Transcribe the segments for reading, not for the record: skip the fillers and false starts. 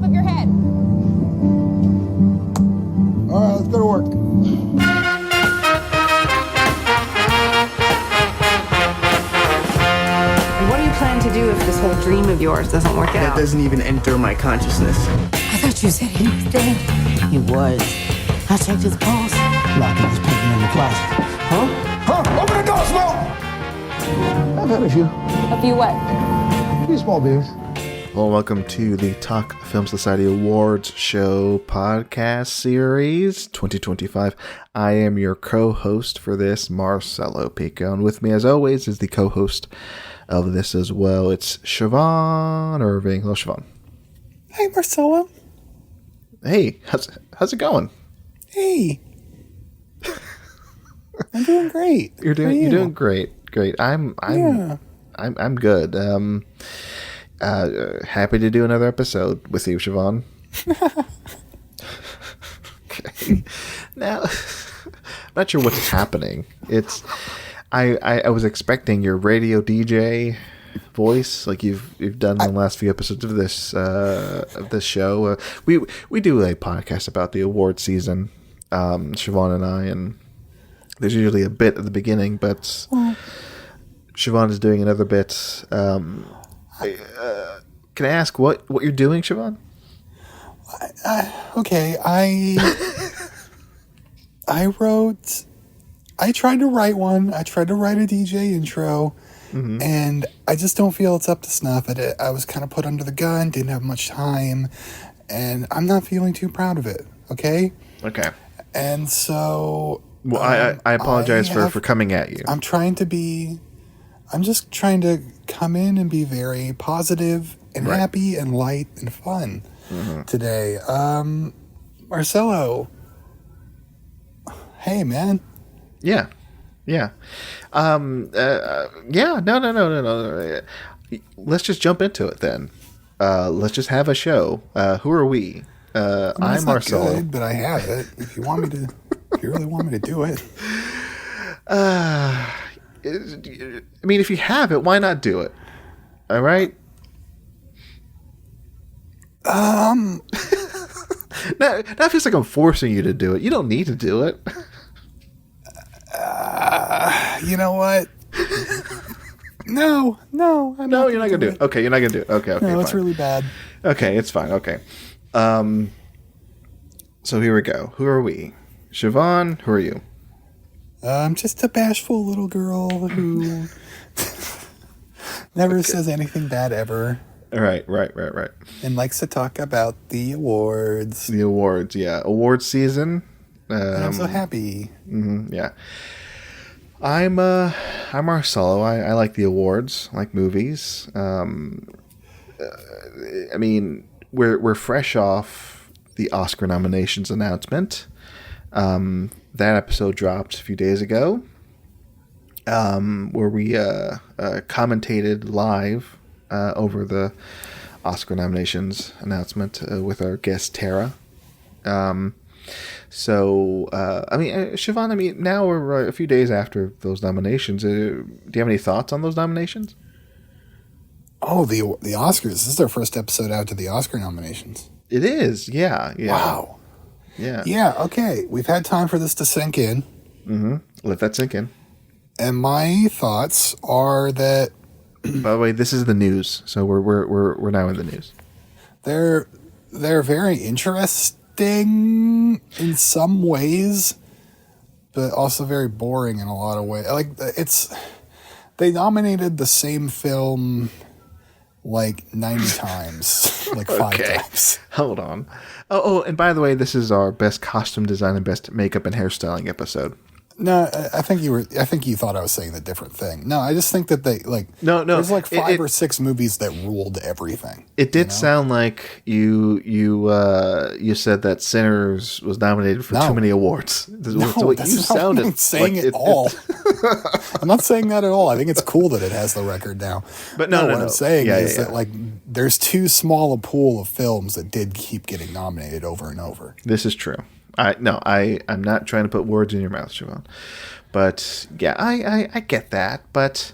of your head. All right, let's go to work. What do you plan to do if this whole dream of yours doesn't work That out? doesn't even enter my consciousness. I thought you said he was dead. He was. I checked his pulse. Locking this painting in the closet. Huh? Open the door, Smoke! I've had a few. A few what? A few small beers. Well, welcome to the Talk Film Society Awards Show podcast series 2025. I am your co-host for this, Marcelo Pico, and with me, as always, is the co-host of this as well. It's Siobhan Irving. Hello, Siobhan. Hi, Marcelo. Hey, how's it going? Hey. I'm doing great. You're doing great. I'm good. Happy to do another episode with you, Siobhan. Okay. Now, I'm not sure what's happening. I was expecting your radio DJ voice like you've done in the last few episodes of this show. We do a podcast about the award season, Siobhan and I, and there's usually a bit at the beginning, but Siobhan is doing another bit. Can I ask what you're doing, Siobhan? Okay, I tried to write one. I tried to write a DJ intro, and I just don't feel it's up to snuff. I was kind of put under the gun, didn't have much time, and I'm not feeling too proud of it, okay? Okay. And so... Well, I apologize for coming at you. I'm just trying to come in and be very positive and happy and light and fun today. Marcelo. Hey, man. Yeah. No. Let's just jump into it then. Let's just have a show. Who are we? I'm Marcelo. Good, but I have it. If you really want me to do it. I mean, if you have it, why not do it? All right. Now it feels like I'm forcing you to do it. You don't need to do it. You know what? No, you're not gonna do it. Okay, you're not gonna do it. Okay, no, it's fine. really bad. Okay, it's fine. Okay. So here we go. Who are we? Siobhan, who are you? I'm just a bashful little girl who never says anything bad ever. Right. And likes to talk about the awards. The awards, yeah. Award season. And I'm so happy. Yeah. I'm Marcelo. I like the awards, I like movies. I mean, we're fresh off the Oscar nominations announcement. That episode dropped a few days ago, where we commentated live over the Oscar nominations announcement with our guest Tara. Siobhan, now we're a few days after those nominations. Do you have any thoughts on those nominations? Oh, the Oscars. This is their first episode out to the Oscar nominations. It is, yeah. Wow. Yeah, okay. We've had time for this to sink in. Let that sink in. And my thoughts are that... By the way, this is the news, so we're now in the news. They're very interesting in some ways, but also very boring in a lot of ways. They nominated the same film like 90 times, like 5 times. Hold on. Oh, and by the way, this is our best costume design and best makeup and hairstyling episode. No, I think you thought I was saying the different thing. No, I just think that they No. There's like 5 or 6 movies that ruled everything. It did sound like you said that Sinners was nominated for too many awards. I'm not saying it at all. I'm not saying that at all. I think it's cool that it has the record now. But what I'm saying is that like there's too small a pool of films that did keep getting nominated over and over. This is true. I'm not trying to put words in your mouth, Siobhan. But yeah, I get that. But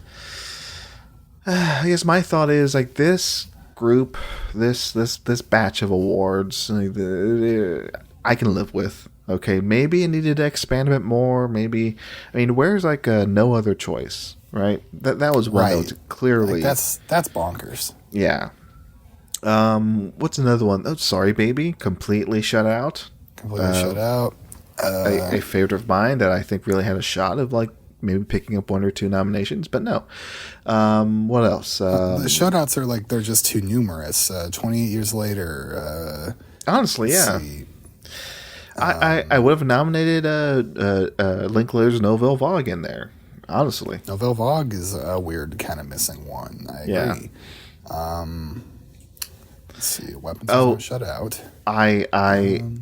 I guess my thought is like this group, this batch of awards, I can live with. Okay, maybe it needed to expand a bit more. Maybe, I mean, where's like No Other Choice, right? That was one that was clearly that's bonkers. Yeah. What's another one? Oh, Sorry Baby, completely shut out. Completely shut out. A favorite of mine that I think really had a shot of like maybe picking up 1 or 2 nominations, but no. What else? The shutouts are like they're just too numerous. 28 years later. Honestly, yeah. I would have nominated Linklater's Nouvelle Vague in there. Honestly, Nouvelle Vague is a weird kind of missing one. I agree. Let's see. Weapons of shut out. I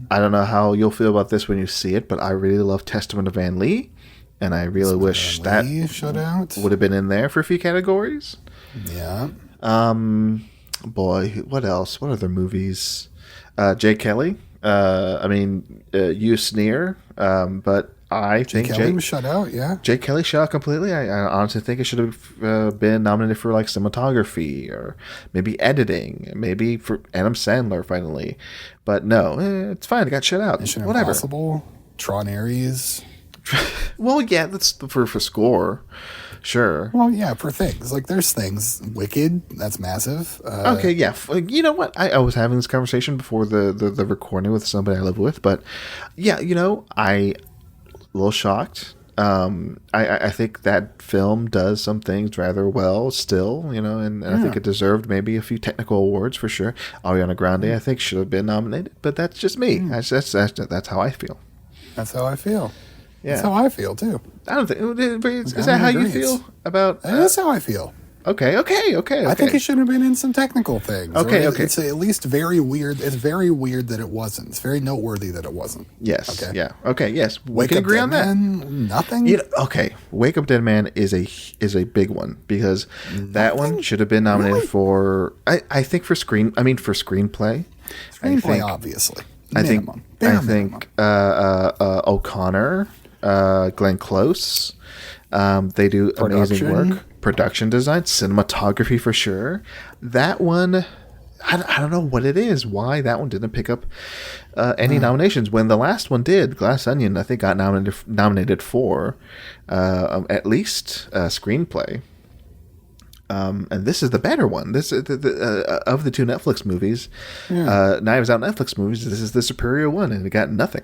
don't know how you'll feel about this when you see it, but I really love Testament of Van Lee, and I really wish that shut out would have been in there for a few categories. Yeah. Boy, what else? What other movies? Jay Kelly. You sneer, but I think Jay Kelly was shut out. Yeah, Jay Kelly shut out completely. I honestly think it should have been nominated for like cinematography or maybe editing, maybe for Adam Sandler finally. But no, it's fine. It got shut out. Mission Whatever. Impossible, Tron Ares. Well, yeah, that's for score. Sure. Well, yeah, for things. Like, there's things. Wicked, that's massive. Okay, yeah. You know what? I was having this conversation before the recording with somebody I live with, but yeah, a little shocked. I think that film does some things rather well still, and I think it deserved maybe a few technical awards for sure. Ariana Grande, I think, should have been nominated, but that's just me. That's how I feel. That's how I feel. Yeah. That's how I feel, too. I don't think... Is that how you feel about... That's how I feel. Okay. I think it should have been in some technical things. Okay. It's at least very weird. It's very weird that it wasn't. It's very noteworthy that it wasn't. Yes. Okay. Yeah. Okay. Yes. We Wake can Up agree Dead on that. Man, nothing. Okay. Wake Up Dead Man is a big one because that one should have been nominated for. I think for screenplay. Screenplay, obviously. I Minimum. think O'Connor, Glenn Close, they do amazing work. Production design, cinematography for sure. That one, I don't know what it is. Why that one didn't pick up any nominations when the last one did. Glass Onion, I think, got nominated for at least screenplay. And this is the better one. This of the 2 Netflix movies, Knives Out Netflix movies. This is the superior one, and it got nothing.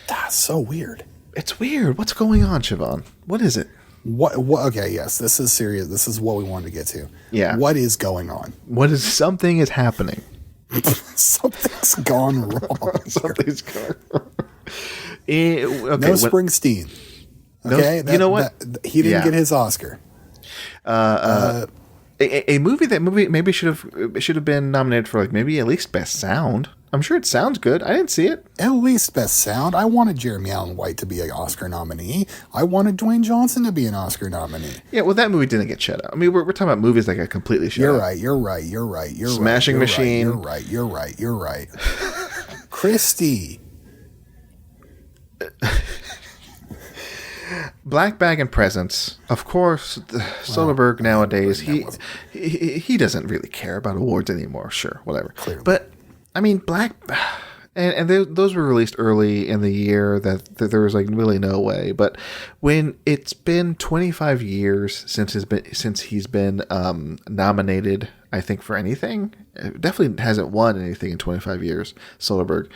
That's so weird. It's weird. What's going on, Siobhan? What is it? What? Okay, yes, this is serious. This is what we wanted to get to. Yeah. What is going on? Something is happening. Something's gone wrong. Something's gone wrong. No Springsteen. Okay, you know what? He didn't get his Oscar. A movie that maybe should have been nominated for like maybe at least Best Sound. I'm sure it sounds good. I didn't see it. At least Best Sound. I wanted Jeremy Allen White to be an Oscar nominee. I wanted Dwayne Johnson to be an Oscar nominee. Yeah, well, that movie didn't get shut out. I mean, we're talking about movies that got completely shut out. You're right. Smashing Machine. You're right. Christie. Black Bag and Presents. Of course, Soderbergh nowadays, he doesn't really care about awards anymore. Sure, whatever. Clearly. But, I mean, those were released early in the year that there was like really no way. But when it's been 25 years since he's been nominated, I think, for anything, it definitely hasn't won anything in 25 years, Soderbergh.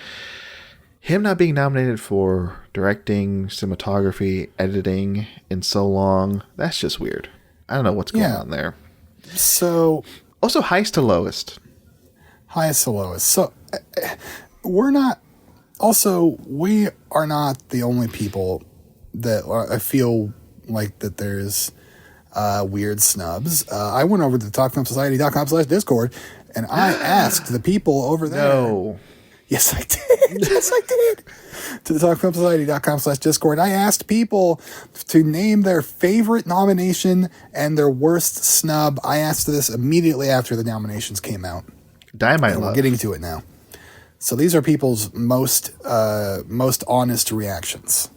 Him not being nominated for directing, cinematography, editing in so long, that's just weird. I don't know what's going on there. So, also, highest to lowest. Highest to lowest. So, we are not the only people that I feel like that there's weird snubs. I went over to talkfilmsociety.com/Discord and I asked the people over there. No. Yes, I did. To the talkfilmsociety.com/Discord. I asked people to name their favorite nomination and their worst snub. I asked this immediately after the nominations came out. Dynamite Love. We're getting to it now. So these are people's most honest reactions.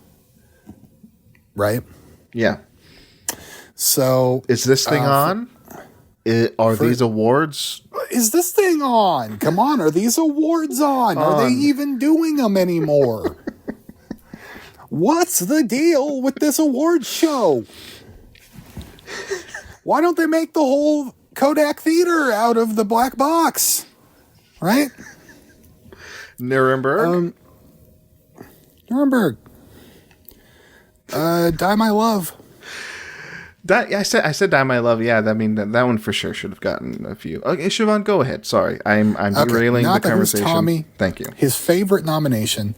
Right? Yeah. So is this thing on? Are these awards? Is this thing on? Come on, are these awards on? Are they even doing them anymore? What's the deal with this award show? Why don't they make the whole Kodak Theater out of the black box? Right? Nuremberg? Nuremberg. Die My Love. I said Die My Love. Yeah, that one for sure should have gotten a few. Okay, Siobhan, go ahead. Sorry, I'm derailing the conversation. Tommy, thank you. His favorite nomination,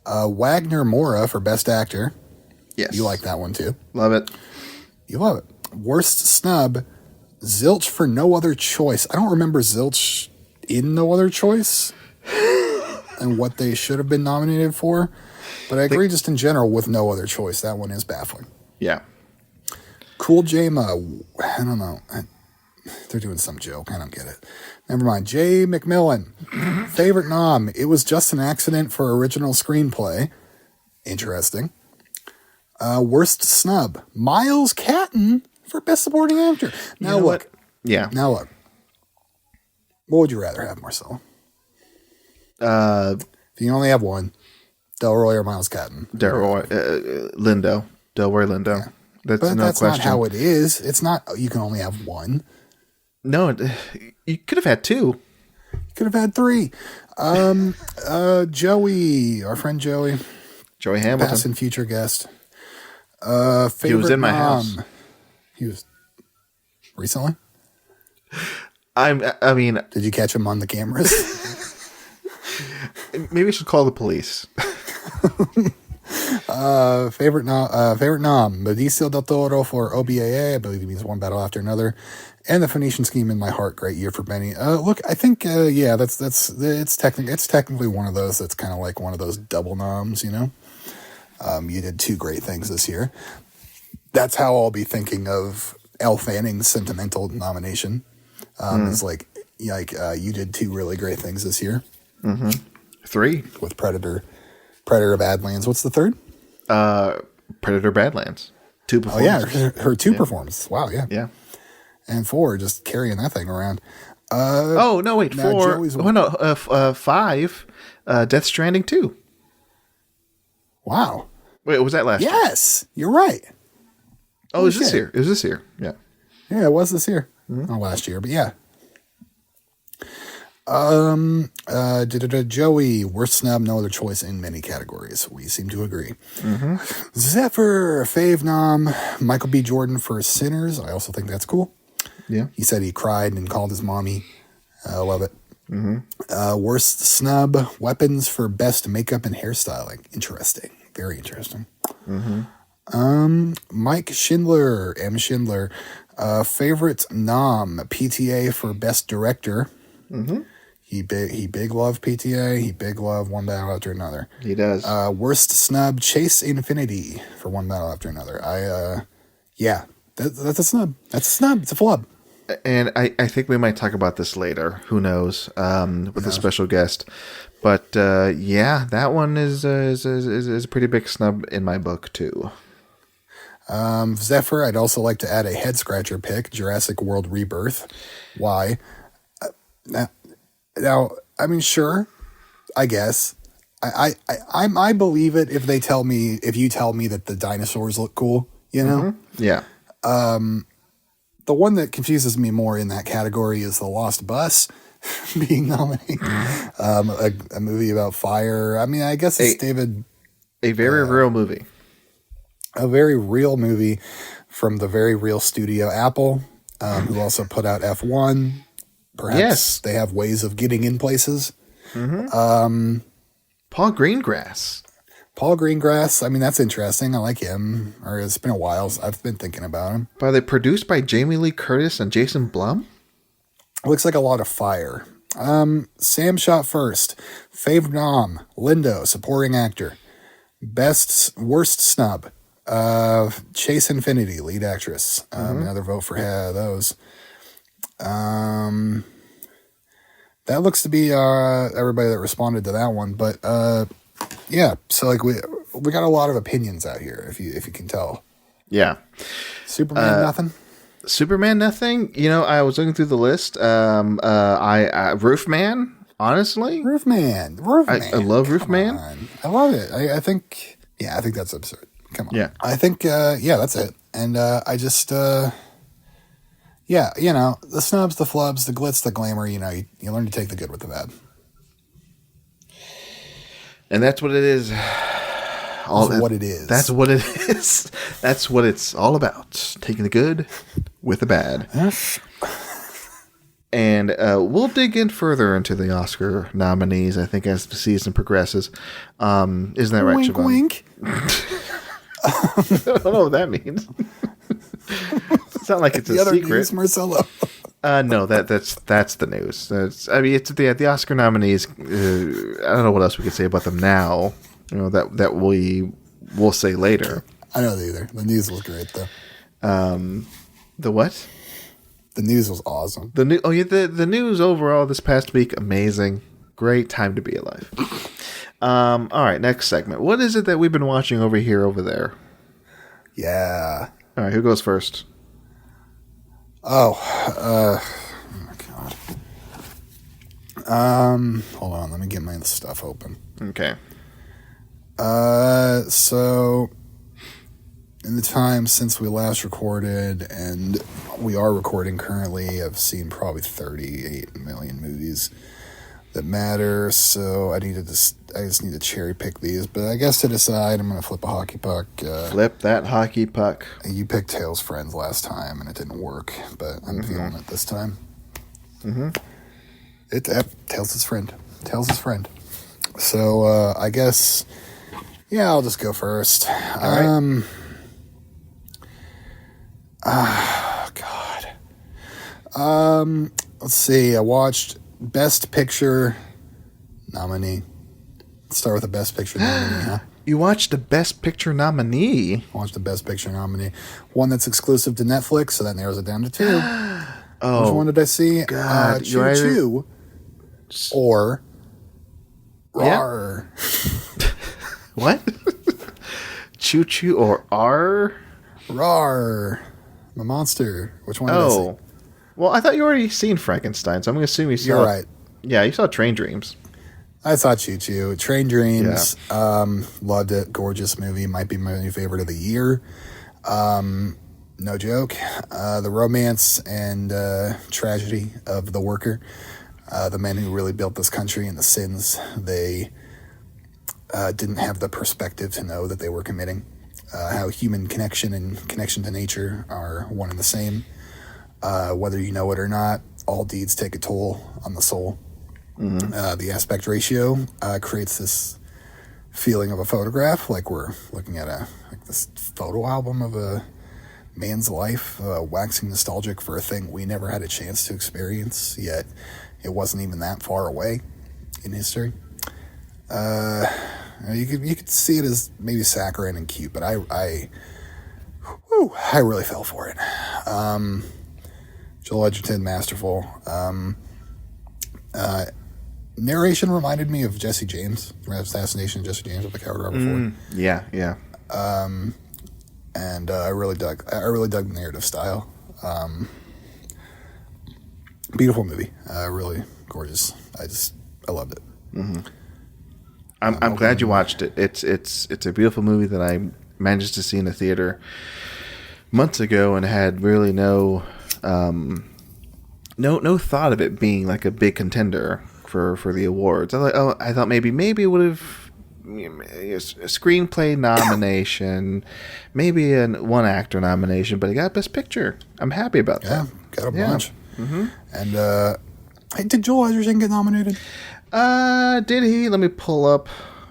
Wagner Moura for Best Actor. Yes. You like that one too. Love it. You love it. Worst snub, Zilch for No Other Choice. I don't remember Zilch in No Other Choice and what they should have been nominated for, but I agree just in general with No Other Choice. That one is baffling. Yeah. Cool J-Ma, I don't know. They're doing some joke. I don't get it. Never mind. Jay McMillan. Favorite nom. It Was Just an Accident for Original Screenplay. Interesting. Worst snub. Miles Catton for Best Supporting Actor. Now look. What? Yeah. Now look. What would you rather have, Marcelo? If you only have one, Delroy or Miles Catton? Delroy Lindo. Yeah. That's but no that's question. Not how it is. It's not. You can only have one. No, you could have had two. You could have had three. Joey, our friend Joey Hamilton, past and future guest. Favorite he was in my house. He was recently. I mean, did you catch him on the cameras? Maybe I should call the police. Favorite nom, Benicio del Toro for OBAA. I believe he means One Battle After Another, and The Phoenician Scheme in My Heart. Great year for Benny. Look, I think it's technically one of those that's kind of like one of those double noms. You know, you did two great things this year. That's how I'll be thinking of Elle Fanning's Sentimental nomination. It's like you did two really great things this year. Mm-hmm. Three with Predator Badlands. What's the third? Predator Badlands. 2 performances. Oh yeah, her two performances. Wow, yeah. Yeah. And 4 just carrying that thing around. 4. Oh no, 5. Death Stranding 2. Wow. Wait, was that last year? Yes, you're right. Oh, it was this year. It was this year. Yeah. Yeah, it was this year. Mm-hmm. Not last year, but yeah. Joey, worst snub, no other choice in many categories. We seem to agree. Mm-hmm. Zephyr, fave nom, Michael B. Jordan for Sinners. I also think that's cool. Yeah. He said he cried and called his mommy. I love it. Mm-hmm. Worst snub, Weapons for Best Makeup and Hairstyling. Interesting. Very interesting. Mm-hmm. Mike Schindler, M. Schindler. Favorite nom, PTA for Best Director. Mm-hmm. He big love PTA. He big love One Battle After Another. He does. Worst snub, Chase Infinity for One Battle After Another. That's a snub. That's a snub. It's a flub. And I think we might talk about this later. Who knows? With a special guest. But that one is a pretty big snub in my book too. Zephyr, I'd also like to add a head scratcher pick, Jurassic World Rebirth. Why? Now, I mean, sure, I guess. I believe it if you tell me that the dinosaurs look cool, you know? Mm-hmm. Yeah. The one that confuses me more in that category is The Lost Bus being nominated. A movie about fire. I mean, I guess it's David. A very real movie. A very real movie from the very real studio Apple, who also put out F1. Perhaps they have ways of getting in places. Mm-hmm. Paul Greengrass. I mean, that's interesting. I like him. Or it's been a while. I've been thinking about him. Are they produced by Jamie Lee Curtis and Jason Blum? Looks like a lot of fire. Sam shot first. Fave nom, Lindo, supporting actor. Worst snub, Chase Infinity, lead actress. Another vote for those. That looks to be everybody that responded to that one, but so like we got a lot of opinions out here, if you can tell. Yeah. Superman, nothing. Superman, nothing. You know, I was looking through the list. Roofman, honestly. Roofman. I love Roofman. I love it. I think that's absurd. Come on. Yeah. I think, that's it. And I just, the snubs, the flubs, the glitz, the glamour, you learn to take the good with the bad. And that's what it is. That's what it is. That's what it is. That's what it's all about. Taking the good with the bad. Yes. And we'll dig in further into the Oscar nominees, I think, as the season progresses. Isn't that right, Wink, Siobhan? wink. I don't know what that means. It's not like it's the a other secret. news, Marcelo. No, that's the news. It's the Oscar nominees. I don't know what else we can say about them now. You know that we'll say later. I know either. The news was great though. The what? The news was awesome. The news overall this past week, amazing. Great time to be alive. All right, next segment. What is it that we've been watching over there? Yeah. All right, who goes first? Oh God. Hold on, let me get my stuff open. Okay. So in the time since we last recorded, and we are recording currently, I've seen probably 38 million movies that matter. So I just need to cherry pick these. But I guess to decide, I'm going to flip a hockey puck. Flip that hockey puck. You picked Tails' Friends last time, and it didn't work. But I'm feeling it this time. Mm-hmm. Tails' his friend. Tails' his friend. So I guess, I'll just go first. All right. Oh, God. Let's see. I watched Best Picture nominee. Let's start with the Best Picture nominee, huh? You watched the Best Picture nominee? Watched the Best Picture nominee. One that's exclusive to Netflix, so that narrows it down to 2. Oh, which one did I see? God, Choo Choo or Rawr. What? Choo Choo or R? Rawr. I'm a monster. Which one did I see? Well, I thought you already seen Frankenstein, so I'm going to assume you saw... You're right. Yeah, you saw Train Dreams. I saw Choo Choo. Train Dreams. Yeah. Loved it. Gorgeous movie. Might be my favorite of the year. No joke. The romance and tragedy of the worker. The men who really built this country, and the sins they didn't have the perspective to know that they were committing. How human connection and connection to nature are one and the same. Whether you know it or not, all deeds take a toll on the soul. Mm-hmm. The aspect ratio creates this feeling of a photograph, like we're looking at this photo album of a man's life, waxing nostalgic for a thing we never had a chance to experience, yet it wasn't even that far away in history. You could see it as maybe saccharine and cute, but I really fell for it. Joel Edgerton, masterful. Narration reminded me of Jesse James, Assassination of Jesse James with the Coward Robert Ford. Yeah. And I really dug the narrative style. Beautiful movie, really gorgeous. I loved it. Mm-hmm. I'm glad you watched it. It's a beautiful movie that I managed to see in the theater months ago and had really no thought of it being like a big contender for the awards. I thought maybe it would have a screenplay nomination, maybe one actor nomination, but it got Best Picture. I'm happy about that. Yeah, got a bunch. Mm-hmm. And did Joel Edgerton get nominated? Did he? Let me pull up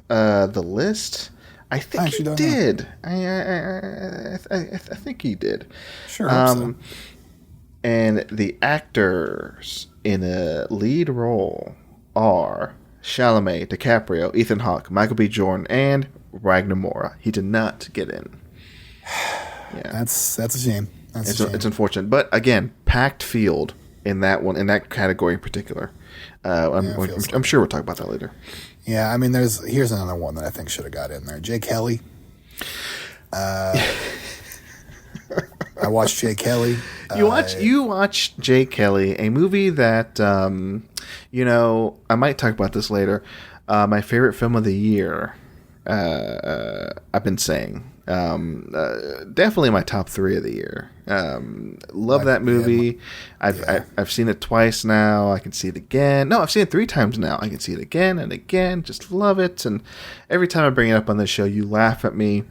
the list. I think he did. I think he did. Sure. So. And the actors in a lead role are Chalamet, DiCaprio, Ethan Hawke, Michael B. Jordan, and Ragnar Mora. He did not get in. Yeah, that's a shame. It's unfortunate, but again, packed field in that one, in that category in particular. I'm sure we'll talk about that later. Yeah, I mean, here's another one that I think should have got in there. Jake Kelly. I watched Jay Kelly. You watched Jay Kelly, a movie that I might talk about this later. My favorite film of the year. I've been saying definitely my top 3 of the year. Love that movie. I've seen it twice now. I can see it again. No, I've seen it 3 times now. I can see it again and again. Just love it. And every time I bring it up on this show, you laugh at me.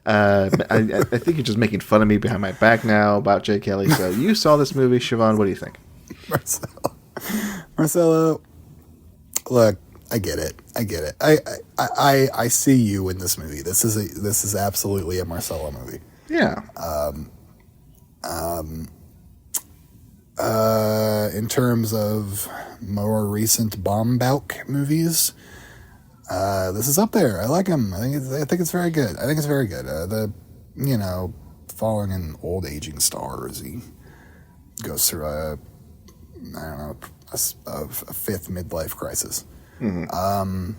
I think you're just making fun of me behind my back now about Jay Kelly. So you saw this movie, Siobhan. What do you think? Marcelo, look, I get it. I see you in this movie. This is absolutely a Marcelo movie. Yeah. In terms of more recent Baumbach movies, this is up there. I like him. I think it's very good. Following an old aging star as he goes through a fifth midlife crisis. Mm-hmm.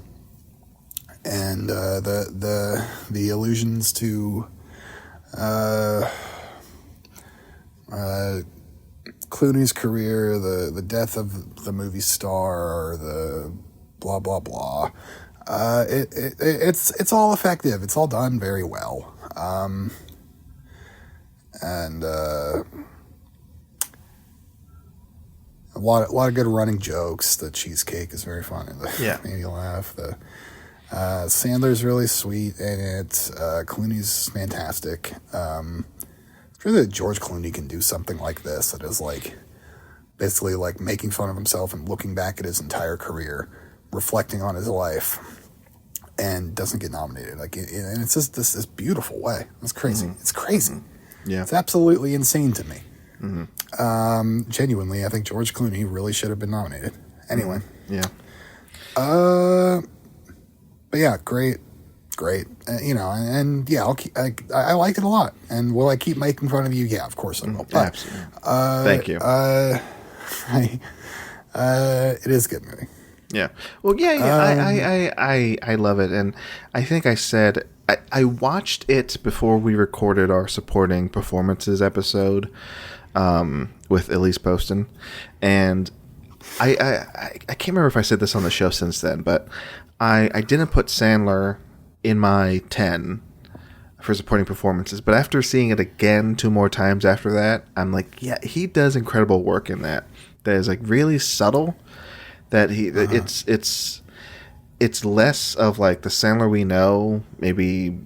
And the allusions to Clooney's career, the death of the movie star, the blah blah blah. It's all effective. It's all done very well. And a lot of good running jokes. The cheesecake is very funny. Made me laugh. Sandler's really sweet in it. Clooney's fantastic. It's really that George Clooney can do something like this that is like basically like making fun of himself and looking back at his entire career, reflecting on his life, and doesn't get nominated. And it's just this beautiful way. It's crazy. Mm-hmm. It's crazy. Mm-hmm. Yeah, it's absolutely insane to me. Mm-hmm. Genuinely, I think George Clooney really should have been nominated. Anyway, yeah. But yeah, great. And yeah, I liked it a lot. And will I keep making fun of you? Yeah, of course I will. But, absolutely. Thank you. It is a good movie. Yeah. Well, yeah. I love it, and I think I said I watched it before we recorded our supporting performances episode with Elise Poston, and I can't remember if I said this on the show since then, but I didn't put Sandler in my 10 for supporting performances, but after seeing it again 2 more times after that, I'm like, yeah, he does incredible work in that. That is like really subtle. That it's less of like the Sandler we know, maybe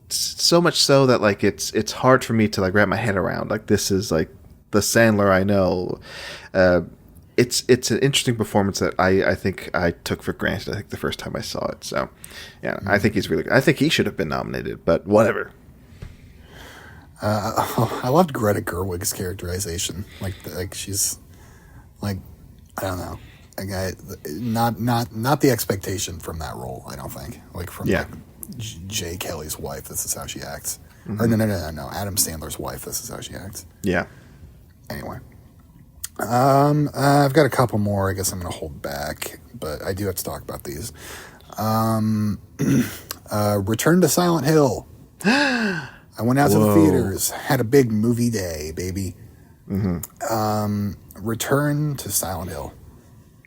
so much so that like it's hard for me to like wrap my head around. Like this is like the Sandler I know. It's an interesting performance that I think I took for granted. I think the first time I saw it. So yeah, I think he's really good. I think he should have been nominated, but whatever. I loved Greta Gerwig's characterization. Like she's like, I don't know. Not the expectation from that role. I don't think like from like Jay Kelly's wife. This is how she acts. Mm-hmm. Or no. Adam Sandler's wife. This is how she acts. Yeah. Anyway, I've got a couple more. I guess I'm going to hold back, but I do have to talk about these. Return to Silent Hill. I went out to the theaters. Had a big movie day, baby. Mm-hmm. Return to Silent Hill.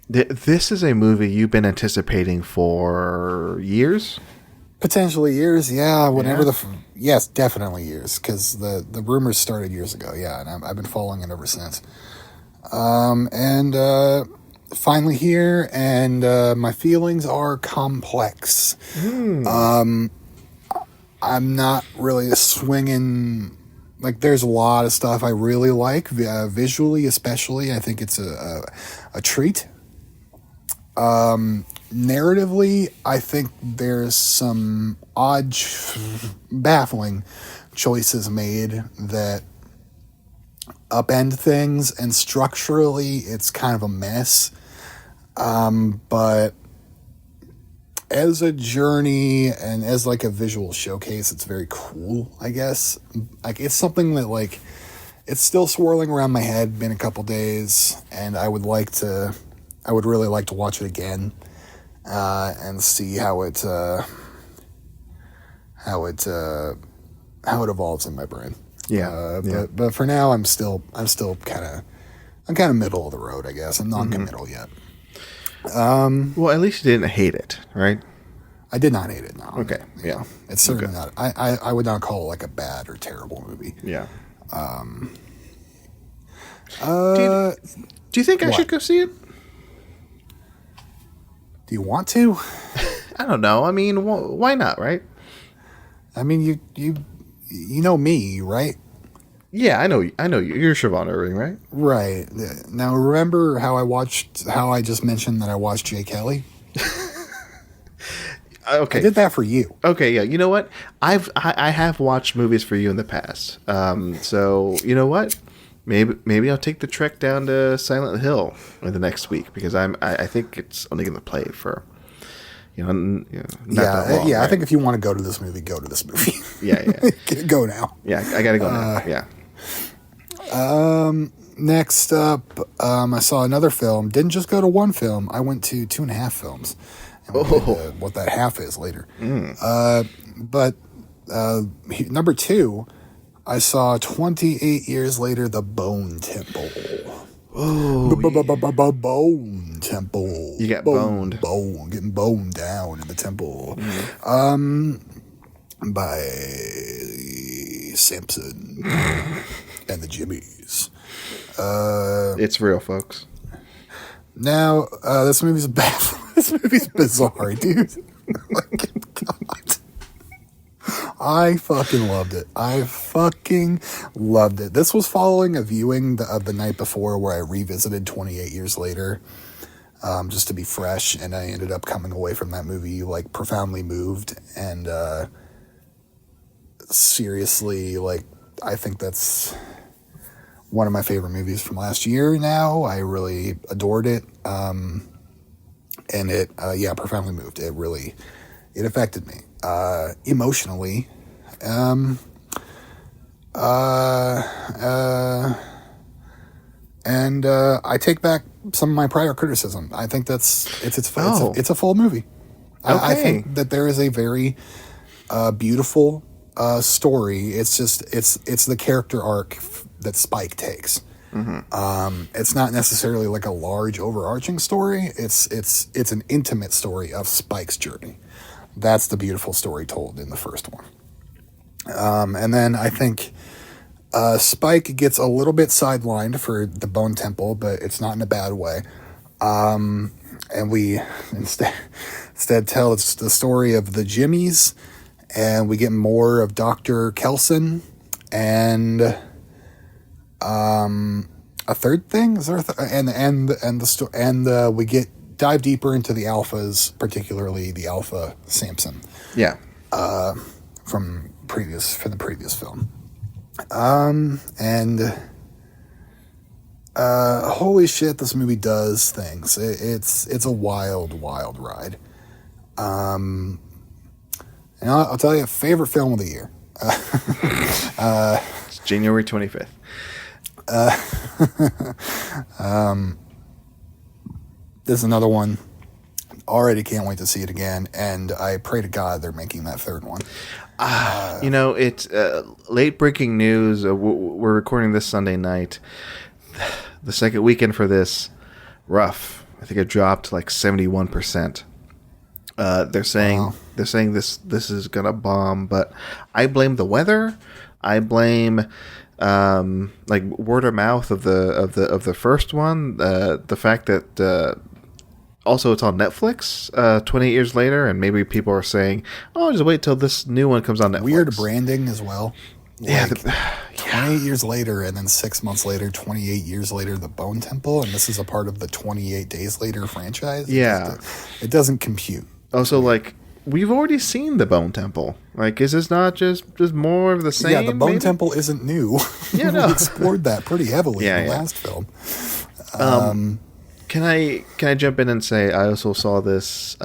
This is a movie you've been anticipating for years? Potentially years, yeah. Whenever yes, definitely years, because the rumors started years ago, yeah, and I've been following it ever since. And finally here, and my feelings are complex. I'm not really swinging. Like, there's a lot of stuff I really like, visually especially. I think it's a treat. Narratively, I think there's some odd, baffling choices made that upend things, and structurally, it's kind of a mess. But as a journey and as like a visual showcase, it's very cool, I guess. Like, it's something that like, it's still swirling around my head, been a couple days, and I would really like to watch it again, and see how it evolves in my brain. Yeah, yeah. But for now, I'm still kind of middle of the road, I guess. I'm non-committal yet. Well, at least you didn't hate it, right? I did not hate it. No. Okay, yeah. It's certainly not. I would not call it like a bad or terrible movie. Yeah. Do you think I should go see it? Do you want to? I don't know. I mean, why not, right? I mean, you know me, right? Yeah, I know you. You're Siobhan Irving, right? Right. Now, remember how I just mentioned that I watched Jay Kelly? Okay. I did that for you. Okay, yeah. You know what? I have watched movies for you in the past. So you know what? Maybe I'll take the trek down to Silent Hill in the next week because I think it's only going to play for not that long, yeah. right? I think if you want to go to this movie, go to this movie. Yeah. Go now. Yeah, I got to go now. Yeah. Next up, I saw another film. Didn't just go to one film. I went to 2.5 films. And we'll get to what that half is later. But number 2, I saw 28 years later, The Bone Temple. Oh, Bone Temple. You got boned. Getting boned down in the temple. By Simpson and the Jimmies. It's real, folks. Now, this movie's bad. This movie's bizarre, dude. God. I fucking loved it. This was following a viewing of the night before where I revisited 28 years later, just to be fresh, and I ended up coming away from that movie like profoundly moved and seriously, like, I think that's one of my favorite movies from last year now. I really adored it. And it, profoundly moved. It affected me, emotionally. And I take back some of my prior criticism. I think it's a full movie. I think that there is a very, beautiful, story. It's just, it's the character arc that Spike takes. It's not necessarily like a large overarching story. It's an intimate story of Spike's journey. That's the beautiful story told in the first one. And then I think Spike gets a little bit sidelined for the Bone Temple, but it's not in a bad way. And we instead tell the story of the Jimmies, and we get more of Dr. Kelson and a third thing. Is there we dive deeper into the alphas, particularly the alpha Samson. Yeah. From the previous film. Holy shit, this movie does things. It's a wild ride. And I'll tell you, favorite film of the year. It's January 25th. This is another one. Already can't wait to see it again, and I pray to God they're making that third one. It's late breaking news. We're recording this Sunday night. The second weekend for this, rough. I think it dropped like 71%. They're saying this is gonna bomb, but I blame the weather. I blame like word of mouth of the first one. The fact that also it's on Netflix 28 years later, and maybe people are saying, "Oh, just wait till this new one comes on Netflix." Weird branding as well. Yeah, 28 years later, and then 6 months later, 28 years later, the Bone Temple, and this is a part of the 28 Days Later franchise. Yeah, it doesn't compute. Also, like, we've already seen the Bone Temple. Like, is this not just more of the same? Yeah, the Bone Temple isn't new. Yeah, no. We explored that pretty heavily in the last film. Can I jump in and say I also saw this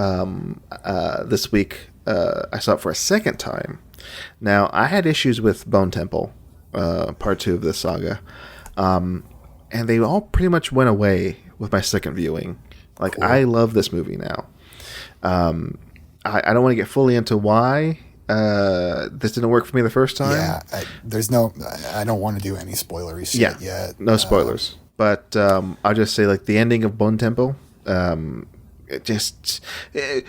this week. I saw it for a second time. Now, I had issues with Bone Temple, part 2 of this saga, and they all pretty much went away with my second viewing. Like, cool. I love this movie now. I don't want to get fully into why, This didn't work for me the first time. Yeah, I don't want to do any spoilery shit yet. No spoilers. But I'll just say, like, the ending of Bone Temple,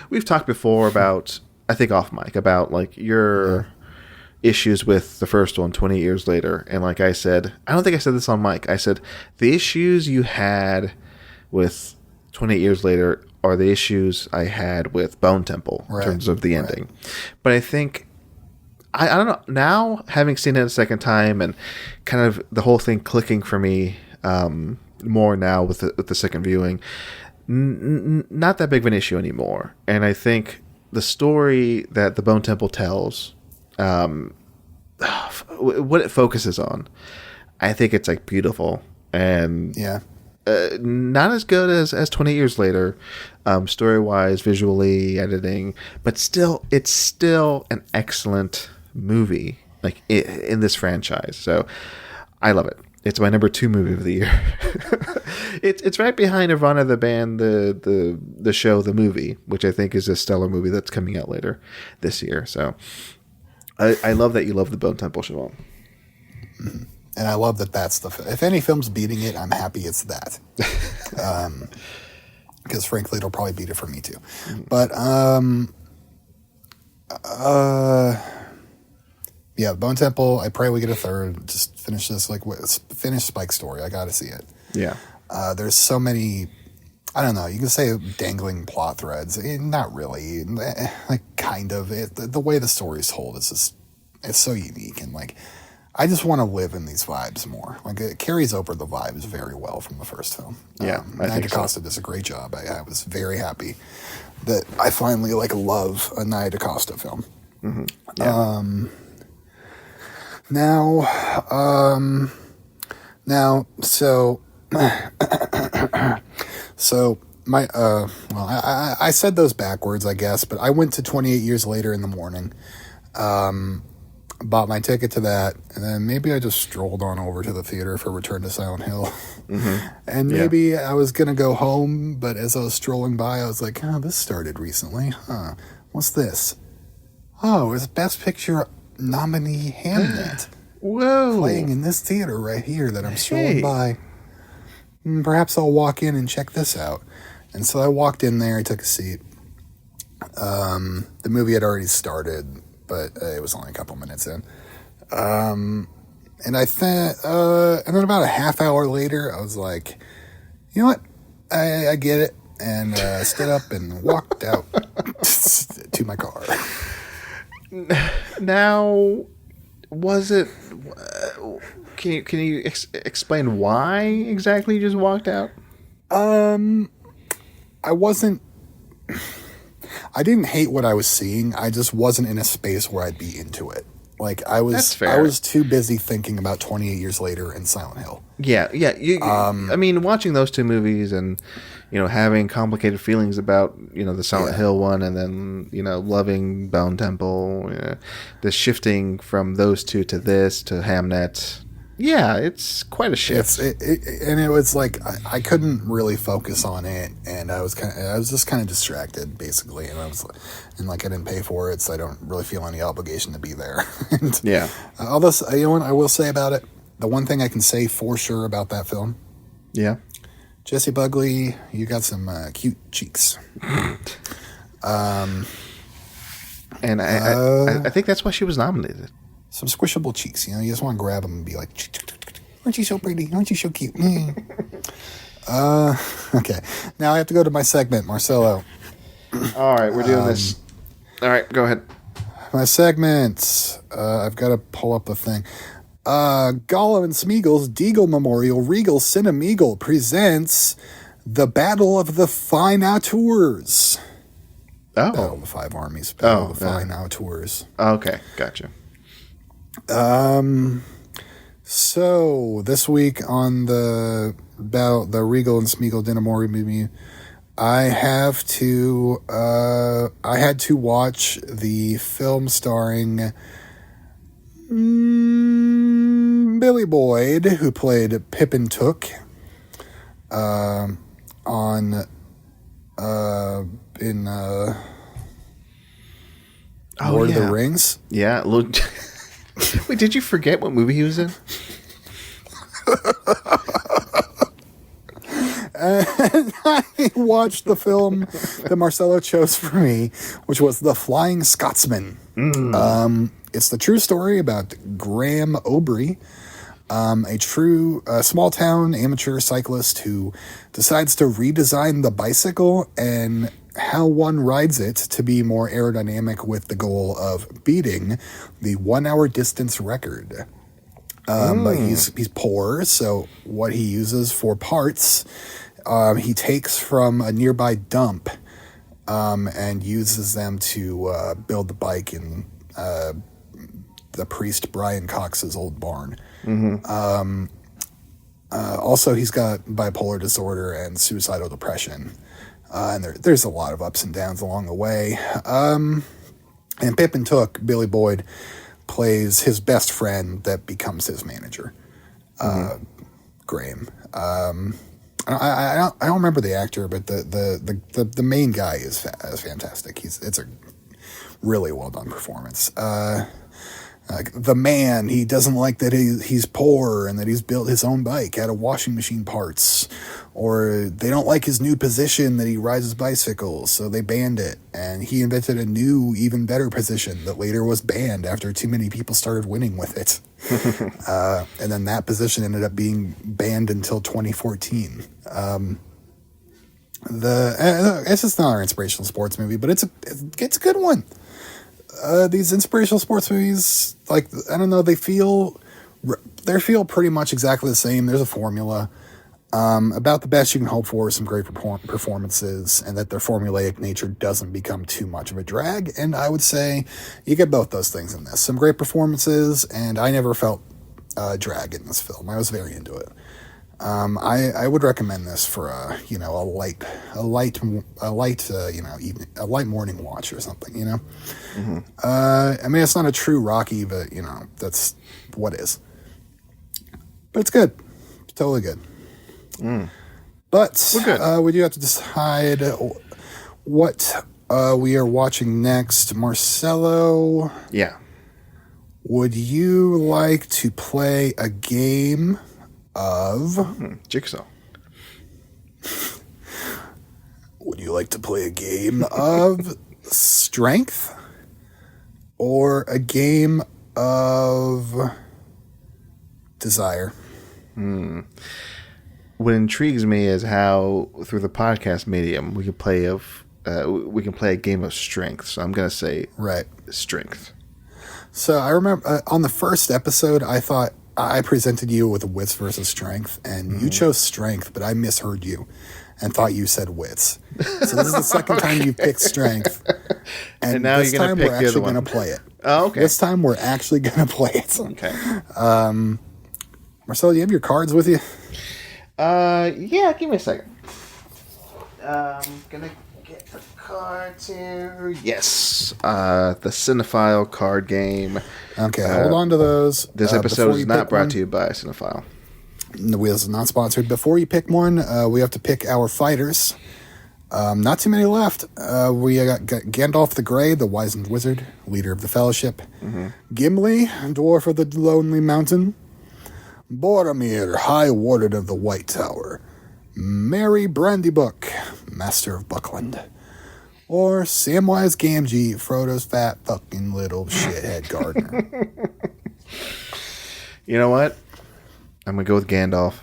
we've talked before about, I think off mic, about, like, your issues with the first one 20 years later. And like I said, I don't think I said this on mic. I said, the issues you had with 28 years later are the issues I had with Bone Temple in terms of the ending. But I think, I don't know, now having seen it a second time and kind of the whole thing clicking for me more now with the second viewing, not that big of an issue anymore. And I think the story that the Bone Temple tells, what it focuses on, I think it's like beautiful and not as good as 20 years later, story wise, visually, editing, but still, it's still an excellent movie, like in this franchise. So I love it. It's my number 2 movie of the year. It's right behind Nirvana the band, the show, the movie, which I think is a stellar movie that's coming out later this year. So I love that you love the Bone Temple, Siobhan. And I love that that's if any film's beating it, I'm happy it's that. Because frankly, it'll probably beat it for me too. But yeah, Bone Temple, I pray we get a third. Just finish this, finish Spike's story. I got to see it. Yeah. There's so many, I don't know, you can say dangling plot threads. Not really. Like, kind of. The way the story's told is just, it's so unique. And, like, I just want to live in these vibes more. Like, it carries over the vibes very well from the first film. Yeah, I think Nia DaCosta does a great job. I was very happy that I finally, like, love a Nia DaCosta film. Mm-hmm. Yeah. So my I said those backwards, I guess, but I went to 28 years later in the morning, bought my ticket to that, and then maybe I just strolled on over to the theater for Return to Silent Hill. Mm-hmm. And maybe I was gonna go home, but as I was strolling by, I was like, oh, this started recently. What's this? Oh, it's Best Picture nominee Hamnet. Whoa. Playing in this theater right here that I'm strolling by. Perhaps I'll walk in and check this out. And so I walked in there, I took a seat. The movie had already started, but it was only a couple minutes in. And then about a half hour later, I was like, you know what? I get it. And stood up and walked out to my car. Now, was it? Can you explain why exactly you just walked out? I didn't hate what I was seeing. I just wasn't in a space where I'd be into it. Like, That's fair. I was too busy thinking about 28 years later in Silent Hill. Yeah. I mean, watching those two movies and, having complicated feelings about, the Silent Hill one and then, loving Bone Temple, the shifting from those two to this, to Hamnet. Yeah, it's quite a shift. And it was like, I couldn't really focus on it, and I was just kind of distracted, basically, and I didn't pay for it, so I don't really feel any obligation to be there. Yeah. Although, what I will say about it, the one thing I can say for sure about that film, yeah, Jessie Buckley, you got some cute cheeks. And I think that's why she was nominated. Some squishable cheeks, you just want to grab them and be like, aren't you so pretty? Aren't you so cute? Okay. Now I have to go to my segment, Marcelo. All right, we're doing this. All right, go ahead. My segment. I've got to pull up the thing. Gollum and Smeagol's Deagle Memorial Regal Cinemeagle presents The Battle of the Fine Auteurs. Oh. Battle of the Five Armies. Battle of the Fine Auteurs. Okay, gotcha. So this week on the Regal and Smeagol Dinamori movie, I had to watch the film starring Billy Boyd, who played Pippin Took, Lord of the Rings. Yeah. Wait, did you forget what movie he was in? And I watched the film that Marcelo chose for me, which was The Flying Scotsman. It's the true story about Graham Aubrey, a true small-town amateur cyclist who decides to redesign the bicycle and how one rides it to be more aerodynamic with the goal of beating the 1-hour distance record. But he's poor, so what he uses for parts, he takes from a nearby dump and uses them to build the bike in the priest Brian Cox's old barn. Also, he's got bipolar disorder and suicidal depression. And there's a lot of ups and downs along the way. And Pippin Took, Billy Boyd, plays his best friend that becomes his manager, Graham. I don't remember the actor, but the main guy is fantastic. It's a really well done performance. The man, he doesn't like that he's poor and that he's built his own bike out of washing machine parts, or they don't like his new position that he rides his bicycle, so they banned it, and he invented a new, even better position that later was banned after too many people started winning with it. And then that position ended up being banned until 2014. It's just not an inspirational sports movie, but it's a good one. These inspirational sports movies, like, I don't know, they feel pretty much exactly the same. There's a formula. About the best you can hope for, some great performances, and that their formulaic nature doesn't become too much of a drag. And I would say you get both those things in this. Some great performances, and I never felt drag in this film. I was very into it. I would recommend this for a light morning watch or something. I mean, it's not a true Rocky, but that's what is. But it's good. It's totally good. But we're good. We do have to decide what we are watching next. Marcelo, Yeah. would you like to play a game of Jigsaw? Would you like to play a game of strength or a game of desire? What intrigues me is how through the podcast medium we can play a game of strength. So I'm gonna say strength. So I remember on the first episode, I thought I presented you with wits versus strength, and you chose strength, but I misheard you and thought you said wits. So this is the second time you picked strength, and now this you're gonna time pick we're the other actually one. going to play it. Oh, okay. This time we're actually going to play it. Okay. Marcelo, do you have your cards with you? Yeah. Give me a second. Gonna get the cards here. Yes. The Cinephile card game. Okay, hold on to those. This episode is not brought to you by Cinephile. The Wheels is not sponsored. Before you pick one, we have to pick our fighters. Not too many left. We got Gandalf the Grey, the wizened wizard, leader of the Fellowship. Gimli, dwarf of the Lonely Mountain. Boromir, High Warden of the White Tower. Merry Brandybuck, Master of Buckland. Or Samwise Gamgee, Frodo's fat fucking little shithead gardener. You know what? I'm gonna go with Gandalf.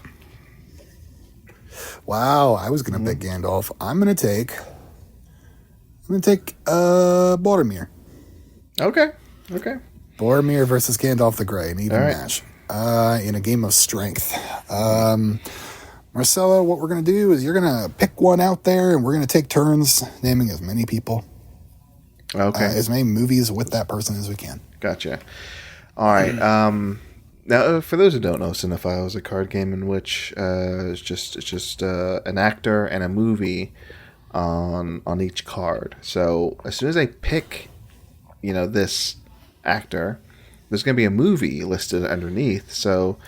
Wow, I was gonna pick Gandalf. I'm gonna take Boromir. Okay. Boromir versus Gandalf the Grey, an even All right. match. In a game of strength. Marcelo, what we're going to do is you're going to pick one out there, and we're going to take turns naming as many people, Okay. as many movies with that person as we can. Gotcha. All right. Now, for those who don't know, Cinephile is a card game in which it's just an actor and a movie on each card. So as soon as I pick, this actor, there's going to be a movie listed underneath. So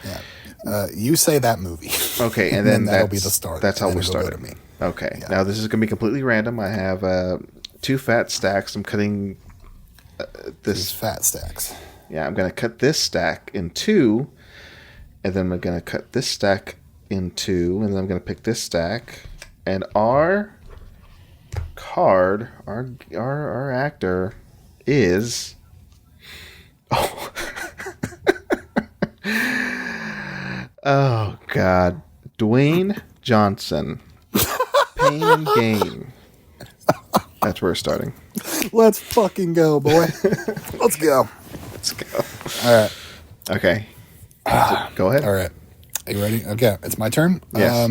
You say that movie. okay, and then that'll be the start. That's how and we then it'll start go it. to me. Okay. Yeah. Now this is going to be completely random. I have 2 fat stacks. I'm cutting These fat stacks. Yeah, I'm going to cut this stack in two, and then I'm going to cut this stack in two, and then I'm going to pick this stack, and our card, our actor is... Oh. Oh, God. Dwayne Johnson. Pain and Gain. That's where we're starting. Let's fucking go, boy. Let's go. Let's go. All right. Okay. Go ahead. All right. Are you ready? Okay. It's my turn. Yes.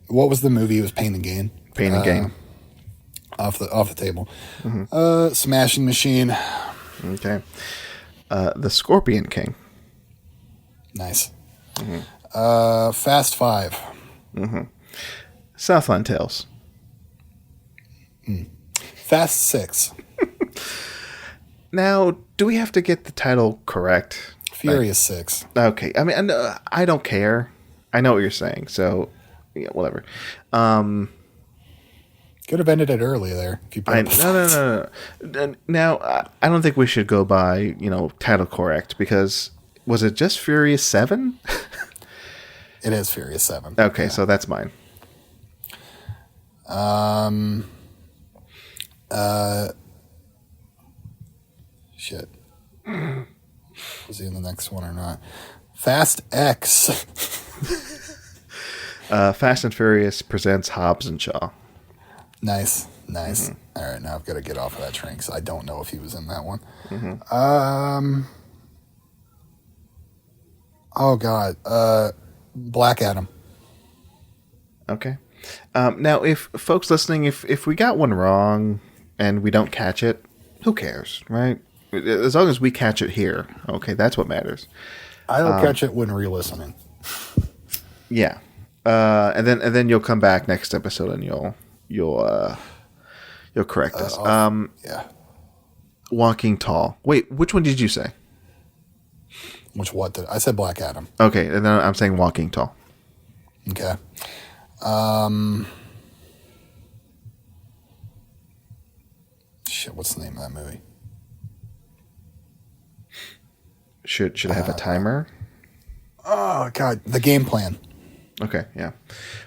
What was the movie? It was Pain and Gain. Pain and Gain. Off the table. Smashing Machine. Okay. The Scorpion King. Nice. Fast Five. Southland Tales. Fast Six. Now, do we have to get the title correct? Furious Six. Okay. I mean, I don't care. I know what you're saying. So, yeah, whatever. Could have ended it early there. If you No. Now, I don't think we should go by, title correct, because was it just Furious 7? It is Furious 7. Okay, so that's mine. Shit. Was he in the next one or not? Fast X. Fast and Furious presents Hobbs and Shaw. Nice. All right, now I've got to get off of that train because I don't know if he was in that one. Oh God, Black Adam. Okay. Now, if folks listening, if we got one wrong and we don't catch it, who cares, right? As long as we catch it here, okay, that's what matters. I'll catch it when re-listening. Yeah, and then you'll come back next episode and you'll correct us. Yeah. Walking Tall. Wait, which one did you say? What did I said? Black Adam. Okay, and then I'm saying Walking Tall. Okay. Shit, what's the name of that movie? Should I have a timer? Oh God, The Game Plan. Okay, yeah.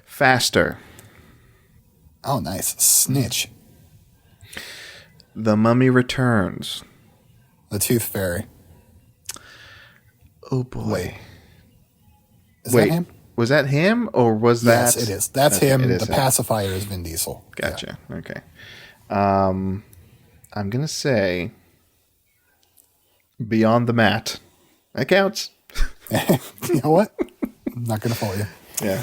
Faster. Oh, nice. Snitch. The Mummy Returns. The Tooth Fairy. Oh boy. Wait. Is that him? Was that him or was that? Yes, it is. That's him. It is the him. pacifier is Vin Diesel. Gotcha. Yeah. Okay. I'm gonna say Beyond the Mat. That counts. You know what? I'm not gonna fault you. Yeah.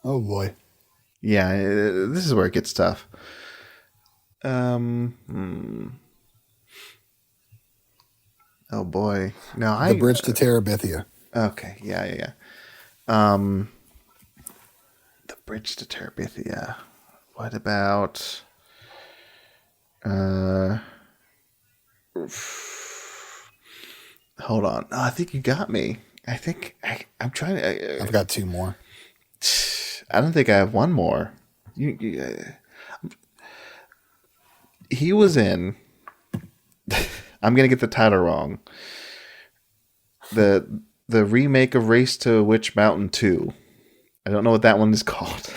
Oh boy. Yeah. This is where it gets tough. Oh boy. No, The Bridge to Terabithia. Okay. Yeah. The Bridge to Terabithia. What about? Hold on. Oh, I think you got me. I'm trying to. I've got two more. I don't think I have one more. He was in. I'm gonna get the title wrong. The remake of Race to Witch Mountain 2. I don't know what that one is called.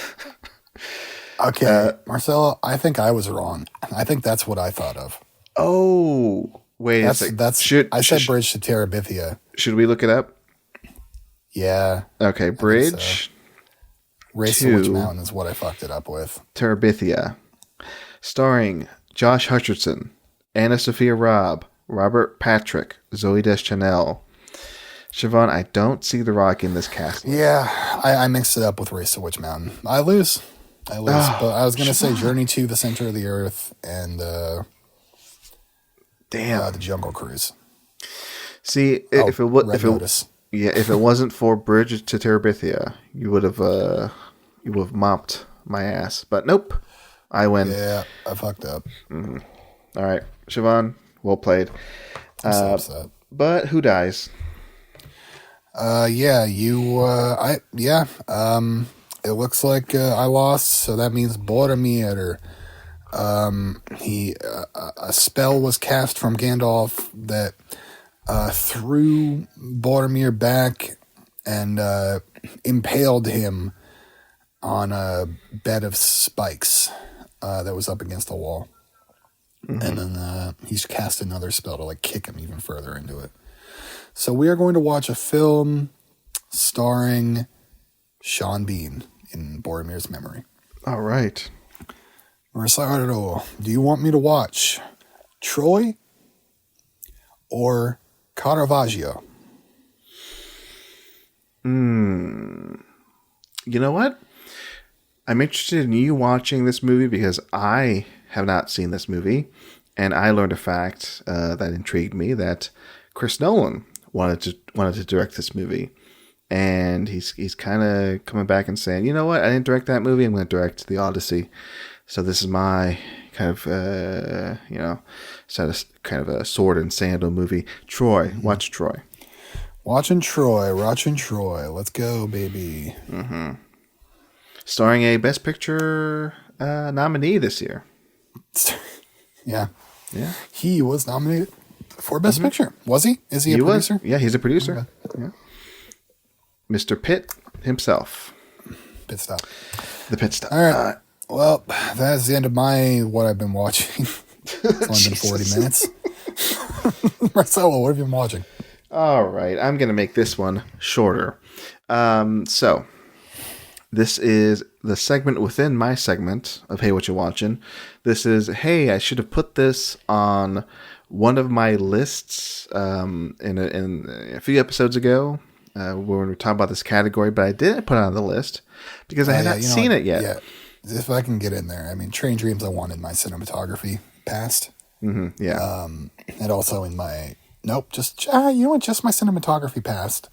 Okay, Marcelo, I think I was wrong. I think that's what I thought of. Oh, wait a second. I said Bridge to Terabithia. Should we look it up? Yeah. Okay, Bridge. Race to Witch Mountain is what I fucked it up with. Terabithia. Starring Josh Hutcherson, Anna Sophia Robb, Robert Patrick, Zoe Deschanel. Siobhan, I don't see The Rock in this cast. Yeah, I mixed it up with Race to Witch Mountain. I lose. But I was going to say Journey to the Center of the Earth and the Jungle Cruise. See, if it wasn't for Bridge to Terabithia, you would have mopped my ass. But nope, I win. Yeah, I fucked up. Mm-hmm. All right, Siobhan, well played. I'm so upset. But who dies? it looks like I lost, so that means Boromir. A spell was cast from Gandalf that threw Boromir back and impaled him on a bed of spikes that was up against the wall. Mm-hmm. And then he's cast another spell to like kick him even further into it. So we are going to watch a film starring Sean Bean in Boromir's memory. All right. Marcelo, do you want me to watch Troy or Caravaggio? You know what? I'm interested in you watching this movie because I have not seen this movie, and I learned a fact that intrigued me that Chris Nolan wanted to direct this movie, and he's kind of coming back and saying, you know what? I didn't direct that movie. I'm going to direct The Odyssey. So this is my kind of kind of a sword and sandal movie. Troy, watch Troy. Watching Troy. Let's go, baby. Mm-hmm. Starring a Best Picture nominee this year. Yeah. He was nominated for Best Picture. Was he? Is he a producer? Yeah, he's a producer. Okay. Yeah. Mr. Pitt himself. Pit stop. The pit stop. All right. Well, that's the end of what I've been watching. It's only been 40 minutes. Marcelo, what have you been watching? All right. I'm going to make this one shorter. So, this is the segment within my segment of Hey, What You Watching? This is, hey, I should have put this on one of my lists in a few episodes ago when we were talking about this category, but I didn't put it on the list because I had not seen it yet. Yeah. If I can get in there. I mean, Train Dreams I won in my cinematography past. Mm-hmm, yeah. And also in my... Nope, just my cinematography past.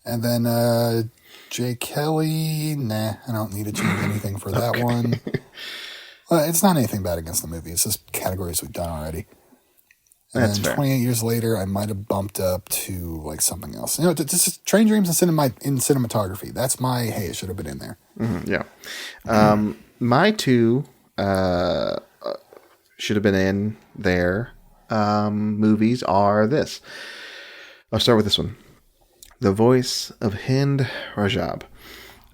And then Jay Kelly, I don't need to change anything for that one. Well, it's not anything bad against the movie. It's just categories we've done already. And That's then fair. 28 years later, I might have bumped up to like something else. This is Train Dreams in cinematography. That's my, hey, it should have been in there. Mm-hmm, yeah. My two should have been in there. Movies are this. I'll start with this one. The Voice of Hind Rajab.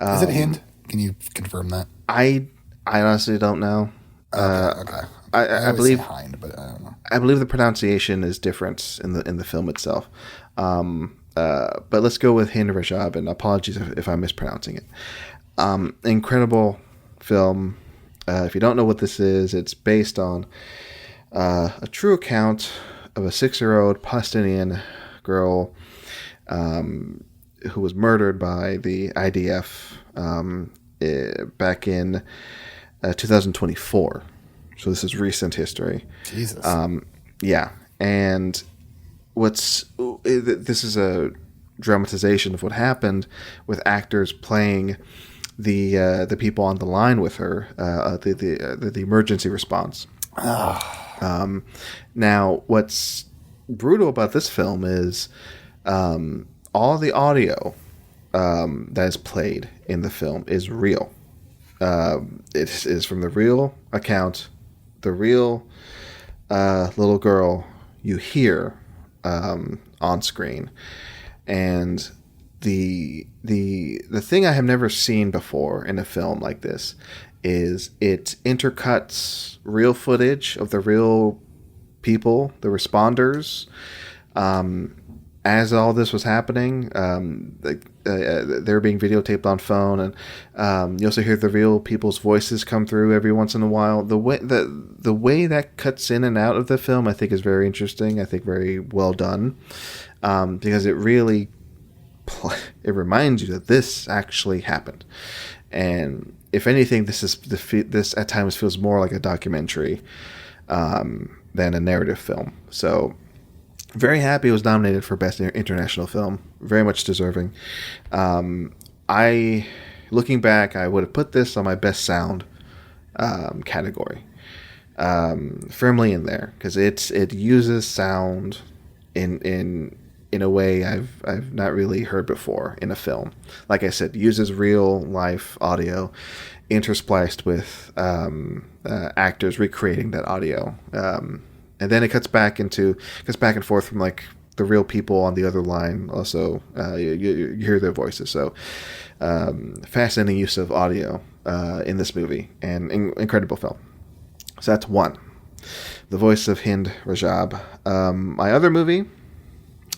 Is it Hind? Can you confirm that? I honestly don't know. Okay. I believe say Hind, but I don't know. I believe the pronunciation is different in the film itself. But let's go with Hind Rajab, and apologies if I'm mispronouncing it. Incredible film. If you don't know what this is, it's based on a true account of a 6-year-old Palestinian girl who was murdered by the IDF back in 2024. So this is recent history. Jesus. Yeah. And this is a dramatization of what happened with actors playing the people on the line with her, the emergency response. Now, what's brutal about this film is all the audio that is played in the film is real. It is from the real account, the real little girl you hear on screen, and the thing I have never seen before in a film like this is it intercuts real footage of the real people, the responders. As all this was happening, they were being videotaped on phone, and you also hear the real people's voices come through every once in a while. The way that cuts in and out of the film, I think, is very interesting. I think very well done, because it really it reminds you that this actually happened. And if anything, this at times feels more like a documentary than a narrative film. So. Very happy it was nominated for Best International Film. Very much deserving. Looking back, I would have put this on my Best Sound category. Firmly in there, because it uses sound in in a way I've not really heard before in a film. Like I said, uses real life audio interspliced with actors recreating that audio, and then it cuts back and forth from like the real people on the other line. Also, you hear their voices. So fascinating use of audio in this movie, and incredible film. So that's one. The voice of Hind Rajab. My other movie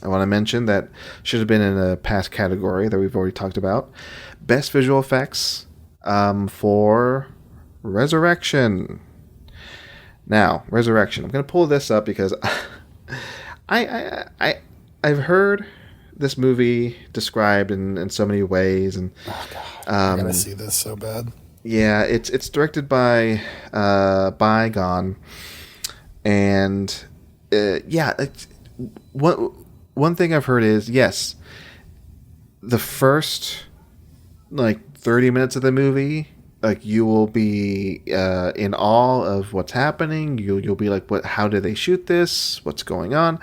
I want to mention that should have been in a past category that we've already talked about. Best visual effects for Resurrection. Now, Resurrection. I'm going to pull this up because I've heard this movie described in so many ways, and I gotta see this so bad. Yeah, it's directed by Gone, and one thing I've heard is, yes, the first like 30 minutes of the movie, like you will be in awe of what's happening. You'll be like, what? How did they shoot this? What's going on?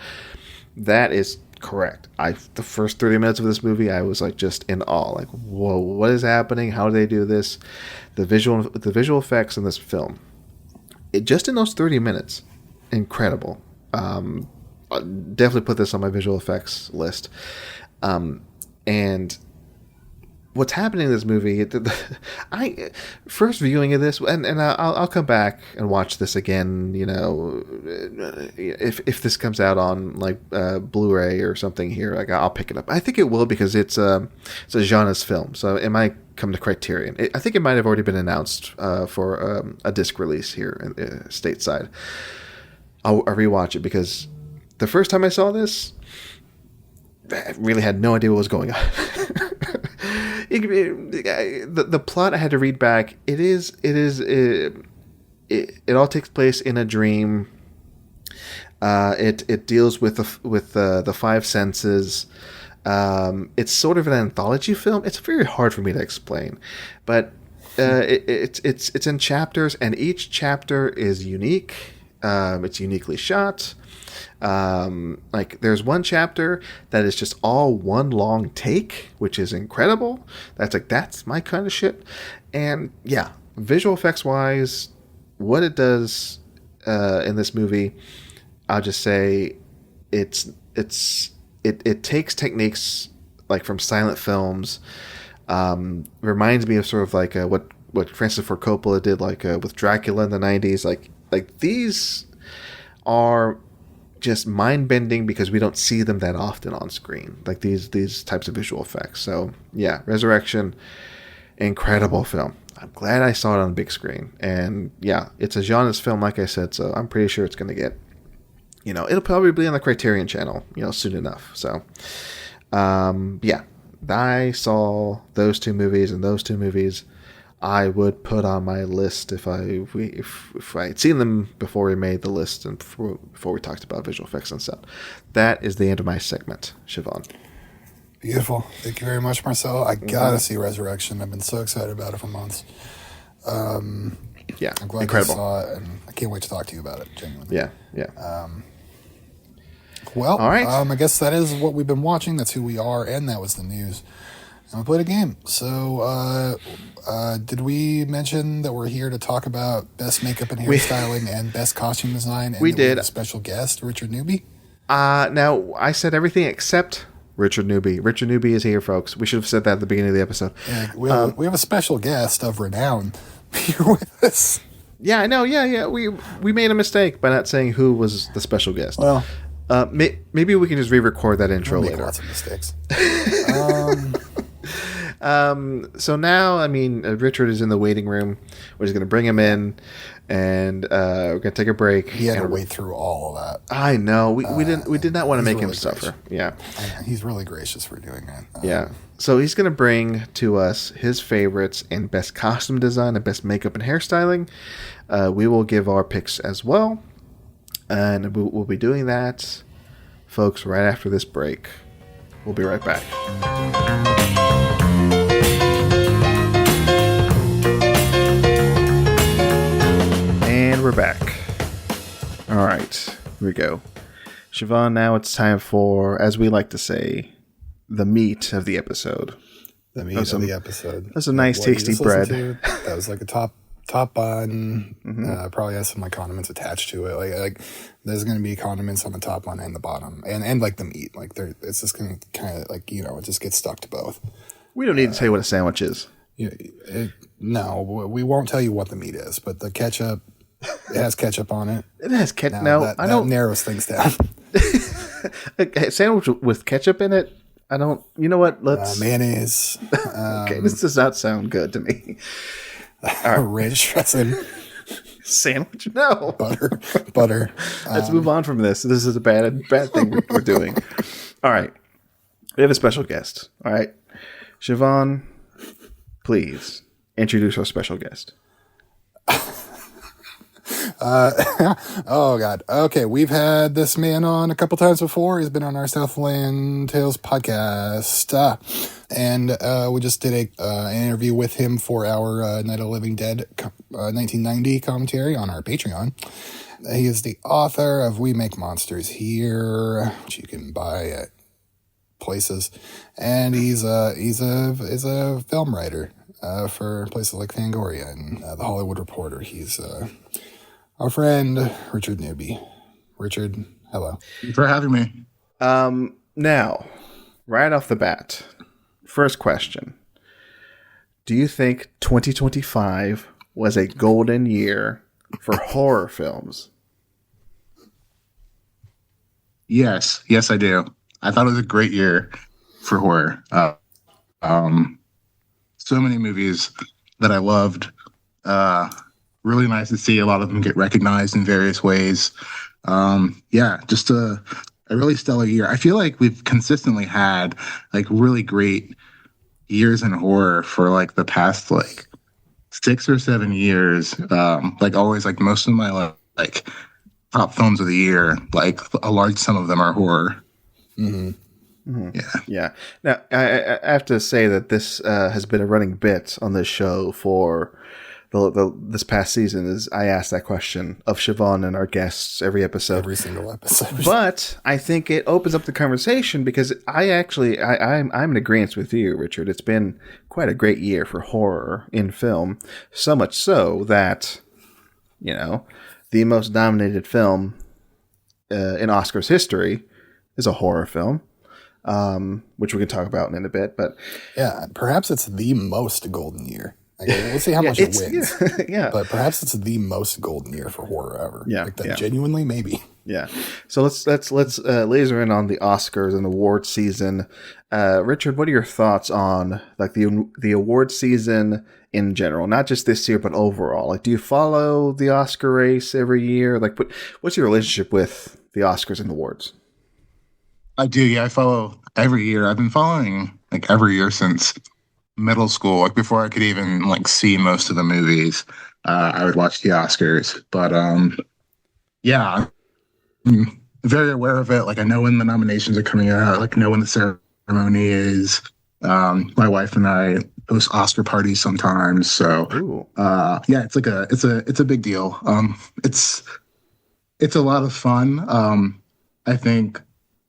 That is correct. The first 30 minutes of this movie, I was like just in awe. Like, whoa, what is happening? How do they do this? The visual effects in this film, just in those 30 minutes, incredible. I'll definitely put this on my visual effects list. And what's happening in this movie, I first viewing of this, and I'll come back and watch this again, you know, if this comes out on like Blu-ray or something here, like I'll pick it up. I think it will, because it's a Janus film, so it might come to Criterion. I think it might have already been announced for a disc release here stateside. I'll rewatch it, because the first time I saw this, I really had no idea what was going on. The plot I had to read back. It all takes place in a dream. It deals with the five senses. It's sort of an anthology film. It's very hard for me to explain, but it's in chapters, and each chapter is unique. It's uniquely shot. Like there's one chapter that is just all one long take, which is incredible. That's my kind of shit. And yeah, visual effects wise, what it does in this movie, I'll just say it takes techniques like from silent films. Reminds me of sort of like what Francis Ford Coppola did, like with Dracula in the 90s. Like these are just mind-bending because we don't see them that often on screen, like these types of visual effects. So yeah, Resurrection, incredible film. I'm glad I saw it on the big screen. And yeah, it's a Janus film, like I said, so I'm pretty sure it's going to get, you know, it'll probably be on the Criterion channel, you know, soon enough. So yeah, I saw those two movies, and those two movies I would put on my list if I had seen them before we made the list and before we talked about visual effects and stuff. That is the end of my segment, Siobhan. Beautiful. Thank you very much, Marcelo. I gotta see Resurrection. I've been so excited about it for months. Yeah, I'm glad incredible. you saw it, and I can't wait to talk to you about it, genuinely. Yeah. Well, all right. I guess that is what we've been watching. That's who we are, and that was the news. And we played a game. So, did we mention that we're here to talk about best makeup and hairstyling and best costume design? And we did. We have a special guest, Richard Newby. Now, I said everything except Richard Newby. Richard Newby is here, folks. We should have said that at the beginning of the episode. Yeah, we have a special guest of renown here with us. Yeah, I know. Yeah. We made a mistake by not saying who was the special guest. Well, maybe we can just re-record that intro we'll make later. Lots of mistakes. So now, I mean, Richard is in the waiting room. We're just going to bring him in, and we're going to take a break. He had to wait through all of that. I know. We did not want to make him really suffer. Yeah. He's really gracious for doing that. Yeah. So he's going to bring to us his favorites in best costume design and best makeup and hairstyling. We will give our picks as well. And we'll be doing that, folks, right after this break. We'll be right back. And we're back. All right, here we go. Siobhan, now it's time for, as we like to say, the meat of the episode. The meat of the episode. That's a nice, tasty bread. That was like a top bun. Probably has some like condiments attached to it. Like there's going to be condiments on the top one and the bottom, and like the meat. Like it's just going to kind of like it just gets stuck to both. We don't need to tell you what a sandwich is. No, we won't tell you what the meat is, but the ketchup, it has ketchup on it. It has ketchup. No, that I don't. Narrows things down. A sandwich with ketchup in it. I don't. You know what? Let's mayonnaise. Okay, this does not sound good to me. Ranch dressing. Sandwich? No. Butter. Let's move on from this. This is a bad thing we're doing. All right. We have a special guest. All right. Siobhan, please introduce our special guest. Oh God. Okay, we've had this man on a couple times before. He's been on our Southland Tales podcast, and we just did an interview with him for our Night of the Living Dead 1990 commentary on our Patreon. He is the author of We Make Monsters Here, which you can buy at places, and he's a film writer for places like Fangoria and the Hollywood Reporter. He's our friend Richard Newby. Richard, hello. Thanks for having me. Now, right off the bat, first question: do you think 2025 was a golden year for horror films? Yes, I do. I thought it was a great year for horror. So many movies that I loved. Really nice to see a lot of them get recognized in various ways. Just a really stellar year. I feel like we've consistently had like really great years in horror for like the past like 6 or 7 years. Like always, like most of my like top films of the year, like a large sum of them are horror. Mm-hmm. Mm-hmm. Yeah. Now, I have to say that this has been a running bit on this show for this past season. Is I ask that question of Siobhan and our guests every episode, every single episode. But I think it opens up the conversation because I'm in agreement with you, Richard. It's been quite a great year for horror in film, so much so that the most nominated film in Oscars history is a horror film. Which we can talk about in a bit, but yeah, perhaps it's the most golden year. We'll see how much it wins. Yeah, but perhaps it's the most golden year for horror ever. Yeah, genuinely, maybe. Yeah. So let's laser in on the Oscars and award season. Richard, what are your thoughts on like the award season in general, not just this year but overall? Like, do you follow the Oscar race every year? Like, what's your relationship with the Oscars and awards? I do, yeah. I follow every year. I've been following like every year since middle school. Like before I could even like see most of the movies, I would watch the Oscars. But I'm very aware of it. Like I know when the nominations are coming out. Like know when the ceremony is. My wife and I host Oscar parties sometimes. So it's like it's a big deal. It's a lot of fun. I think.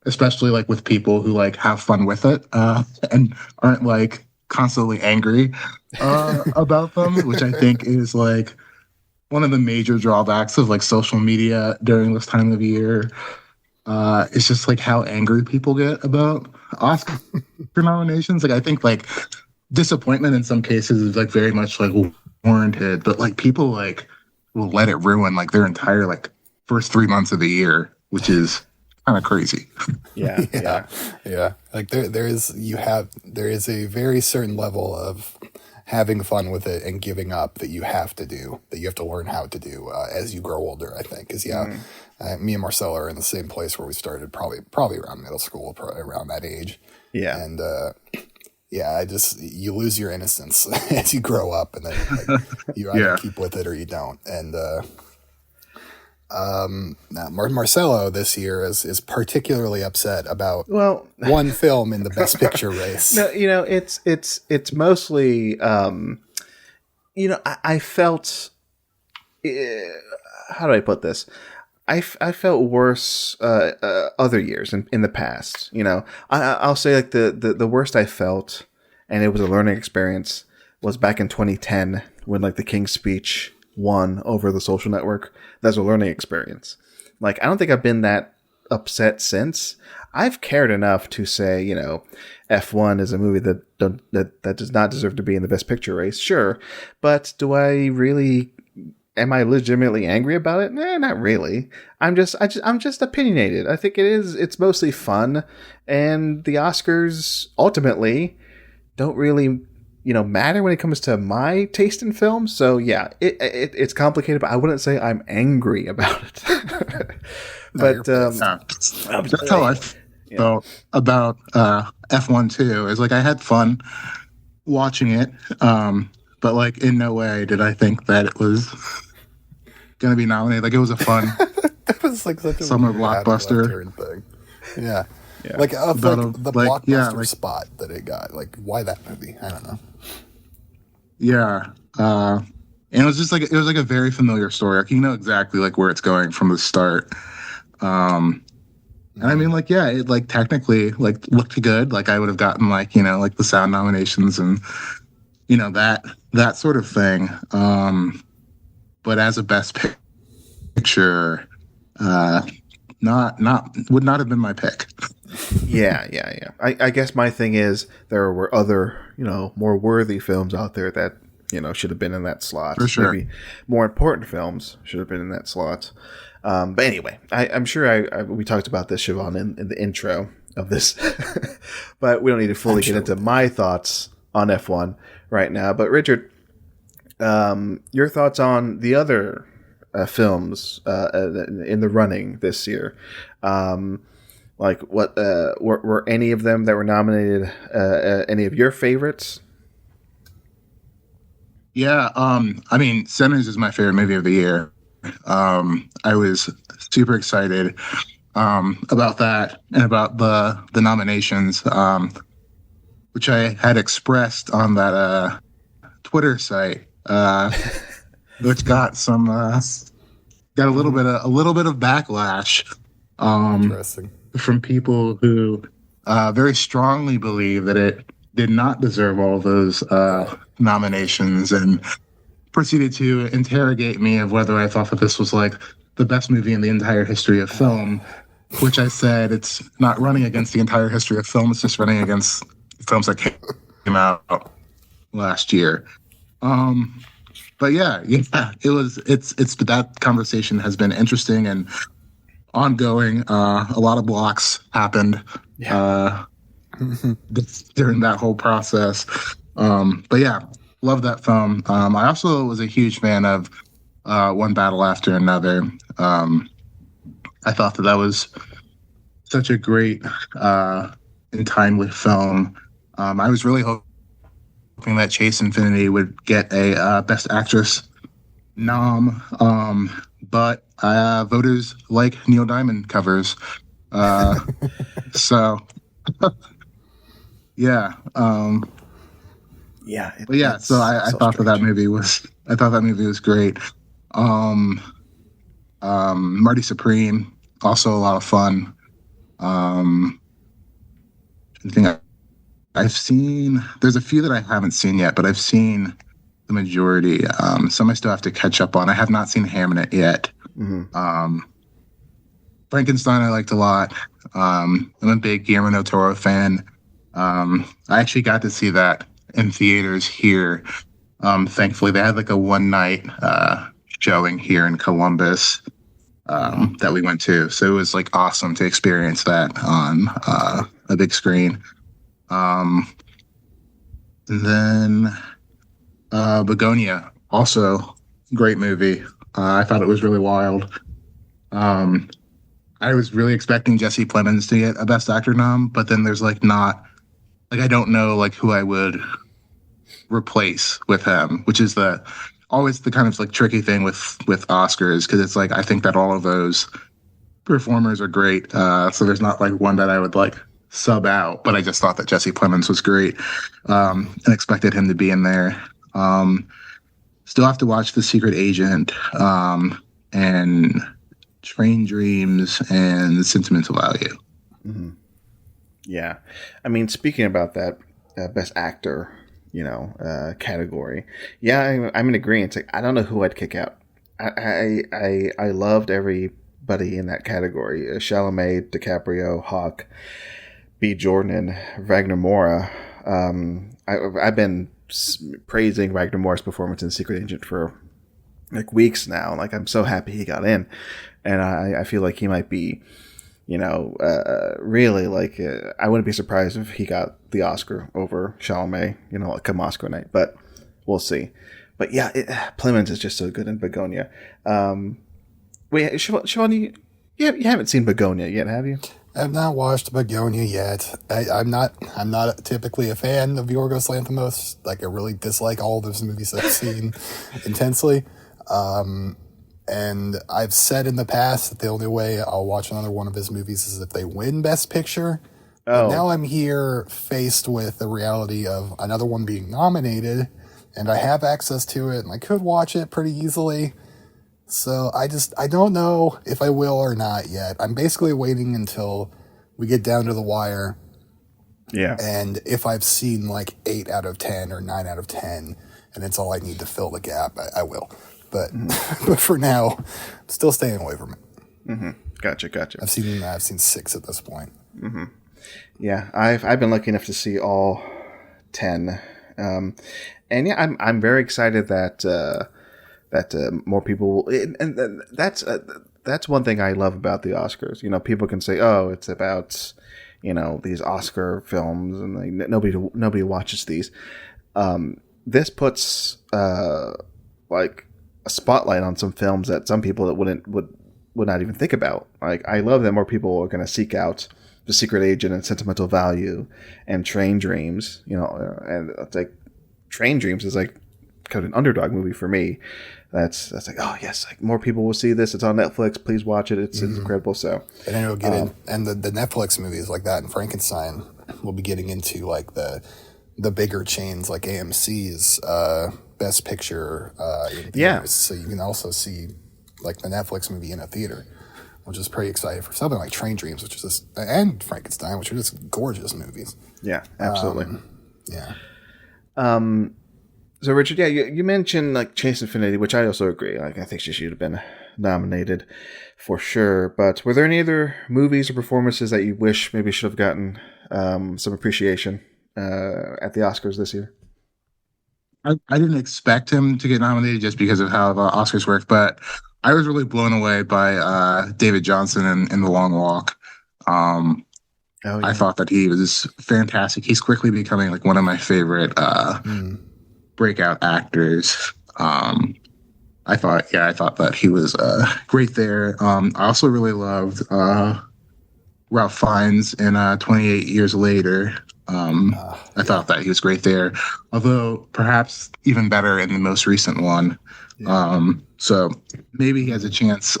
Especially like with people who like have fun with it and aren't like constantly angry about them, which I think is like one of the major drawbacks of like social media during this time of year. It's just like how angry people get about Oscar nominations. Like I think like disappointment in some cases is like very much like warranted, but like people like will let it ruin like their entire like first 3 months of the year, which is kind of crazy. Yeah. Like there is a very certain level of having fun with it and giving up that you have to learn how to do as you grow older. I think because me and Marcelo are in the same place where we started probably around middle school, around that age. Yeah, and you lose your innocence as you grow up, and then like, you either keep with it or you don't. And Marcelo this year is particularly upset about one film in the Best Picture race. No, it's mostly I felt how do I put this? I felt worse other years in the past. You know, I'll say like the worst I felt, and it was a learning experience, was back in 2010 when like the King's Speech won over The Social Network. That's a learning experience. Like, I don't think I've been that upset since. I've cared enough to say, you know, F1 is a movie that does not deserve to be in the Best Picture race. Sure, but am I legitimately angry about it? Nah, not really. I'm just opinionated. I think it's mostly fun, and the Oscars ultimately don't really, you know, matter when it comes to my taste in film. So yeah, it's complicated, but I wouldn't say I'm angry about it. But that's how I felt about F1 too. Is like I had fun watching it, but like in no way did I think that it was going to be nominated. Like, it was a fun It was like such a summer weird blockbuster thing. Yeah. Like the blockbuster spot that it got. Like, why that movie? I don't know. Yeah. And it was just like, it was like a very familiar story. Like, you know exactly like where it's going from the start. And I mean, like, yeah, it like technically like looked good. Like, I would have gotten like, you know, like the sound nominations and, you know, that sort of thing. But as a best picture, would not have been my pick. Yeah. I guess my thing is there were other, you know, more worthy films out there that, you know, should have been in that slot. For sure. Maybe more important films should have been in that slot. But anyway, I'm sure we talked about this, Siobhan, in the intro of this, but we don't need to fully get into my thoughts on F1 right now. But Richard, your thoughts on the other films in the running this year? Like, what were any of them that were nominated? Any of your favorites? Yeah, I mean, Sinners is my favorite movie of the year. I was super excited about that and about the nominations, which I had expressed on that Twitter site, which got some got a little bit of backlash from people who very strongly believe that it did not deserve all those nominations, and proceeded to interrogate me of whether I thought that this was like the best movie in the entire history of film, which I said it's not running against the entire history of film, it's just running against films that came out last year. But yeah, it's that conversation has been interesting and ongoing. A lot of blocks happened during that whole process. But yeah, love that film. I also was a huge fan of One Battle After Another. I thought that was such a great and timely film. I was really hoping that Chase Infinity would get a Best Actress nom, but voters like Neil Diamond covers. So, yeah. But yeah, so I thought that movie was great. Marty Supreme, also a lot of fun. I think I've seen, there's a few that I haven't seen yet, but I've seen the majority. Some I still have to catch up on. I have not seen Hamnet yet. Mm-hmm. Frankenstein I liked a lot. I'm a big Guillermo del Toro fan. I actually got to see that in theaters here. Thankfully, they had like a one-night showing here in Columbus that we went to. So it was like awesome to experience that on a big screen. And then Begonia, also great movie. I thought it was really wild. I was really expecting Jesse Plemons to get a Best Actor nom, but then there's like not, like I don't know like who I would replace with him, which is always the kind of like tricky thing with Oscars, because it's like I think that all of those performers are great, so there's not like one that I would like sub out, but I just thought that Jesse Plemons was great, and expected him to be in there. Still have to watch The Secret Agent, and Train Dreams, and Sentimental Value. Mm-hmm. Yeah. I mean, speaking about that Best Actor, category, yeah, I'm in agreement. Like, I don't know who I'd kick out. I loved everybody in that category. Chalamet, DiCaprio, Hawke, B. Jordan, and Wagner Moura. I've been praising Wagner Moura's performance in Secret Agent for like weeks now. Like, I'm so happy he got in, and I feel like he might be, really like I wouldn't be surprised if he got the Oscar over Chalamet, come Oscar night. But we'll see. But yeah, Plemons is just so good in Begonia. Wait, Siobhan, you haven't seen Begonia yet, have you? I've not watched Begonia yet. I'm not typically a fan of Yorgos Lanthimos. Like, I really dislike all those movies I've seen intensely. And I've said in the past that the only way I'll watch another one of his movies is if they win Best Picture. But now I'm here faced with the reality of another one being nominated, and I have access to it, and I could watch it pretty easily. So I don't know if I will or not yet. I'm basically waiting until we get down to the wire. Yeah. And if I've seen like 8 out of 10 or 9 out of 10, and it's all I need to fill the gap, I will. But but for now, I'm still staying away from it. Mm-hmm. Gotcha. I've seen 6 at this point. Mm-hmm. Yeah, I've been lucky enough to see all 10, and yeah, I'm very excited that more people, and that's one thing I love about the Oscars. People can say, oh, it's about these Oscar films, and like, nobody watches these. This puts like a spotlight on some films that some people that would not even think about. Like, I love that more people are going to seek out The Secret Agent and Sentimental Value and Train Dreams. And it's like Train Dreams is like kind of an underdog movie for me. That's like, oh yes, like more people will see this. It's on Netflix. Please watch it. It's incredible. So, and then it'll get in, and the Netflix movies like that and Frankenstein will be getting into like the bigger chains like AMC's Best Picture in theaters. Yeah. So you can also see like the Netflix movie in a theater, which is pretty exciting for something like Train Dreams, which is just, and Frankenstein, which are just gorgeous movies. Yeah, absolutely. Yeah. So Richard, yeah, you mentioned like Chase Infinity, which I also agree. Like, I think she should have been nominated for sure. But were there any other movies or performances that you wish maybe should have gotten some appreciation at the Oscars this year? I didn't expect him to get nominated just because of how the Oscars work, but I was really blown away by David Johnson in The Long Walk. Yeah. I thought that he was fantastic. He's quickly becoming like one of my favorite breakout actors. I thought that he was great there. I also really loved Ralph Fiennes in 28 Years Later. I thought that he was great there, although perhaps even better in the most recent one. Yeah. So maybe he has a chance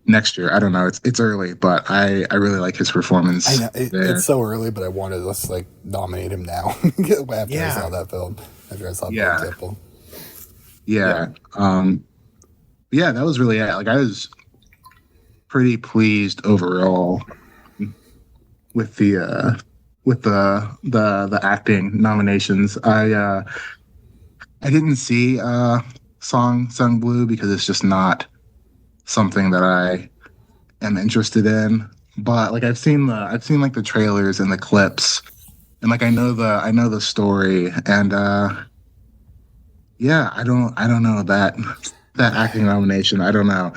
next year. I don't know. It's early, but I really like his performance. I know it's so early, but I wanted to like nominate him now after I saw that film. After I saw Blood Temple. Yeah. Yeah, that was really it. Like, I was pretty pleased overall with the acting nominations. I didn't see Song Sung Blue because it's just not something that I am interested in. But like, I've seen like the trailers and the clips, and like I know the story, and yeah, I don't know that acting nomination. I don't know.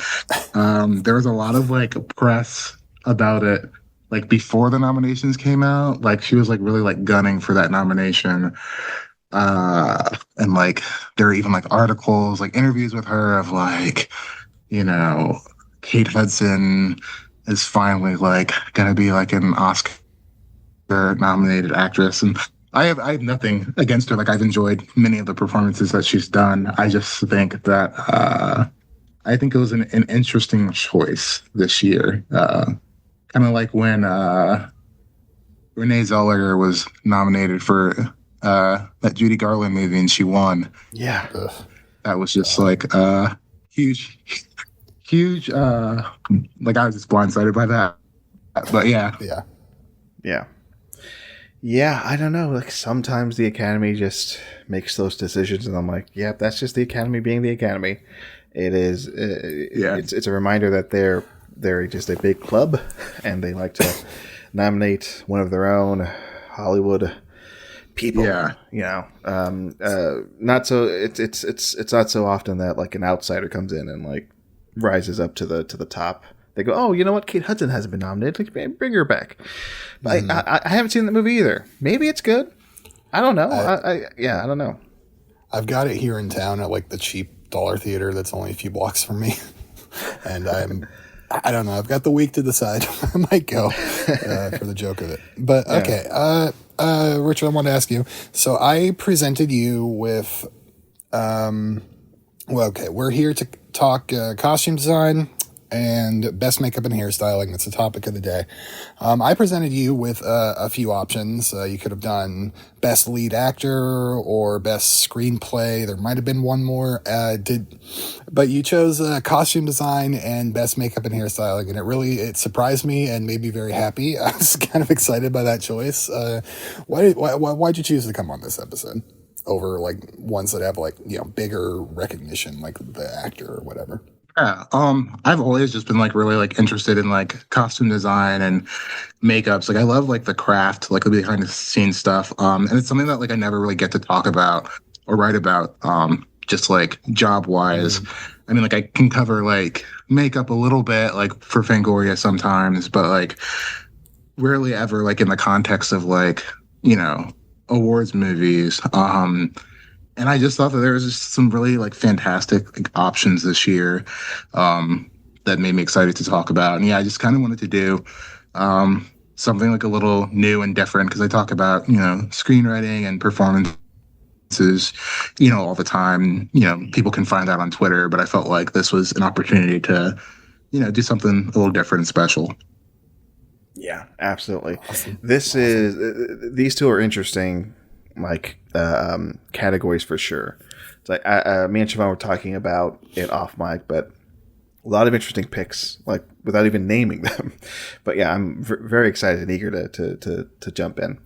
There was a lot of like press about it, like before the nominations came out. Like, she was like really like gunning for that nomination, and like there are even like articles, like interviews with her of like, Kate Hudson is finally like gonna be like an Oscar nominated actress, and I have nothing against her. Like, I've enjoyed many of the performances that she's done. I just think that I think it was an interesting choice this year. Kind of like when Renee Zellweger was nominated for that Judy Garland movie and she won. Yeah. That was just like huge huge. Like I was just blindsided by that, but yeah. I don't know. Like sometimes the Academy just makes those decisions, and I'm like, yeah, that's just the Academy being the Academy. It is. It's a reminder that they're just a big club, and they like to nominate one of their own Hollywood people. Yeah, not so. It's not so often that like an outsider comes in and like rises up to the top. They go, oh, you know what? Kate Hudson hasn't been nominated. Like, bring her back. But I haven't seen that movie either. Maybe it's good. I don't know. I don't know. I've got it here in town at like the cheap dollar theater that's only a few blocks from me, and I don't know. I've got the week to decide. I might go for the joke of it. But okay, Richard, I want to ask you. So I presented you with, we're here to talk costume design and best makeup and hairstyling. That's the topic of the day. I presented you with a few options. You could have done best lead actor or best screenplay. There might have been one more. But you chose costume design and best makeup and hairstyling, and it surprised me and made me very happy. I was kind of excited by that choice. Why'd you choose to come on this episode over like ones that have like bigger recognition, like the actor or whatever? Yeah, I've always just been like really like interested in like costume design and makeups. Like I love like the craft, like the behind the scenes stuff. And it's something that like I never really get to talk about or write about. Just like job wise. I mean, like I can cover like makeup a little bit, like for Fangoria sometimes, but like rarely ever like in the context of like awards movies. And I just thought that there was just some really like fantastic like, options this year that made me excited to talk about. And yeah, I just kind of wanted to do something like a little new and different because I talk about, screenwriting and performances, all the time. People can find that on Twitter, but I felt like this was an opportunity to, do something a little different and special. Yeah, absolutely. Awesome. These two are interesting. Like categories for sure. It's like me and Siobhan were talking about it off mic, but a lot of interesting picks, like without even naming them. But yeah, I'm very excited and eager to jump in.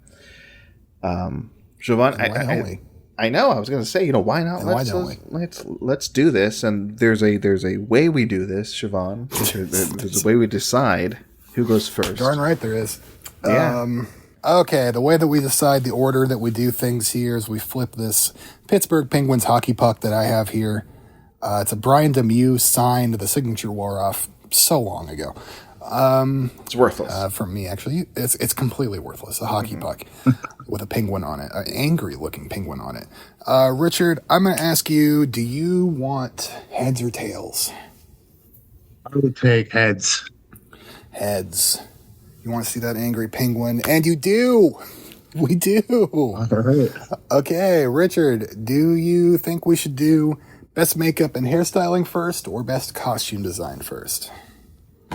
Siobhan, I know. I was going to say, why not? Let's do this. And there's a way we do this, Siobhan. There's a way we decide who goes first. Darn right there is. Yeah. Okay, the way that we decide the order that we do things here is we flip this Pittsburgh Penguins hockey puck that I have here. It's a Brian Demew signed. The signature wore off so long ago. It's worthless. For me, actually. It's completely worthless, a hockey puck with a penguin on it, an angry-looking penguin on it. Richard, I'm going to ask you, do you want heads or tails? I would take heads. Heads. You want to see that angry penguin? And you do. We do. All right. Okay, Richard, do you think we should do best makeup and hairstyling first or best costume design first?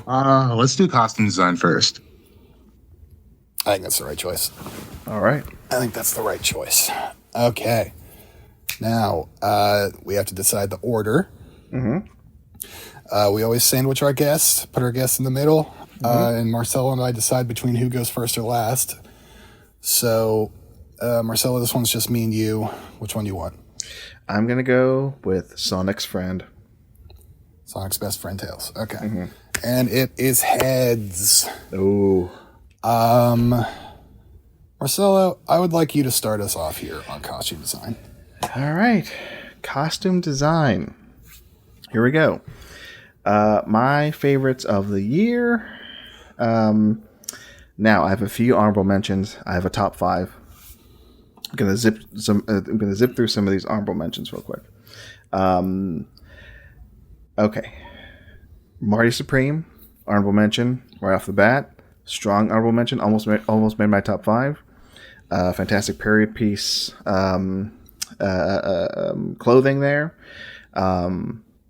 Let's do costume design first. I think that's the right choice. All right. I think that's the right choice. Okay. Now, we have to decide the order. We always sandwich our guests, put our guests in the middle. And Marcelo and I decide between who goes first or last. So, Marcelo, this one's just me and you. Which one do you want? I'm going to go with Sonic's friend. Sonic's best friend, Tails. Okay. And it is heads. Ooh. Marcelo, I would like you to start us off here on costume design. All right. Costume design. Here we go. My favorites of the year. Now I have a few honorable mentions. I have a top 5. I'm gonna zip through some of these honorable mentions real quick. Okay, Marty Supreme, honorable mention right off the bat. Strong honorable mention. Almost made my top 5. Fantastic period piece clothing there.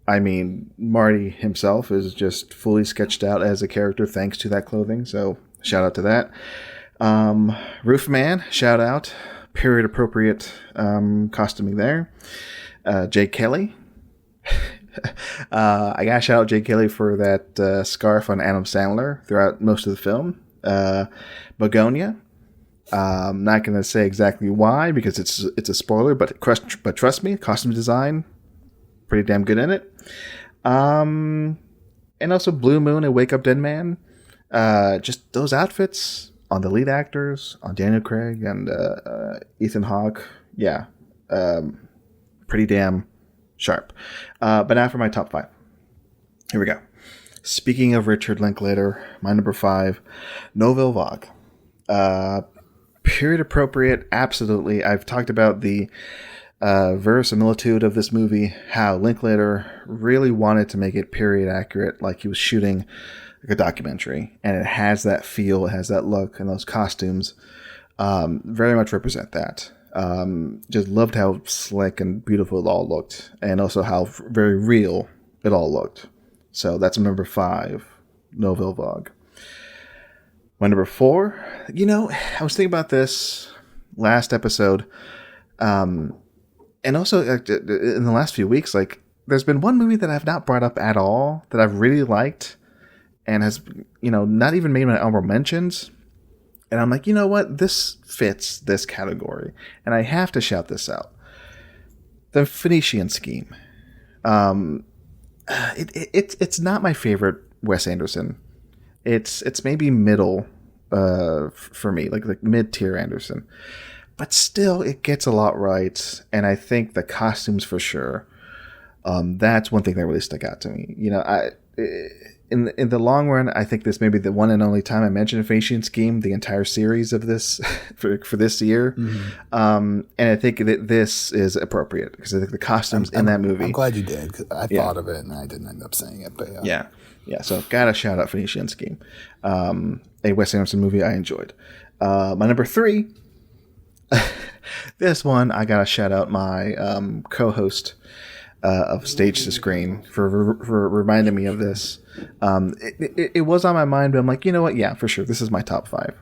I mean, Marty himself is just fully sketched out as a character thanks to that clothing, so shout out to that. Roofman, shout out. Period appropriate costuming there. Jay Kelly, I gotta shout out Jake Kelly for that scarf on Adam Sandler throughout most of the film. Begonia. I'm not gonna say exactly why because it's a spoiler, but trust me, costume design pretty damn good in it. And also Blue Moon and Wake Up Dead Man. Just those outfits on the lead actors, on Daniel Craig and Ethan Hawke. Yeah, pretty damn sharp. But now for my top 5. Here we go. Speaking of Richard Linklater, my number 5, Nouvelle Vague. Period appropriate, absolutely. I've talked about the verisimilitude of this movie, how Linklater really wanted to make it period accurate, like he was shooting like a documentary, and it has that feel, it has that look, and those costumes very much represent that. Just loved how slick and beautiful it all looked, and also how very real it all looked. So that's number 5, Nouvelle Vague. My number 4, I was thinking about this last episode, and also in the last few weeks, like there's been one movie that I've not brought up at all that I've really liked, and has not even made my honorable mentions. And I'm like, you know what? This fits this category, and I have to shout this out: The Phoenician Scheme. It's not my favorite Wes Anderson. It's maybe middle for me, like mid-tier Anderson. But still, it gets a lot right, and I think the costumes for sure. That's one thing that really stuck out to me. In the long run, I think this may be the one and only time I mentioned a Phoenician Scheme, the entire series of this for this year. Mm-hmm. And I think that this is appropriate because I think the costumes in that movie. I'm glad you did because I thought of it and I didn't end up saying it. But yeah. So gotta shout out Phoenician Scheme, a Wes Anderson movie I enjoyed. My number 3. This one I gotta shout out my co-host of Stage to Screen for reminding me of this. It was on my mind, but I'm like, you know what? Yeah, for sure. This is my top 5.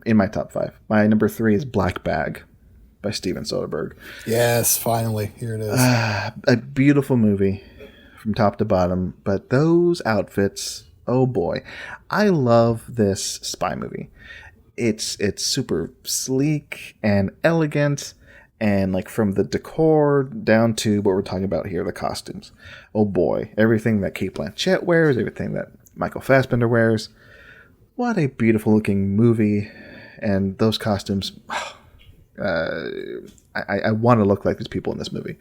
In my top 5. My number 3 is Black Bag by Steven Soderbergh. Yes, finally. Here it is. A beautiful movie from top to bottom, but those outfits, oh boy. I love this spy movie. It's super sleek and elegant, and like from the decor down to what we're talking about here, the costumes. Oh boy, everything that Cate Blanchett wears, everything that Michael Fassbender wears. What a beautiful looking movie, and those costumes. I want to look like these people in this movie.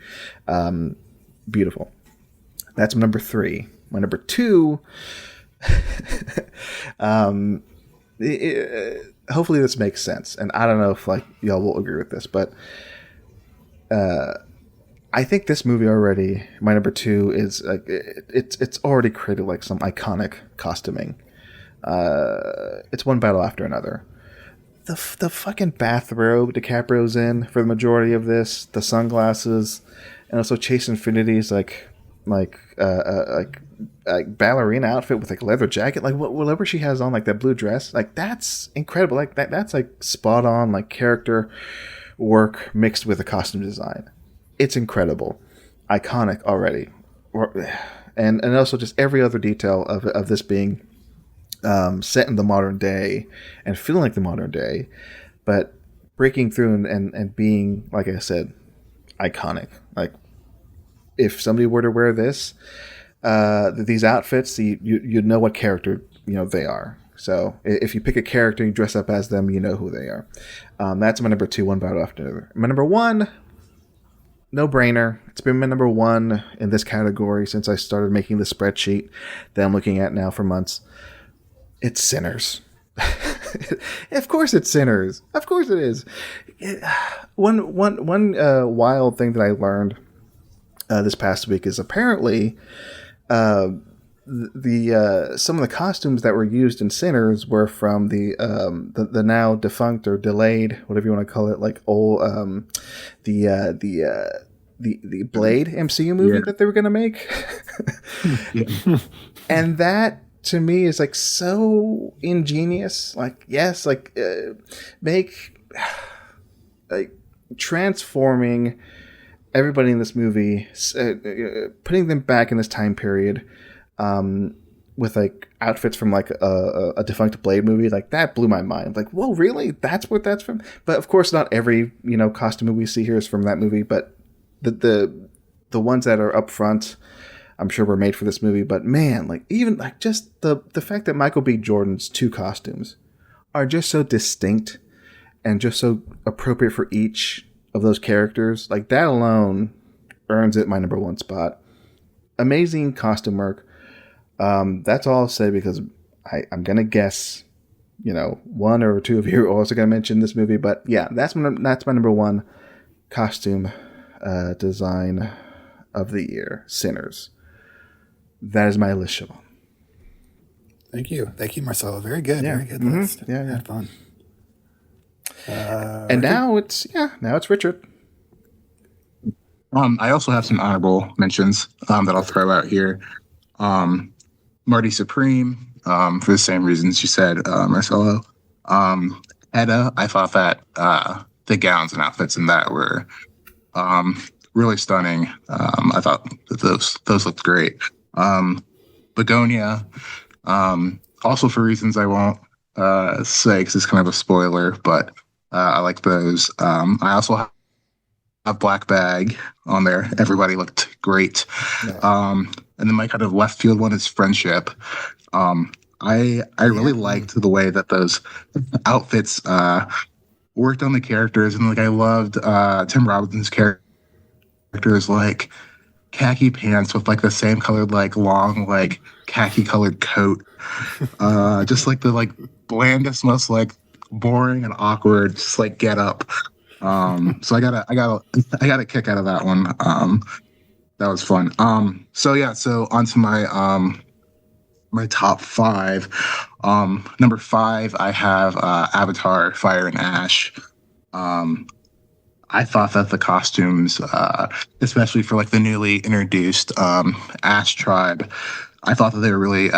Beautiful. That's my number 3. My number 2. Hopefully this makes sense, and I don't know if like y'all will agree with this, but I think this movie already, my number 2 is like it's already created like some iconic costuming. It's one battle after another. The fucking bathrobe DiCaprio's in for the majority of this, the sunglasses, and also Chase Infinity's like ballerina outfit with like leather jacket, like whatever she has on, like that blue dress, like that's incredible. Like that's like spot on, like character work mixed with the costume design. It's incredible, iconic already, and also just every other detail of this being set in the modern day and feeling like the modern day, but breaking through and being, like I said, iconic. Like if somebody were to wear this, these outfits, you'd know what character they are. So if you pick a character and you dress up as them, you know who they are. That's my number 2, one battle after another. My number 1, no brainer. It's been my number 1 in this category since I started making the spreadsheet that I'm looking at now for months. It's Sinners. Of course it's Sinners. Of course it is. One wild thing that I learned this past week is apparently the some of the costumes that were used in Sinners were from the now defunct or delayed, whatever you want to call it, like old the Blade MCU movie that they were going to make. And that to me is like so ingenious. Like yes, like make like transforming everybody in this movie, putting them back in this time period, with like outfits from like a defunct Blade movie, like that blew my mind. Like, whoa, really? That's what that's from? But of course, not every costume we see here is from that movie. But the ones that are up front, I'm sure were made for this movie. But man, like even like just the fact that Michael B. Jordan's 2 costumes are just so distinct and just so appropriate for each of those characters, like that alone earns it my number 1 spot. Amazing costume work. That's all I'll say, because I'm gonna guess, 1 or 2 of you are also gonna mention this movie. But yeah, that's my number 1 costume design of the year. Sinners. That is my list, Siobhan. Thank you, Marcelo. Very good, very good list. Yeah, had fun. And now it's Richard. I also have some honorable mentions that I'll throw out here. Marty Supreme, for the same reasons you said, Marcelo. Edda, I thought that the gowns and outfits in that were really stunning. I thought that those looked great. Begonia, also for reasons I won't say because it's kind of a spoiler, but I like those. I also have Black Bag on there. Everybody looked great. And then my kind of left field one is Friendship. I really liked the way that those outfits worked on the characters, and like I loved Tim Robinson's characters, like khaki pants with like the same colored like long like khaki colored coat. Just like the like blandest, most like boring and awkward just like get up. So I got a kick out of that one. That was fun. So onto my my top 5. Number 5, I have Avatar: Fire and Ash. I thought that the costumes, especially for like the newly introduced Ash tribe, I thought that they were really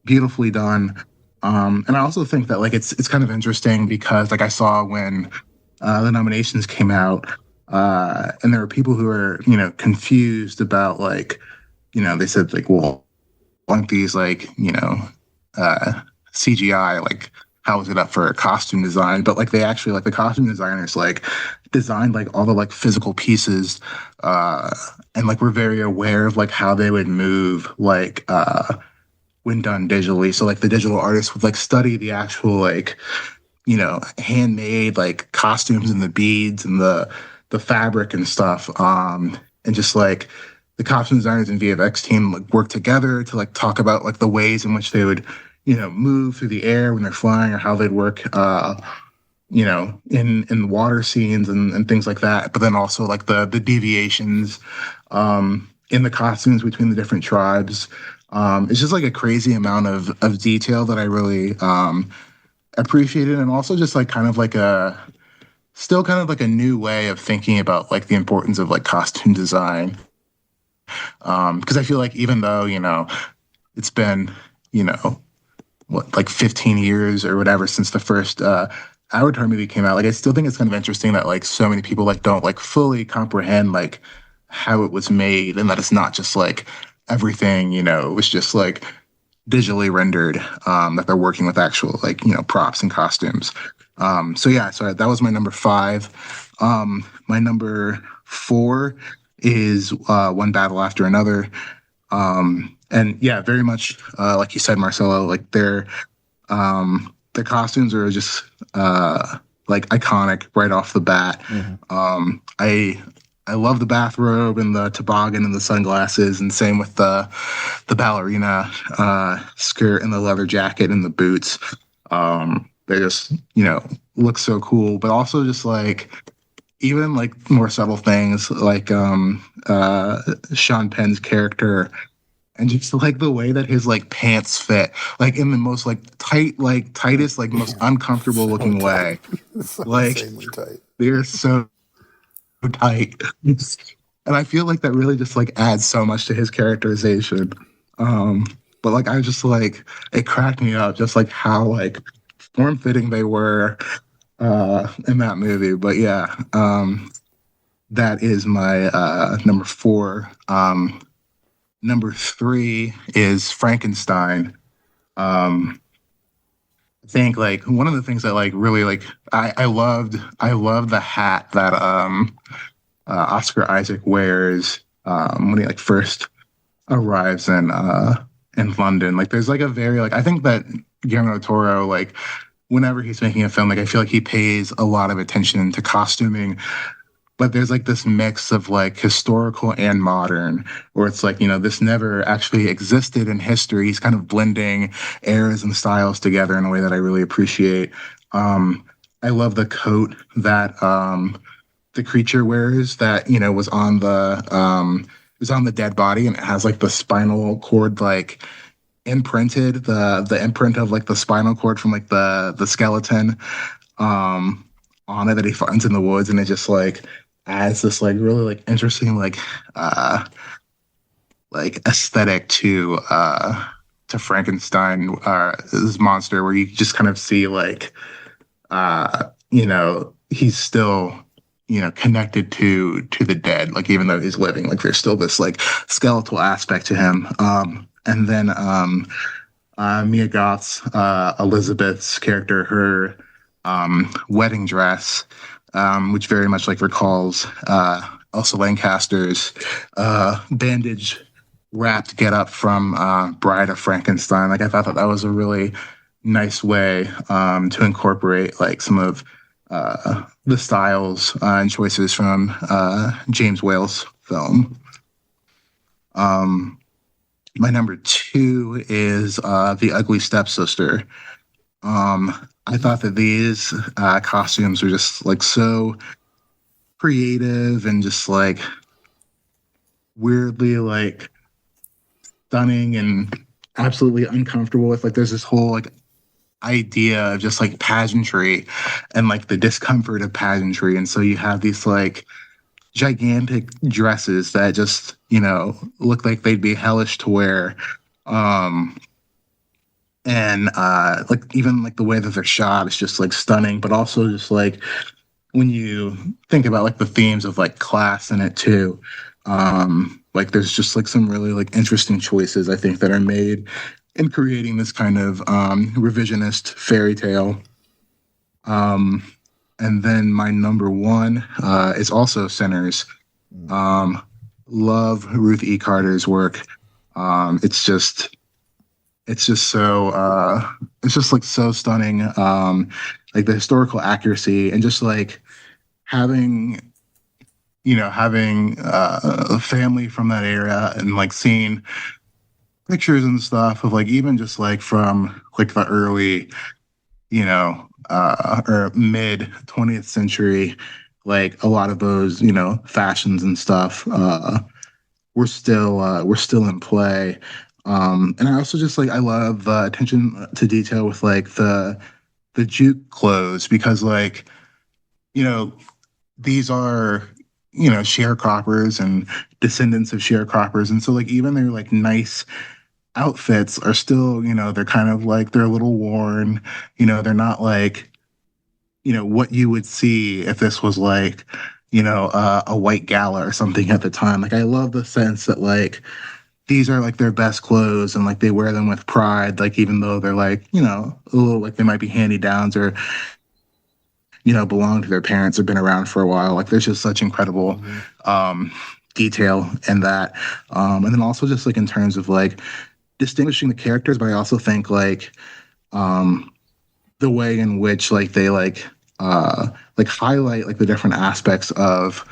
beautifully done. And I also think that like it's kind of interesting because like I saw when the nominations came out, and there were people who were confused about like they said like, well, aren't these like CGI, like how is it up for costume design? But like they actually like the costume designers like designed like all the like physical pieces, and like we're very aware of like how they would move like when done digitally. So like the digital artists would like study the actual like handmade like costumes and the beads and the fabric and stuff, and just like the costume designers and VFX team like work together to like talk about like the ways in which they would move through the air when they're flying, or how they'd work in water scenes and things like that. But then also like the deviations in the costumes between the different tribes. It's just like a crazy amount of detail that I really appreciated, and also just like kind of like a new way of thinking about like the importance of like costume design. Because I feel like even though it's been like 15 years or whatever since the first Avatar movie came out, like I still think it's kind of interesting that like so many people like don't like fully comprehend like how it was made, and that it's not just like everything it was just like digitally rendered, that they're working with actual like props and costumes. So that was my number 5. My number 4 is One Battle After Another. And yeah, very much like you said, Marcelo, like their costumes are just like iconic right off the bat. Mm-hmm. I love the bathrobe and the toboggan and the sunglasses, and same with the ballerina skirt and the leather jacket and the boots. They just look so cool, but also just like even like more subtle things like Sean Penn's character, and just like the way that his like pants fit, like in the most like tightest, like most uncomfortable looking way. Like tight. They're so tight. And I feel like that really just like adds so much to his characterization. But like I just like it cracked me up just like how like form-fitting they were in that movie. But yeah, that is my number 4. Number 3 is Frankenstein. I think like one of the things that like really like I loved the hat that Oscar Isaac wears when he like first arrives in London. Like there's like a very like I think that Guillermo del Toro, like whenever he's making a film, like I feel like he pays a lot of attention to costuming, but there's like this mix of like historical and modern, where it's like, you know, this never actually existed in history. He's kind of blending eras and styles together in a way that I really appreciate. I love the coat that the creature wears that, you know, was on the dead body, and it has like the spinal cord like imprinted, the imprint of like the spinal cord from like the skeleton on it that he finds in the woods, and it just like adds this like really like interesting like aesthetic to Frankenstein, this monster, where you just kind of see like you know, he's still, you know, connected to the dead, like even though he's living, like there's still this like skeletal aspect to him. And then Mia Goth's Elizabeth's character, her wedding dress, which very much like recalls Elsa Lancaster's bandage wrapped get up from Bride of Frankenstein. Like I thought that was a really nice way to incorporate like some of the styles and choices from James Whale's film. My number 2 is The Ugly Stepsister. I thought that these costumes were just like so creative and just like weirdly like stunning and absolutely uncomfortable with. Like there's this whole like idea of just like pageantry and like the discomfort of pageantry, and so you have these like gigantic dresses that just, you know, look like they'd be hellish to wear, and like even like the way that they're shot is just like stunning, but also just like when you think about like the themes of like class in it too, like there's just like some really like interesting choices I think that are made in creating this kind of revisionist fairy tale. And then my number 1 is also Sinners. Love Ruth E. Carter's work. It's just so it's just like so stunning. Like the historical accuracy and just like having a family from that era and like seeing pictures and stuff of like even just like from like the early, you know, or mid 20th century, like a lot of those, you know, fashions and stuff were still in play. And I also just like I love the attention to detail with like the juke clothes, because like, you know, these are, you know, sharecroppers and descendants of sharecroppers, and so like even their like nice outfits are still, you know, they're kind of like they're a little worn, you know, they're not like, you know, what you would see if this was like, you know, a white gala or something at the time. Like I love the sense that like these are like their best clothes and like they wear them with pride, like even though they're like, you know, a little like they might be hand-me-downs or, you know, belong to their parents or been around for a while. Like there's just such incredible detail in that. And then also just like in terms of like distinguishing the characters, but I also think like the way in which like they like highlight like the different aspects of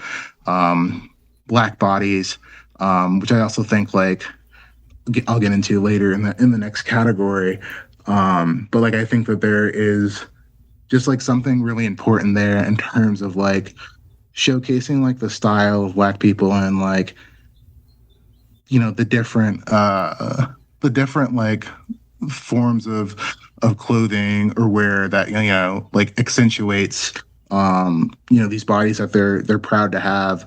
Black bodies, which I also think like I'll get into later in the next category. But like I think that there is just like something really important there in terms of like showcasing like the style of Black people and like, you know, the different like forms of clothing or wear that, you know, like accentuates you know, these bodies that they're proud to have,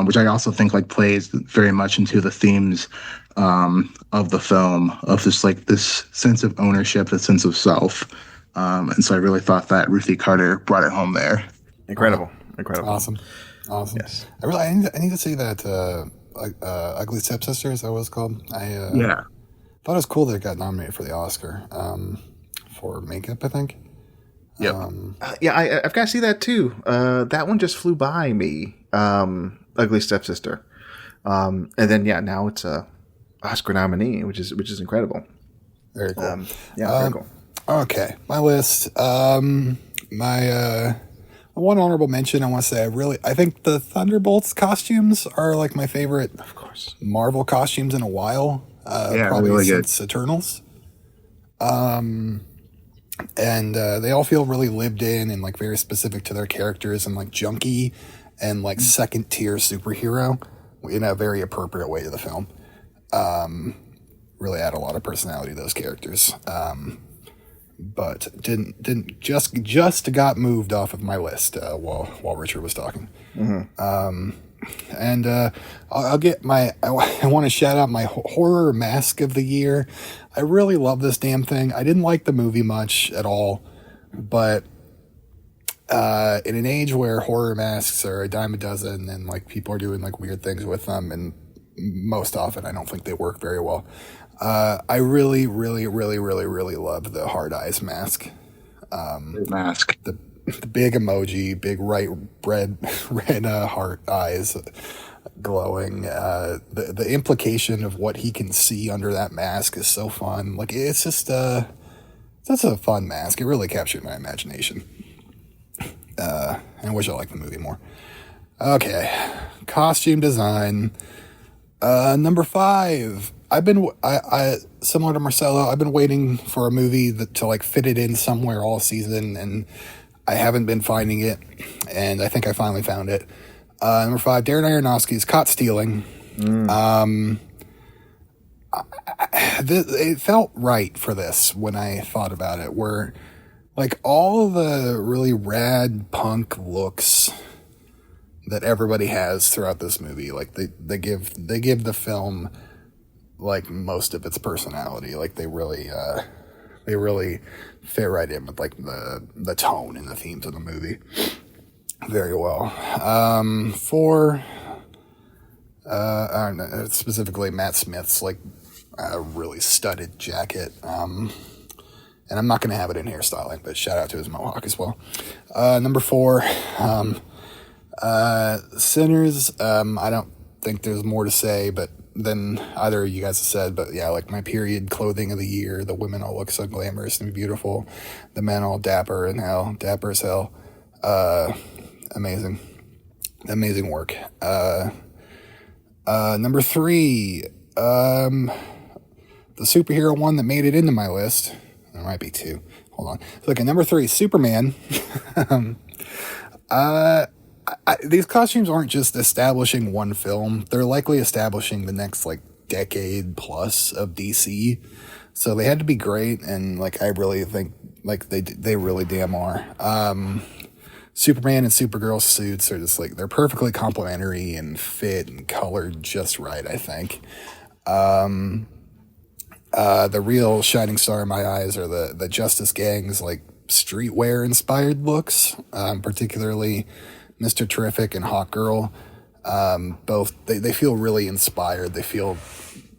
which I also think like plays very much into the themes of the film, of this like this sense of ownership, the sense of self. And so I really thought that Ruthie Carter brought it home there. Incredible. Awesome. Awesome. Yes. I need to see that Ugly Stepsister, is that what it's called? Yeah. Thought it was cool that it got nominated for the Oscar for makeup, I think. Yep. I've got to see that too. That one just flew by me. Ugly Stepsister. And then now it's a Oscar nominee, which is incredible. Very cool. Very cool. Okay, my list. My one honorable mention. I want to say I think the Thunderbolts costumes are like my favorite, Of course. Marvel costumes in a while. Probably really since Eternals. And they all feel really lived in and like very specific to their characters and like junky and like second tier superhero in a very appropriate way to the film. Really add a lot of personality to those characters. But didn't just got moved off of my list while Richard was talking. And I'll get I want to shout out my horror mask of the year. I really love this damn thing. I didn't like the movie much at all, but in an age where horror masks are a dime a dozen and like people are doing like weird things with them, and most often I don't think they work very well. I really, really, really, really, really love the hard eyes mask. Mask. The big emoji, big red heart eyes glowing. The implication of what he can see under that mask is so fun. Like, it's just that's a fun mask. It really captured my imagination. And I wish I liked the movie more. Okay, costume design. Number 5. I similar to Marcelo, I've been waiting for a movie to like fit it in somewhere all season, and I haven't been finding it, and I think I finally found it. Number 5, Darren Aronofsky's Caught Stealing. It felt right for this when I thought about it, where like all the really rad punk looks that everybody has throughout this movie, like they give the film like most of its personality. Like they really fit right in with like the tone and the themes of the movie very well. 4, I don't know, specifically Matt Smith's like really studded jacket. And I'm not going to have it in Hairstyling, but shout out to his mohawk as well. Number 4, Sinners. I don't think there's more to say, but than either of you guys have said, but yeah, like my period clothing of the year. The women all look so glamorous and beautiful. The men all dapper as hell. Amazing work. Number 3, the superhero one that made it into my list. There might be 2. Hold on. Look at number 3, Superman. These costumes aren't just establishing one film. They're likely establishing the next like decade plus of DC. So they had to be great, and like I really think like they really damn are. Superman and Supergirl suits are just like they're perfectly complementary and fit and colored just right, I think. The real shining star in my eyes are the Justice Gang's like streetwear inspired looks, particularly Mr. Terrific and Hawk Girl. Both they feel really inspired. They feel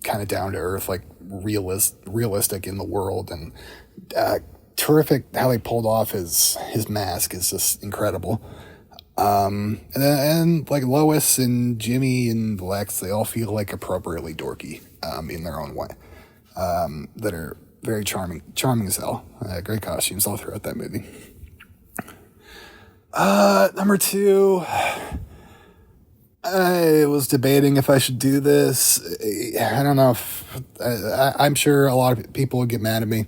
kind of down to earth, like realistic in the world, and terrific how they pulled off his mask is just incredible. And like Lois and Jimmy and Lex, they all feel like appropriately dorky in their own way. That are very charming as hell. Great costumes all throughout that movie. Number 2, I was debating if I should do this. I don't know if I'm sure a lot of people would get mad at me,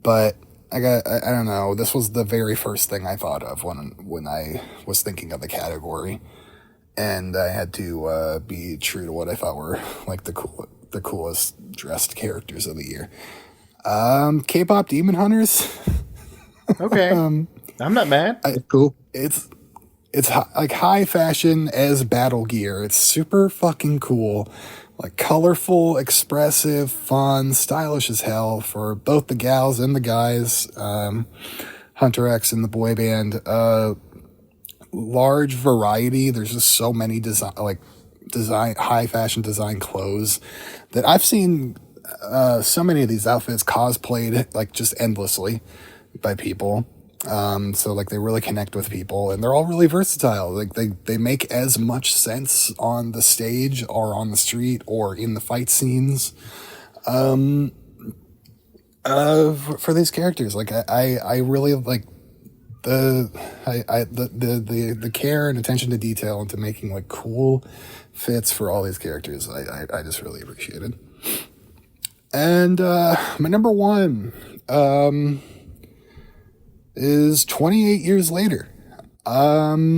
but I don't know. This was the very first thing I thought of when I was thinking of the category, and I had to be true to what I thought were like the coolest dressed characters of the year. K-pop Demon Hunters. Okay. I'm not mad. Cool. It's like high fashion as battle gear. It's super fucking cool. Like colorful, expressive, fun, stylish as hell for both the gals and the guys. Hunter X and the boy band. large variety. There's just so many high fashion design clothes that I've seen. So many of these outfits cosplayed like just endlessly by people. So like they really connect with people, and they're all really versatile. Like they make as much sense on the stage or on the street or in the fight scenes. For these characters, like I really like the care and attention to detail into making like cool fits for all these characters. I just really appreciated. And my number one is 28 years later. I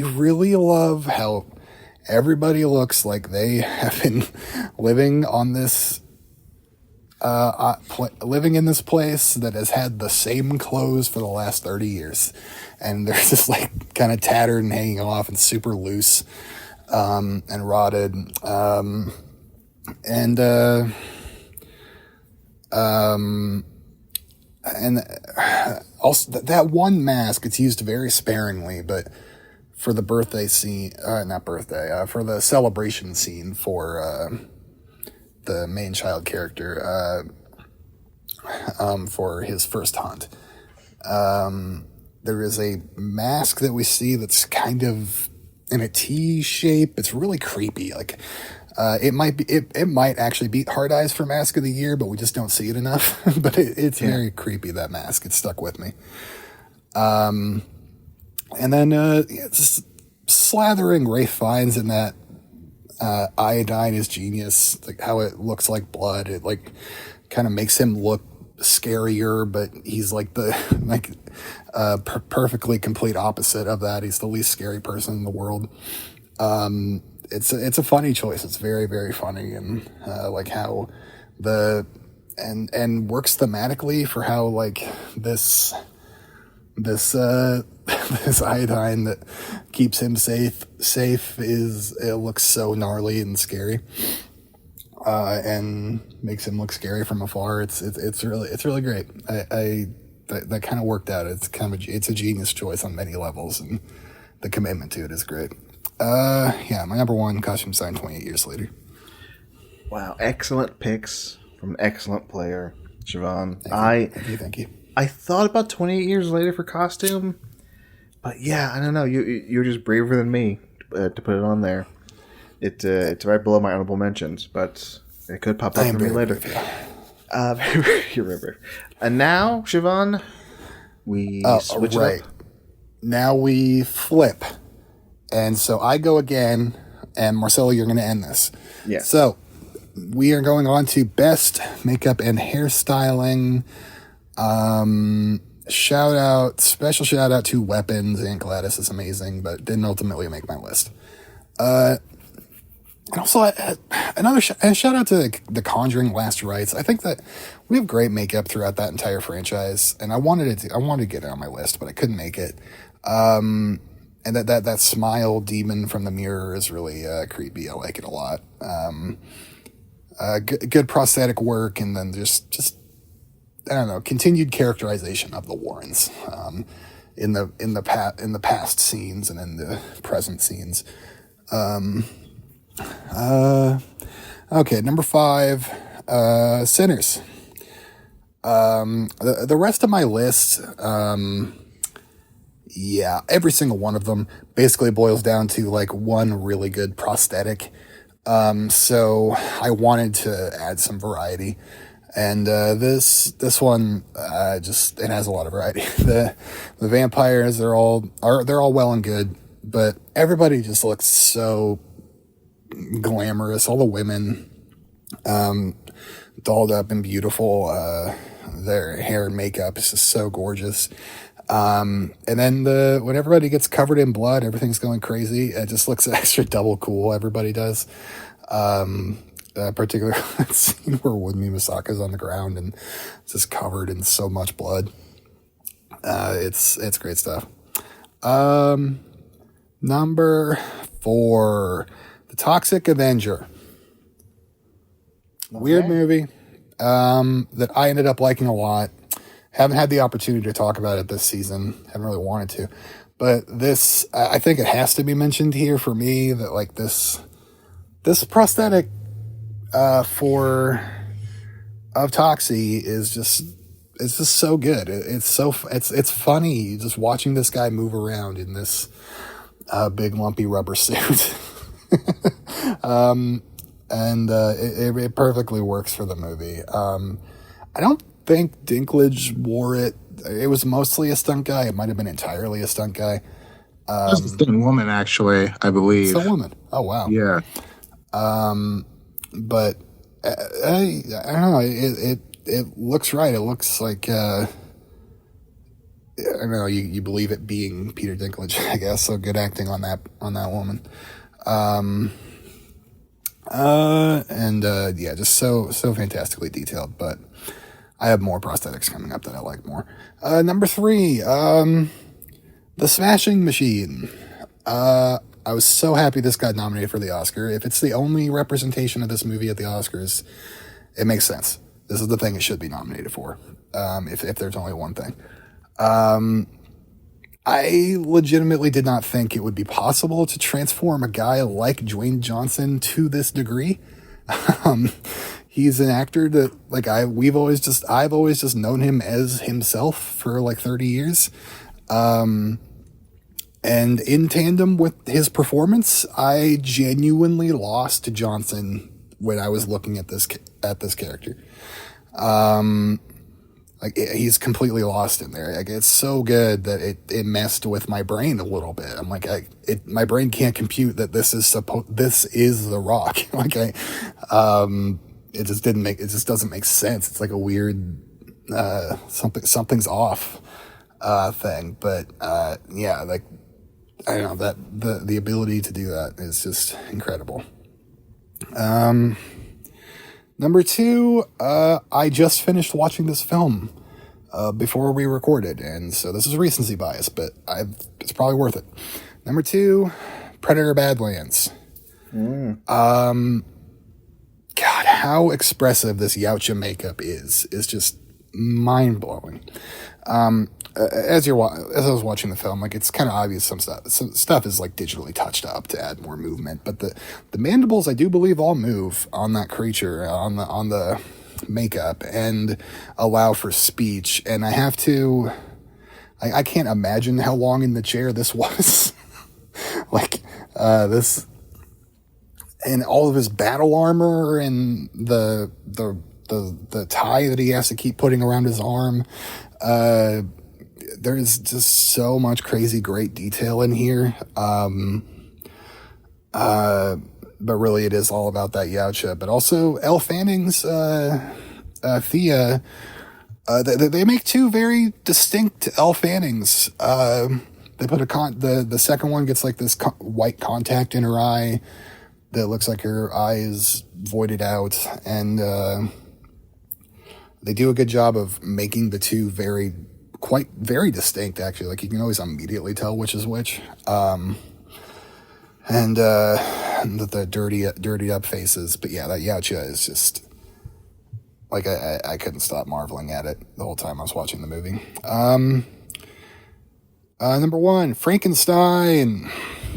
really love how everybody looks like they have been living on this living in this place that has had the same clothes for the last 30 years, and they're just like kind of tattered and hanging off and super loose and rotted, and also that one mask, it's used very sparingly, but for the birthday scene, for the celebration scene for the main child character, for his first hunt, there is a mask that we see that's kind of in a T shape. It's really creepy. Like, it might actually beat Hard Eyes for Mask of the Year, but we just don't see it enough. But it's very creepy, that mask. It stuck with me. And then just slathering Rafe Fiennes in that iodine is genius. Like how it looks like blood. It like kind of makes him look scarier, but he's like the perfectly complete opposite of that. He's the least scary person in the world. It's a funny choice. It's very, very funny, and like how and works thematically for how like this this iodine that keeps him safe it looks so gnarly and scary, and makes him look scary from afar. It's really great. That kind of worked out. It's a genius choice on many levels, and the commitment to it is great. My number one costume design 28 years later. Wow, excellent picks from an excellent player, Siobhan. Thank you. I thought about 28 years later for costume, but yeah, I don't know. You're just braver than me to put it on there. It's right below my honorable mentions, but it could pop up for me later. You're very brave. And now, Siobhan, we switch it up. Now we flip. And so I go again, and Marcelo, you're going to end this. Yeah. So we are going on to best makeup and hairstyling. Special shout out to Weapons. Aunt Gladys is amazing, but didn't ultimately make my list. And also another shout out to The Conjuring: Last Rites. I think that we have great makeup throughout that entire franchise, and I wanted to get it on my list, but I couldn't make it. And that smile demon from the mirror is really creepy. I like it a lot. Good prosthetic work, and then just I don't know, continued characterization of the Warrens in the past scenes and in the present scenes. Okay, number 5, Sinners. The rest of my list. Yeah, every single one of them basically boils down to like one really good prosthetic. So I wanted to add some variety, and this one it has a lot of variety. The vampires, they're all well and good, but everybody just looks so glamorous. All the women dolled up and beautiful. Their hair and makeup is just so gorgeous. And then when everybody gets covered in blood, everything's going crazy. It just looks extra double cool. Everybody does. Particularly that scene where Wunmi Masaka's on the ground and just covered in so much blood. It's great stuff. Number 4, The Toxic Avenger. Okay. Weird movie that I ended up liking a lot. Haven't had the opportunity to talk about it this season. Haven't really wanted to. But this, I think it has to be mentioned here for me that like this prosthetic of Toxie is just, it's just so good. It's funny just watching this guy move around in this big lumpy rubber suit. It perfectly works for the movie. I don't think Dinklage wore it. It was mostly a stunt guy. It might have been entirely a stunt guy. That's the stunt woman, actually, I believe. It's a woman. Oh, wow. Yeah. But I don't know. It looks right. It looks like I don't know. You believe it being Peter Dinklage, I guess. So good acting on that woman. Yeah, just so fantastically detailed. But I have more prosthetics coming up that I like more. Number 3, The Smashing Machine. I was so happy this got nominated for the Oscar. If it's the only representation of this movie at the Oscars, it makes sense. This is the thing it should be nominated for, if there's only one thing. I legitimately did not think it would be possible to transform a guy like Dwayne Johnson to this degree. He's an actor that like I've always just known him as himself for like 30 years. And in tandem with his performance, I genuinely lost to Johnson when I was looking at this character. Like he's completely lost in there. Like it's so good that it messed with my brain a little bit. I'm like, my brain can't compute that this is The Rock. Like it just doesn't make sense. It's like a weird something's off thing. But yeah, like I don't know, that the ability to do that is just incredible. Number 2, I just finished watching this film before we recorded, and so this is recency bias, but it's probably worth it. Number 2, Predator Badlands. God, how expressive this Yautja makeup is just mind-blowing. As I was watching the film, like it's kind of obvious some stuff is like digitally touched up to add more movement, but the mandibles I do believe all move on that creature on the makeup and allow for speech. And I can't imagine how long in the chair this was. Like this, and all of his battle armor and the tie that he has to keep putting around his arm. There's just so much crazy great detail in here. But really it is all about that Yautja. But also Elle Fanning's Thea, they make 2 very distinct Elle Fannings. They put the second one gets like this white contact in her eye that looks like her eye is voided out, and they do a good job of making the 2 very distinct, actually. Like you can always immediately tell which is which. And the dirty up faces. But yeah, that Yautja is just like I couldn't stop marveling at it the whole time I was watching the movie. Number 1, Frankenstein.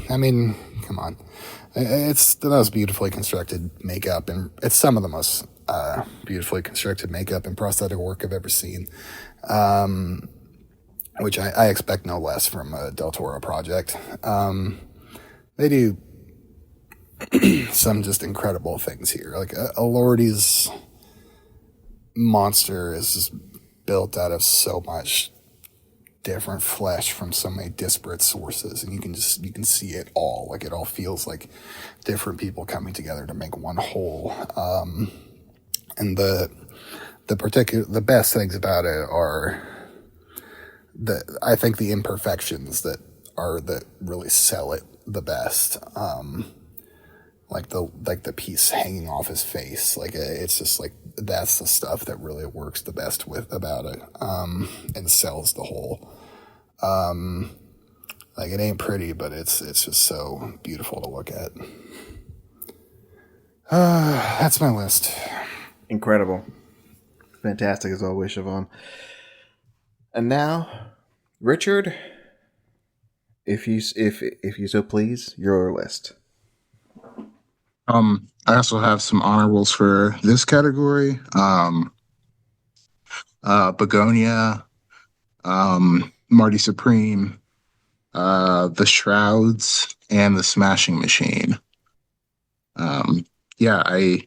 I mean, come on. It's the most beautifully constructed makeup, and it's some of the most beautifully constructed makeup and prosthetic work I've ever seen. Which I expect no less from a Del Toro project. They do some just incredible things here. Like Elordi's monster is just built out of so much different flesh from so many disparate sources, and you can see it all. Like it all feels like different people coming together to make one whole. And the best things about it are I think the imperfections that really sell it the best. Like the piece hanging off his face. Like it's just like that's the stuff that really works the best about it. And sells the whole. Like it ain't pretty, but it's just so beautiful to look at. That's my list. Incredible. Fantastic as always, Siobhan. And now, Richard, if you so please, your list. I also have some honorables for this category. Begonia, Marty Supreme, The Shrouds, and The Smashing Machine. I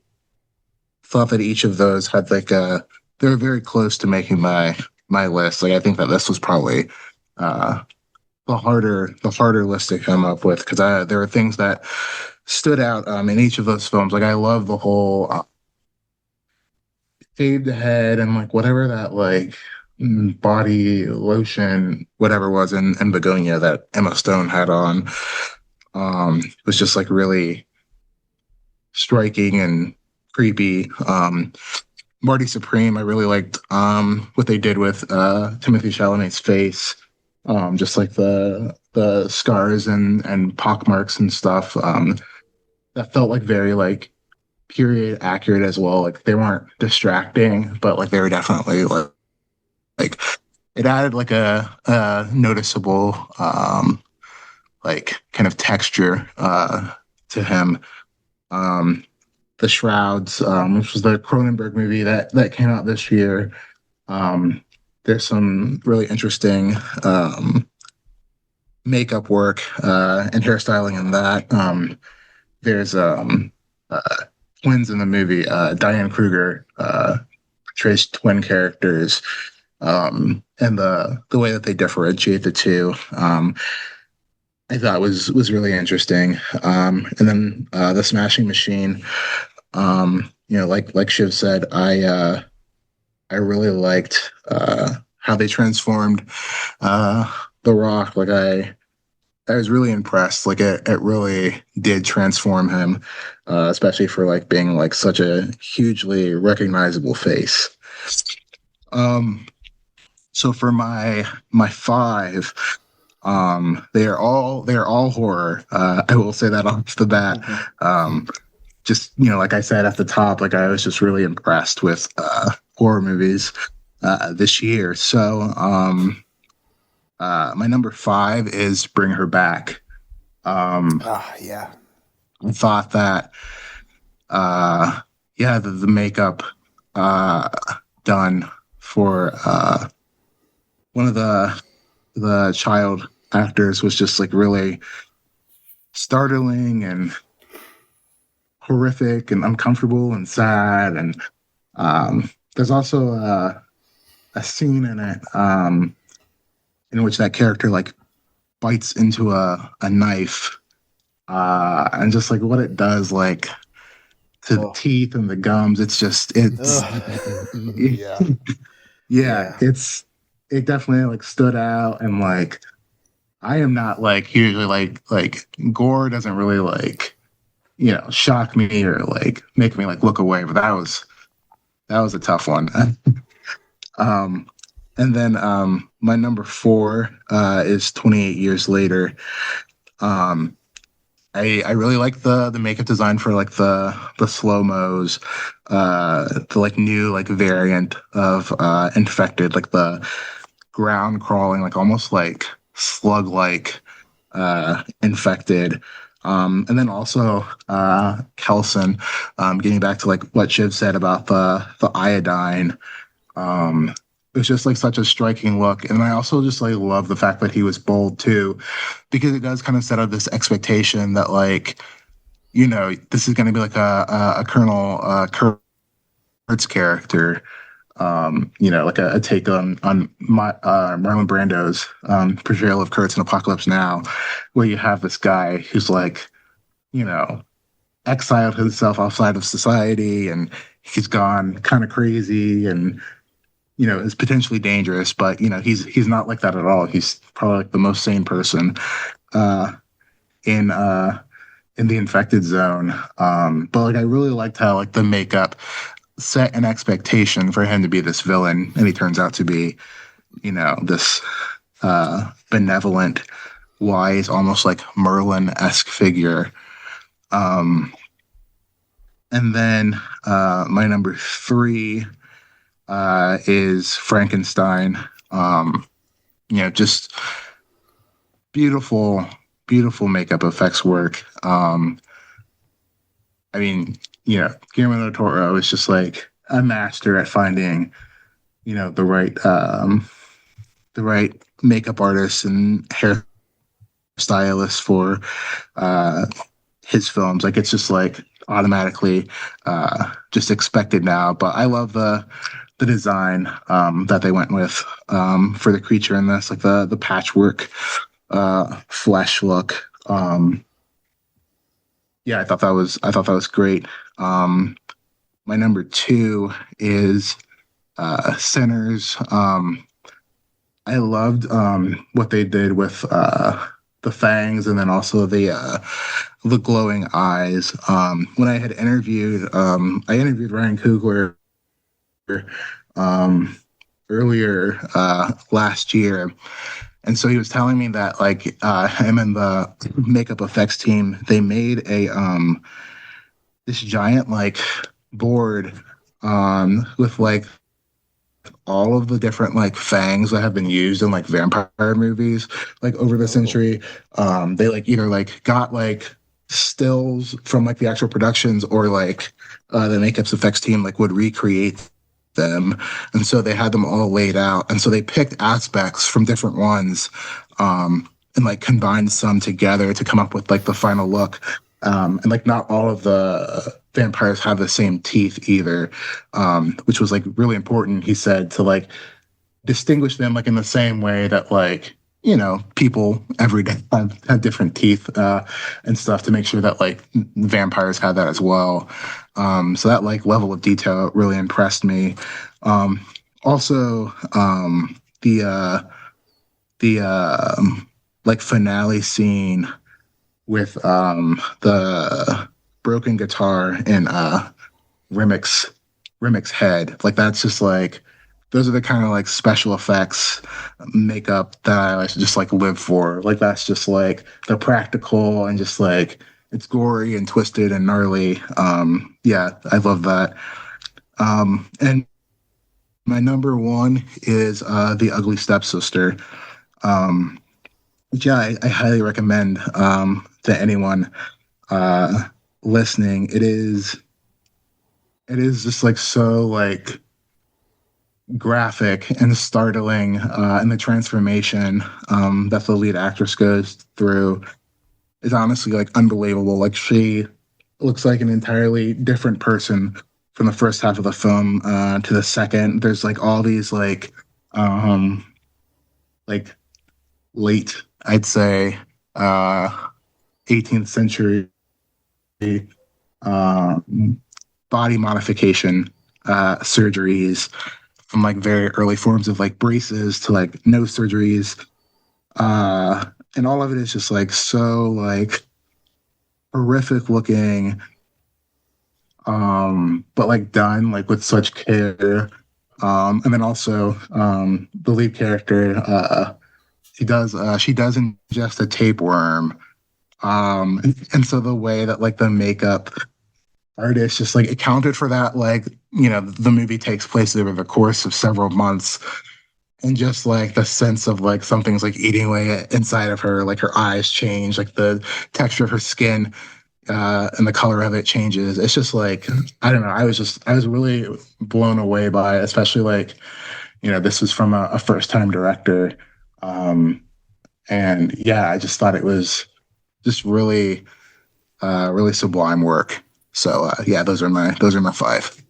thought that each of those had they were very close to making my list. Like, I think that this was probably the harder list to come up with, because there were things that stood out in each of those films. Like, I love the whole shaved head and like whatever that like body lotion, whatever was in Begonia that Emma Stone had on, was just like really striking and creepy. Marty Supreme, I really liked what they did with Timothée Chalamet's face, just like the scars and pockmarks and stuff. That felt like very like period accurate as well. Like, they weren't distracting, but like they were definitely like it added like a noticeable like kind of texture to him. The Shrouds, which was the Cronenberg movie that came out this year. There's some really interesting makeup work and hairstyling in that. There's twins in the movie. Diane Kruger portrays twin characters, and the way that they differentiate the two, I thought was really interesting. And then The Smashing Machine, like Shiv said, I really liked how they transformed The Rock. Like, I was really impressed. Like, it really did transform him, especially for like being like such a hugely recognizable face. So for my five, they're all horror. I will say that off the bat. Just, like I said at the top, like, I was just really impressed with horror movies this year. So my number 5 is Bring Her Back. Yeah. I thought that the makeup done for one of the child actors was just like really startling and horrific and uncomfortable and sad. And there's also a scene in it in which that character like bites into a knife, and just like what it does like to the teeth and the gums. It's it definitely like stood out. And like, I am not like usually like gore doesn't really like shock me or like make me like look away, but that was a tough one. And then my number 4 is 28 Years Later. I really like the makeup design for like the slow-mos, the like new like variant of Infected, like the ground crawling, like almost like slug like Infected. And then also Kelson, getting back to like what Shiv said about the iodine. It was just like such a striking look. And I also just like love the fact that he was bold too, because it does kind of set up this expectation that like, this is going to be like a Colonel Kurtz character, like a take on Marlon Brando's portrayal of Kurtz in Apocalypse Now, where you have this guy who's like, exiled himself outside of society, and he's gone kind of crazy and is potentially dangerous, but he's not like that at all. He's probably like the most sane person in the infected zone. But like, I really liked how like the makeup set an expectation for him to be this villain, and he turns out to be this benevolent, wise, almost like Merlin-esque figure. And then my number 3 is Frankenstein. Just beautiful, beautiful makeup effects work. I mean, Guillermo del Toro is just like a master at finding, the right makeup artists and hairstylists for his films. Like it's just like automatically just expected now. But I love the design that they went with for the creature in this, like the patchwork flesh look. Yeah, I thought that was great. My number 2 is Sinners. I loved what they did with the fangs and then also the glowing eyes. When I had interviewed Ryan Coogler earlier last year, and so he was telling me that like him and the makeup effects team, they made a this giant like board with like all of the different like fangs that have been used in like vampire movies like over the century. They like either like got like stills from like the actual productions or like the makeup effects team like would recreate them, and so they had them all laid out, and so they picked aspects from different ones and like combined some together to come up with like the final look. And like not all of the vampires have the same teeth either, which was like really important, he said, to like distinguish them like in the same way that like people every day have different teeth and stuff, to make sure that like vampires had that as well. So that like level of detail really impressed me. Also, the like finale scene with the broken guitar in Rimmick's head, like that's just like, those are the kind of like special effects makeup that I like to just like live for. Like that's just like they're practical and just like it's gory and twisted and gnarly. Yeah, I love that. And my number 1 is The Ugly Stepsister. Which yeah, I highly recommend to anyone listening. It is just like so like graphic and startling, and the transformation that the lead actress goes through is honestly like unbelievable. Like she looks like an entirely different person from the first half of the film to the second. There's like all these like late, I'd say 18th century body modification surgeries, from like very early forms of like braces to like nose surgeries, and all of it is just like so like horrific looking, but like done like with such care. And then also the lead character, she does ingest a tapeworm, and so the way that like the makeup artist just like accounted for that, like the movie takes place over the course of several months, and just like the sense of like something's like eating away inside of her, like her eyes change, like the texture of her skin and the color of it changes. It's just like, I don't know, I was really blown away by it, especially like this was from a first-time director. And yeah, I just thought it was just really really sublime work. So yeah, those are my 5.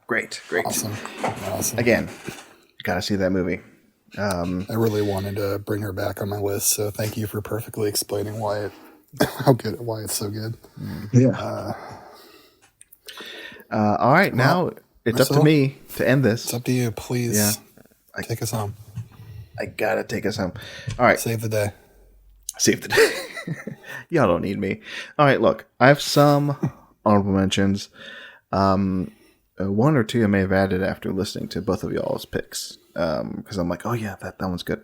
Great. Awesome. Again, gotta see that movie. I really wanted to bring her back on my list, so thank you for perfectly explaining why it's so good. Yeah. All right, now it's Marcel, up to me to end this. It's up to you. Please take us home. I gotta take us home. All right. Save the day. Y'all don't need me. All right, look, I have some honorable mentions. One or two I may have added after listening to both of y'all's picks, because I'm like, oh yeah, that one's good.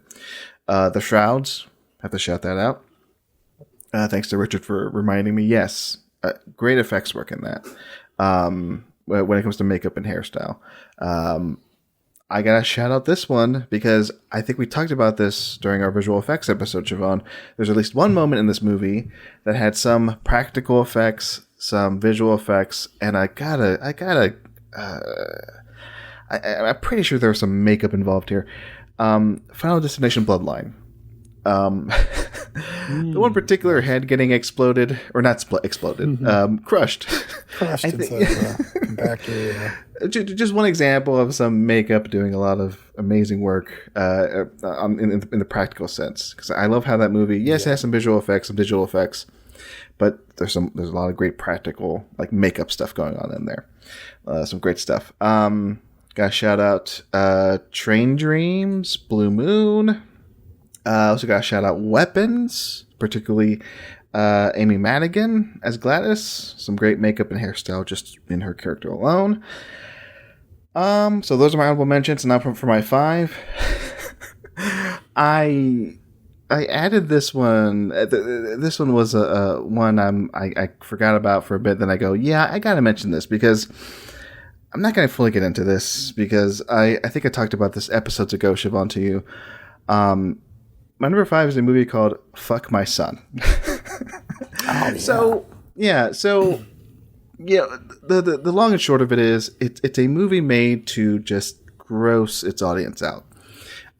The Shrouds, have to shout that out. Thanks to Richard for reminding me. Yes, great effects work in that. When it comes to makeup and hairstyle, I gotta shout out this one because I think we talked about this during our visual effects episode, Siobhan. There's at least one moment in this movie that had some practical effects, some visual effects, and I'm pretty sure there was some makeup involved here. Final Destination Bloodline. The one particular head getting exploded, or not exploded, crushed. Crushed inside the bacteria. Just one example of some makeup doing a lot of amazing work in the practical sense. Because I love how that movie, yes, it has some visual effects, some digital effects, but there's a lot of great practical like makeup stuff going on in there. Some great stuff. Got shout out Train Dreams, Blue Moon. Also got to shout out Weapons, particularly Amy Madigan as Gladys. Some great makeup and hairstyle just in her character alone. So those are my honorable mentions. And now for my 5, I added this one. This one was a one I forgot about for a bit. Then I go, yeah, I got to mention this because I'm not going to fully get into this because I think I talked about this episodes ago, Siobhan, to you. My number 5 is a movie called Fuck My Son. Oh, yeah. So the long and short of it is it's a movie made to just gross its audience out.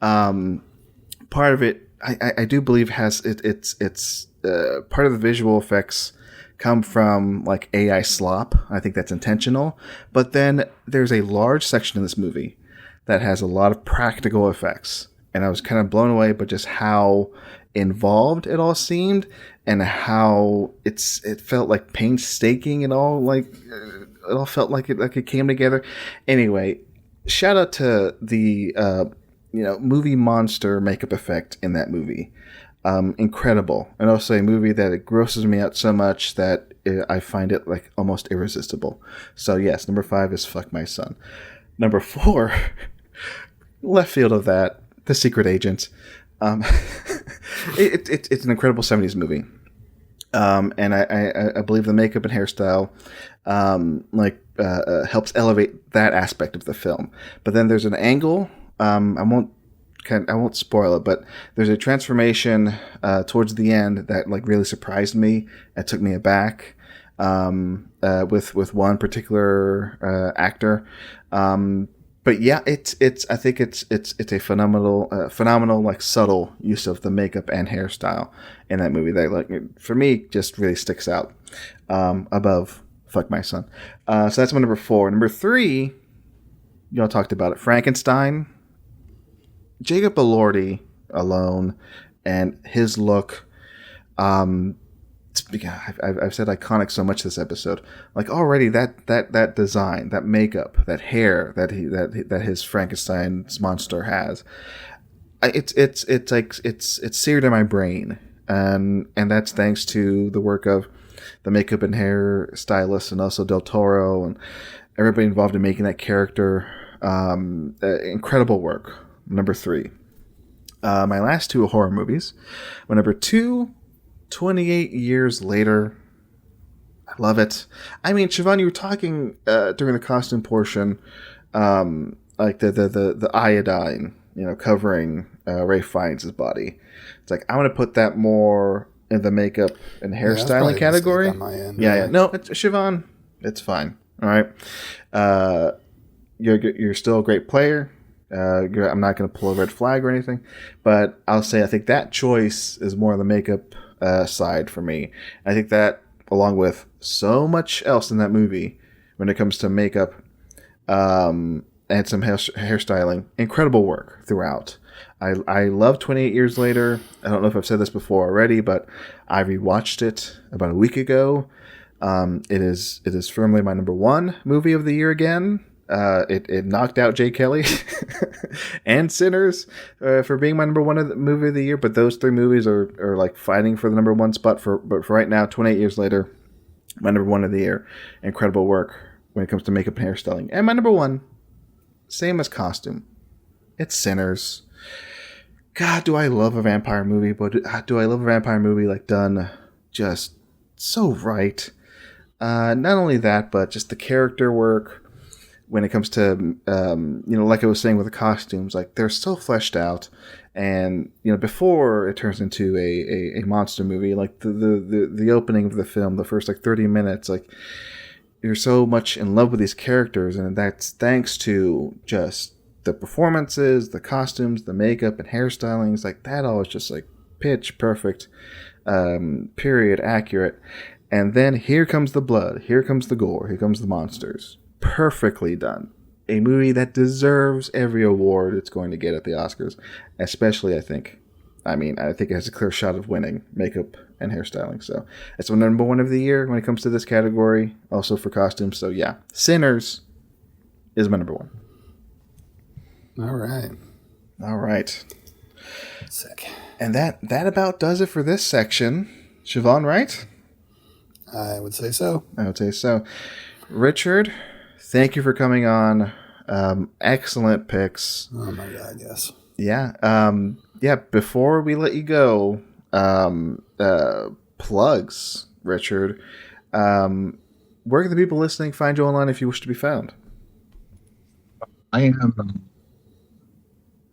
Part of it, I do believe has it's part of the visual effects come from like AI slop. I think that's intentional. But then there's a large section in this movie that has a lot of practical effects. And I was kind of blown away by just how involved it all seemed and how it felt like painstaking and all like it all felt like it came together. Anyway, shout out to the movie monster makeup effect in that movie. Incredible. And also a movie that it grosses me out so much that I find it like almost irresistible. So yes, number 5 is Fuck My Son. Number 4, left field of that, The Secret Agent. It's an incredible 70s movie. And I believe the makeup and hairstyle helps elevate that aspect of the film. But then there's an angle. I won't spoil it, but there's a transformation towards the end that like really surprised me. It took me aback with one particular actor. But yeah, I think it's a phenomenal like subtle use of the makeup and hairstyle in that movie that like for me just really sticks out above Fuck My Son. So that's my number 4. Number 3, y'all talked about it. Frankenstein. Jacob Elordi alone and his look. I've said iconic so much this episode. Like already that design, that makeup, that hair that his Frankenstein's monster has. It's seared in my brain, and that's thanks to the work of the makeup and hair stylist and also Del Toro and everybody involved in making that character. Incredible work. Number 3. My last 2 horror movies. My number 2. 28 years later. I love it. I mean, Siobhan, you were talking during the costume portion, like the iodine, covering Ray Fiennes' body. It's like I want to put that more in the makeup and hairstyling category. On my end, yeah. No, Siobhan, it's fine. All right. You're still a great player. I'm not going to pull a red flag or anything, but I'll say I think that choice is more on the makeup side for me. I think that, along with so much else in that movie, when it comes to makeup and some hairstyling, incredible work throughout. I love 28 Years Later. I don't know if I've said this before already, but I rewatched it about a week ago. It is firmly my number 1 movie of the year again. It knocked out Jay Kelly and Sinners for being my number 1 movie of the year. But those 3 movies are like fighting for the number 1 spot. But for right now, 28 Years Later, my number 1 of the year. Incredible work when it comes to makeup and hairstyling. And my number 1, same as costume, it's Sinners. God, do I love a vampire movie? But do I love a vampire movie like done just so right? Not only that, but just the character work. when it comes to, like I was saying with the costumes, like they're so fleshed out. And, before it turns into a monster movie, like the opening of the film, the first like 30 minutes, like you're so much in love with these characters. And that's thanks to just the performances, the costumes, the makeup and hairstylings, like that all is just like pitch perfect, period accurate. And then here comes the blood, here comes the gore, here comes the monsters. Perfectly done. A movie that deserves every award it's going to get at the Oscars, especially I think it has a clear shot of winning makeup and hairstyling. So it's my number one of the year when it comes to this category, also for costumes. So yeah, Sinners is my number one. All right. Sick. And that about does it for this section. Siobhan, right? I would say so. Richard, thank you for coming on. Excellent picks. Oh my God, yes. Yeah. Before we let you go, plugs, Richard. Where can the people listening find you online if you wish to be found? I am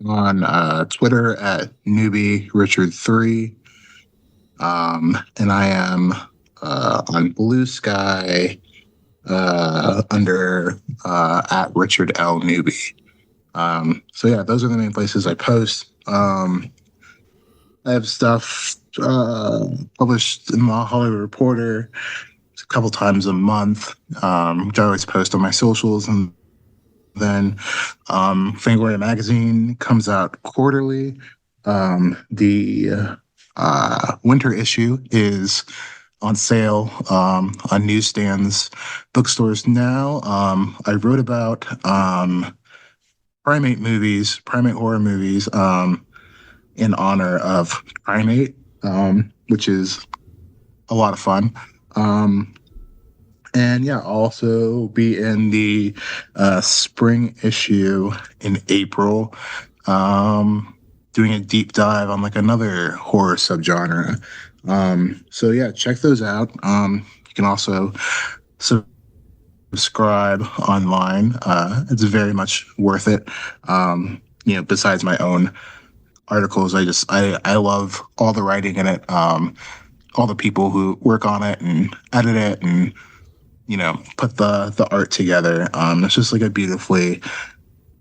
on Twitter at newbyrich3. And I am on Blue Sky under at Richard L. Newby. So yeah, those are the main places I post. I have stuff published in the Hollywood Reporter a couple times a month, which I always post on my socials. And then Fangoria Magazine comes out quarterly. The winter issue is on sale on newsstands, bookstores now. I wrote about primate horror movies in honor of Primate, which is a lot of fun. And yeah, I'll also be in the spring issue in April, doing a deep dive on like another horror subgenre. So yeah, check those out. You can also subscribe online. It's very much worth it. Besides my own articles, I love all the writing in it, all the people who work on it and edit it and, put the art together. It's just like a beautifully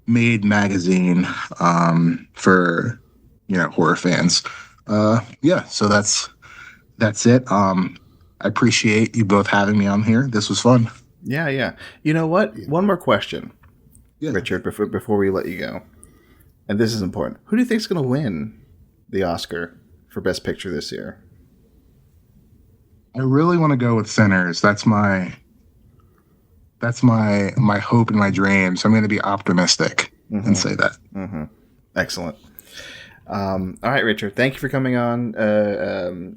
made magazine for, horror fans. So that's it. I appreciate you both having me on here. This was fun. Yeah. You know what? One more question, yeah. Richard, before we let you go. And this is important. Who do you think is going to win the Oscar for Best Picture this year? I really want to go with Sinners. That's my hope and my dream. So I'm going to be optimistic and say that. Mm-hmm. Excellent. All right, Richard. Thank you for coming on. Siobhan,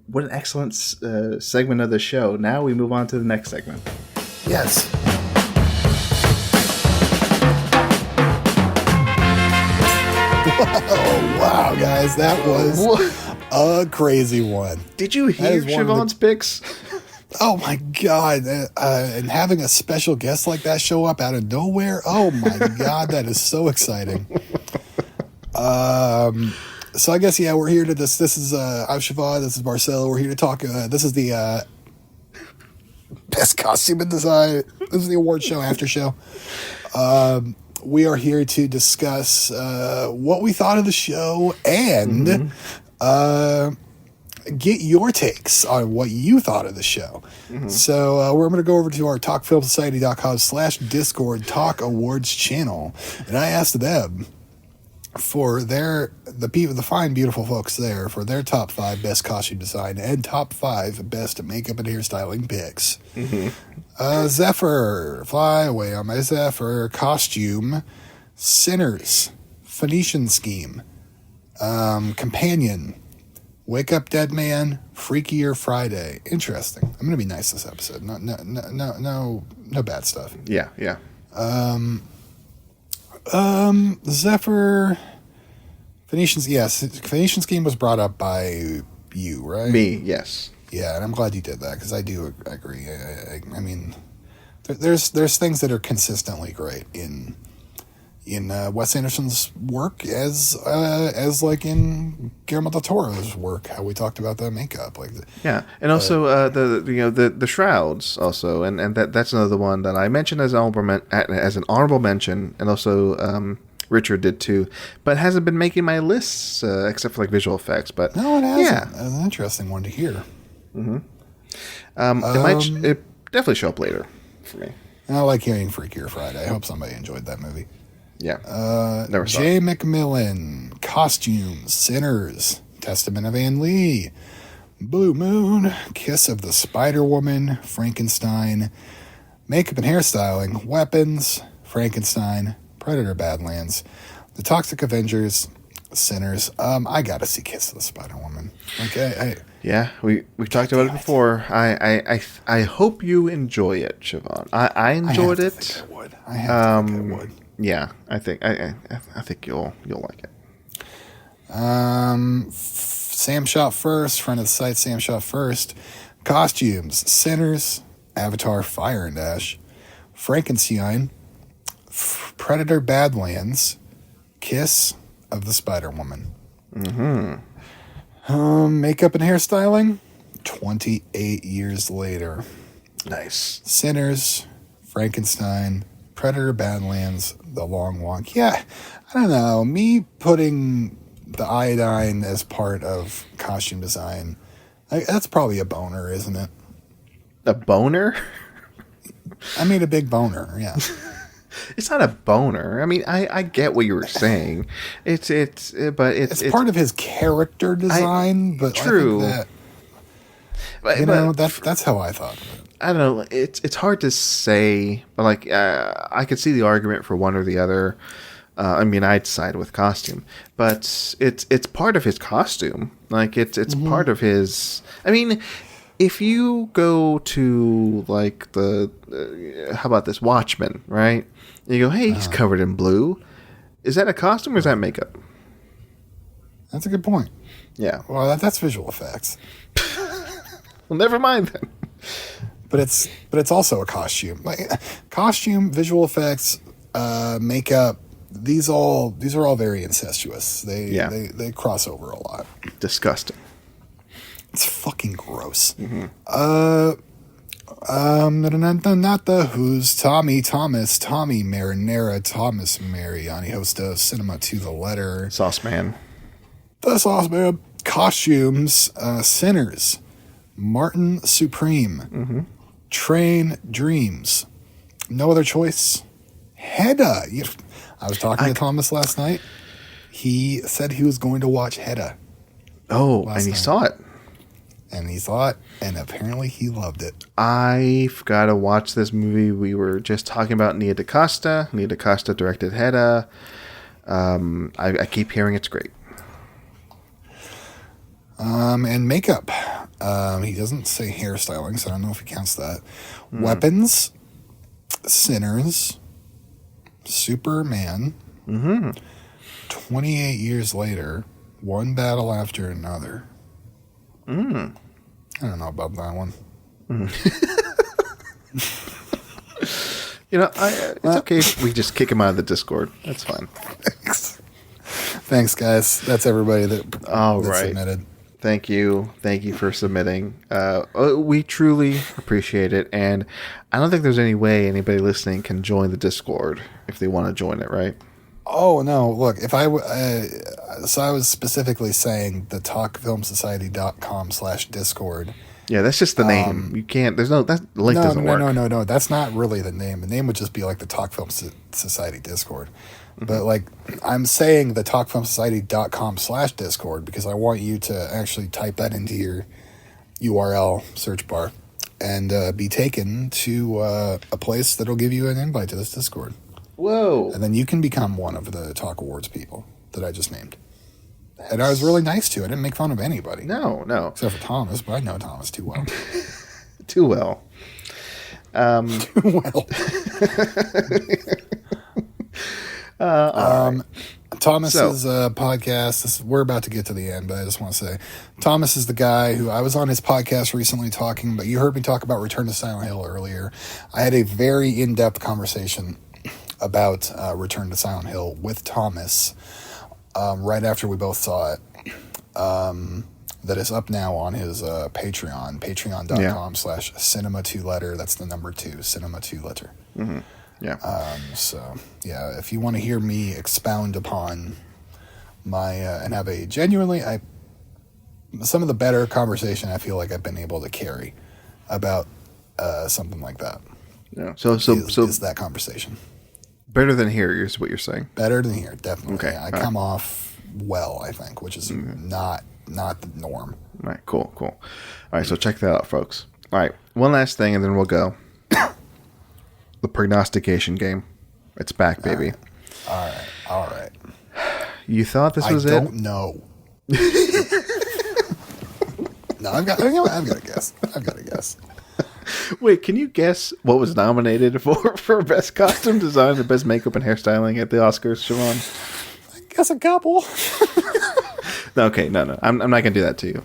what an excellent segment of the show. Now we move on to the next segment. Yes. Oh, wow, guys. That was a crazy one. Did you hear Siobhan's picks? Oh, my God. And having a special guest like that show up out of nowhere. Oh, my God. That is so exciting. So I guess, yeah, we're here to this. This is, I'm Siobhan. This is Marcelo. We're here to talk. This is the best costume in design. This is the award show, after show. We are here to discuss what we thought of the show and get your takes on what you thought of the show. So we're going to go over to our talkfilmsociety.com/Discord Talk Awards channel. And I asked them for the fine, beautiful folks there for their top 5 best costume design and top 5 best makeup and hairstyling picks. Zephyr, fly away on my Zephyr. Costume, Sinners, Phoenician Scheme, Companion, Wake Up Dead Man, Freakier Friday. Interesting. I'm gonna be nice this episode. No bad stuff. Yeah. Zephyr, Phoenician Scheme was brought up by you, right? Me, yes. Yeah, and I'm glad you did that because I do agree. I mean, there's things that are consistently great in Wes Anderson's work as like in Guillermo del Toro's work. How we talked about the makeup, and also the shrouds also, and that's another one that I mentioned as an honorable mention, and also Richard did too, but hasn't been making my lists except for like visual effects. But no, it hasn't. Yeah, It's an interesting one to hear. It definitely show up later for me. I like hearing Freakier Friday. I hope somebody enjoyed that movie. Yeah. Never saw Jay it. McMillan, Costumes, Sinners, Testament of Anne Lee, Blue Moon, Kiss of the Spider Woman, Frankenstein, Makeup and Hairstyling, Weapons, Frankenstein, Predator Badlands, The Toxic Avengers, Sinners. I gotta see Kiss of the Spider Woman. Okay. Yeah, we talked about it before. I hope you enjoy it, Siobhan. I enjoyed it. I have to think I would. Yeah, I think you'll like it. Sam Shot First, friend of the site, Sam Shot First. Costumes, Sinners, Avatar, Fire and Ash, Frankenstein, Predator Badlands, Kiss of the Spider Woman. Makeup and Hairstyling, 28 years later. Nice. Sinners, Frankenstein, Predator Badlands, The Long Walk. Yeah, I don't know. Me putting the iodine as part of costume design, that's probably a boner, isn't it? A boner? I mean, a big boner, yeah. It's not a boner. I mean, I get what you were saying. It's part of his character design, but true. I think that, that's how I thought of it. I don't know. It's hard to say, but like I could see the argument for one or the other. I mean, I'd side with costume, but it's part of his costume. Like it's part of his. I mean, if you go to like how about this Watchmen, right? And you go, hey, he's covered in blue. Is that a costume or is that makeup? That's a good point. Yeah. Well, that's visual effects. Well, never mind then. But it's also a costume. Like costume, visual effects, makeup. These are all very incestuous. They cross over a lot. Disgusting. It's fucking gross. Not the Who's, Tommy Thomas, Tommy Marinara, Thomas Mariani, host of Cinema to the Letter, Sauce Man, The Sauce Man, Costumes, Sinners, Martin Supreme, Train Dreams, No Other Choice, Hedda. I was talking to Thomas last night. He said he was going to watch Hedda. Oh, and he saw it. And he saw it, and apparently he loved it. I've got to watch this movie. We were just talking about Nia DaCosta. Nia DaCosta directed Hedda. I keep hearing it's great. And makeup. He doesn't say hairstyling, so I don't know if he counts that. Weapons, Sinners, Superman. 28 years later, one battle after another. I don't know about that one. It's okay if we just kick him out of the Discord. That's fine. Thanks, guys. That's everybody that submitted. Thank you for submitting. We truly appreciate it, and I don't think there's any way anybody listening can join the Discord if they want to join it, right? Oh no! Look, if I so I was specifically saying the talkfilmsociety.com/discord. Yeah, that's just the name. You can't. There's no that link doesn't work. No. That's not really the name. The name would just be like the Talk Film Society Discord. But like I'm saying the talkfilmsociety.com/discord because I want you to actually type that into your URL search bar and be taken to a place that'll give you an invite to this Discord. Whoa. And then you can become one of the Talk Awards people that I just named. And I was really nice to. I didn't make fun of anybody. No. Except for Thomas, but I know Thomas too well. Too well. Too well. Thomas's podcast. We're about to get to the end, but I just want to say, Thomas is the guy who I was on his podcast recently talking. But you heard me talk about Return to Silent Hill earlier. I had a very in-depth conversation about Return to Silent Hill with Thomas right after we both saw it. That is up now on his Patreon, patreon.com/cinema2letter. That's the number 2, cinema2letter. Mm-hmm. Yeah. So, yeah, if you want to hear me expound upon my, and have a genuinely, some of the better conversation I feel like I've been able to carry about something like that. Yeah. So is that conversation. Better than here is what you're saying. Better than here, definitely. Okay. I come off well, I think, which is not the norm. All right, cool. All right, so check that out, folks. All right, one last thing, and then we'll go. The prognostication game. It's back, baby. All right. You thought this was it? I don't know. No, I've got a guess. Wait, can you guess what was nominated for Best Costume Design and Best Makeup and Hairstyling at the Oscars, Siobhan? I guess a couple. Okay, no. I'm not going to do that to you.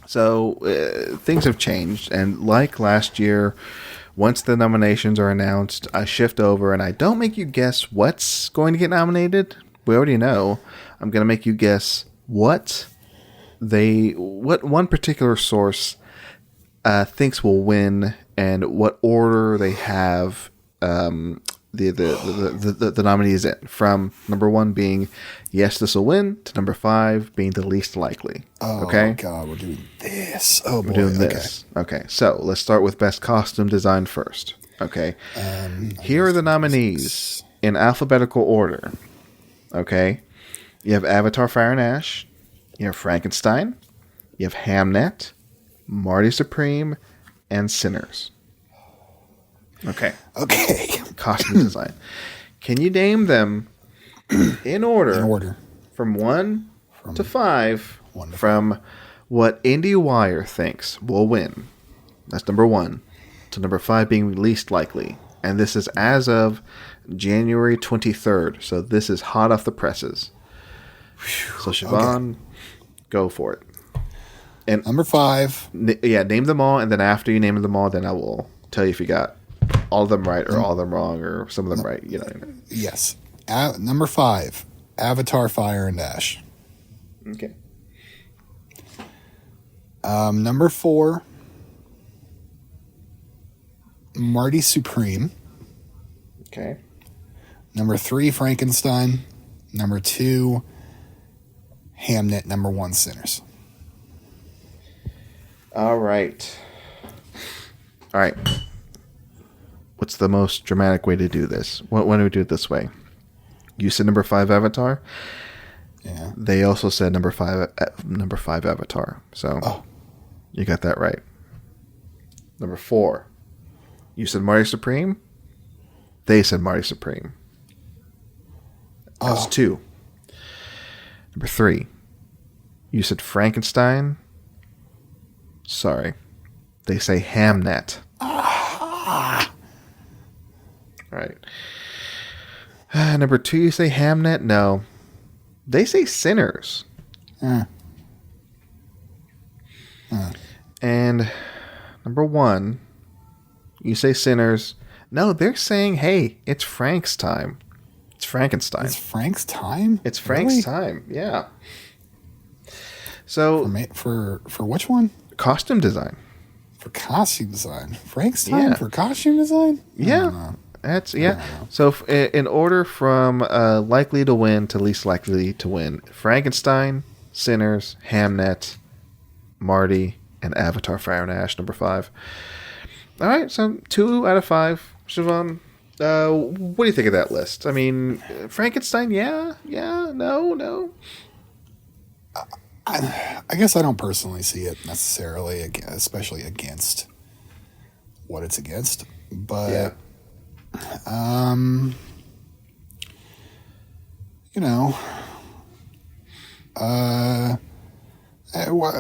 So, things have changed. And like last year, once the nominations are announced, I shift over and I don't make you guess what's going to get nominated. We already know. I'm going to make you guess what one particular source thinks will win and what order they have the nominees in, from number 1 being yes, this will win, to number 5 being the least likely. Oh, okay? God, we're doing this. Oh, boy. We're doing this. Okay, so let's start with Best Costume Design first. Okay. Here are the nominees in alphabetical order. Okay. You have Avatar Fire and Ash. You have Frankenstein. You have Hamnet, Marty Supreme, and Sinners. Okay. Costume design. Can you name them in order? From 1 to 5 from what IndieWire thinks will win. That's number 1. To number 5 being least likely. And this is as of January 23rd. So this is hot off the presses. So Siobhan, go for it. And number 5. Name them all. And then after you name them all, then I will tell you if you got all of them right or all of them wrong or some of them right. You know what I mean? Yes. Number 5, Avatar Fire and Ash. Okay. Number 4, Marty Supreme. Okay. Number 3, Frankenstein. Number 2, Hamnet. Number 1, Sinners. All right. What's the most dramatic way to do this? When do we do it this way? You said number 5 Avatar. Yeah. They also said number 5 Avatar. So you got that right. Number 4. You said Marty Supreme. They said Marty Supreme. That's 2. Number 3. You said Frankenstein. Sorry. They say Hamnet. Right. Number 2, you say Hamnet? No. They say Sinners. And number 1, you say Sinners. No, they're saying, hey, it's Frank's time. It's Frankenstein. It's Frank's time? It's Frank's time, yeah. So For which one? Costume design. For costume design. Frank's time for costume design? Yeah. So in order from likely to win to least likely to win, Frankenstein, Sinners, Hamnet, Marty, and Avatar Fire and Ash, number 5. All right, so 2 out of 5. Siobhan, what do you think of that list? I mean, Frankenstein, no. I guess I don't personally see it necessarily, especially against what it's against. But,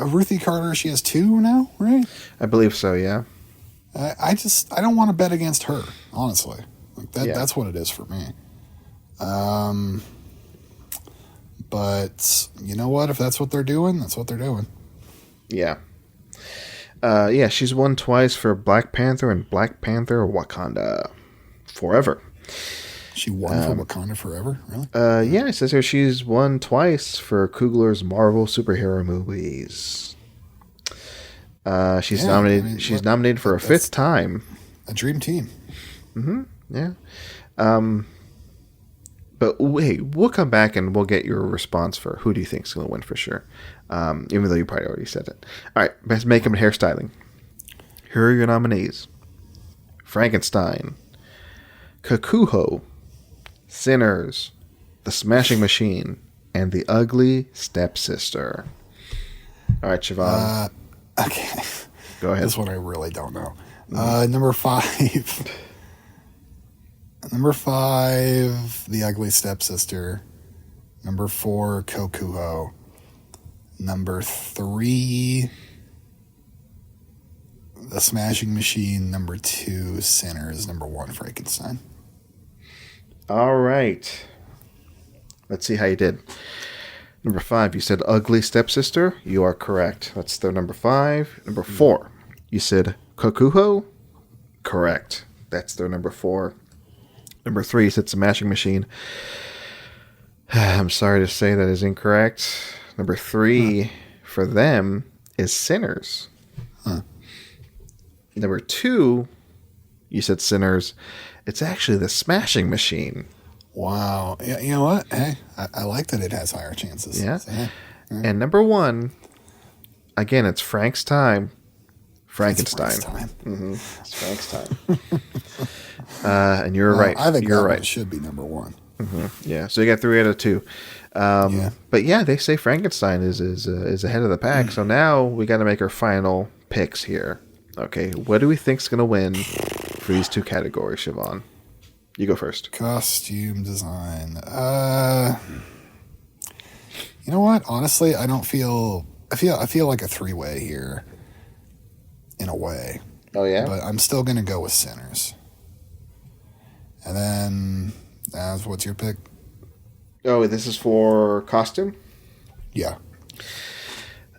Ruthie Carter, she has 2 now, right? I believe so, yeah. I don't want to bet against her, honestly. Like that's what it is for me. But you know what? If that's what they're doing, that's what they're doing. Yeah. She's won twice for Black Panther and Black Panther Wakanda Forever. She won for Wakanda Forever? Really? Yeah, it says here she's won twice for Coogler's Marvel superhero movies. She's nominated. She's nominated for a fifth time. A dream team. Mm-hmm. Yeah. But wait, we'll come back and we'll get your response for who do you think is going to win for sure. Even though you probably already said it. All right, best makeup and hairstyling. Here are your nominees: Frankenstein, Kakuho, Sinners, The Smashing Machine, and The Ugly Stepsister. All right, Siobhan. Okay. Go ahead. This one I really don't know. Number 5. Number 5, The Ugly Stepsister. Number 4, Kokuho. Number 3, The Smashing Machine. Number 2, Sinners. Number 1, Frankenstein. All right. Let's see how you did. Number 5, you said Ugly Stepsister. You are correct. That's their number 5. Number 4, you said Kokuho. Correct. That's their number 4. Number 3, you said Smashing Machine. I'm sorry to say that is incorrect. Number 3 for them is Sinners. Number 2, you said Sinners. It's actually The Smashing Machine. Wow. Yeah, you know what? Hey, I like that it has higher chances. Yeah. So, yeah. And number 1, again, it's Frank's time. Frankenstein. It's Frank's time. Mm-hmm. It's Frank's time. And you're right. I think you're that right. one should be number 1. Mm-hmm. Yeah. So you got 3 out of 2. But yeah, they say Frankenstein is ahead of the pack. So now we got to make our final picks here. Okay. What do we think's going to win for these 2 categories, Siobhan? You go first. Costume design. You know what? Honestly, I don't feel. I feel like a 3-way here. In a way. Oh yeah. But I'm still gonna go with Sinners. And then, what's your pick? Oh, this is for costume? Yeah.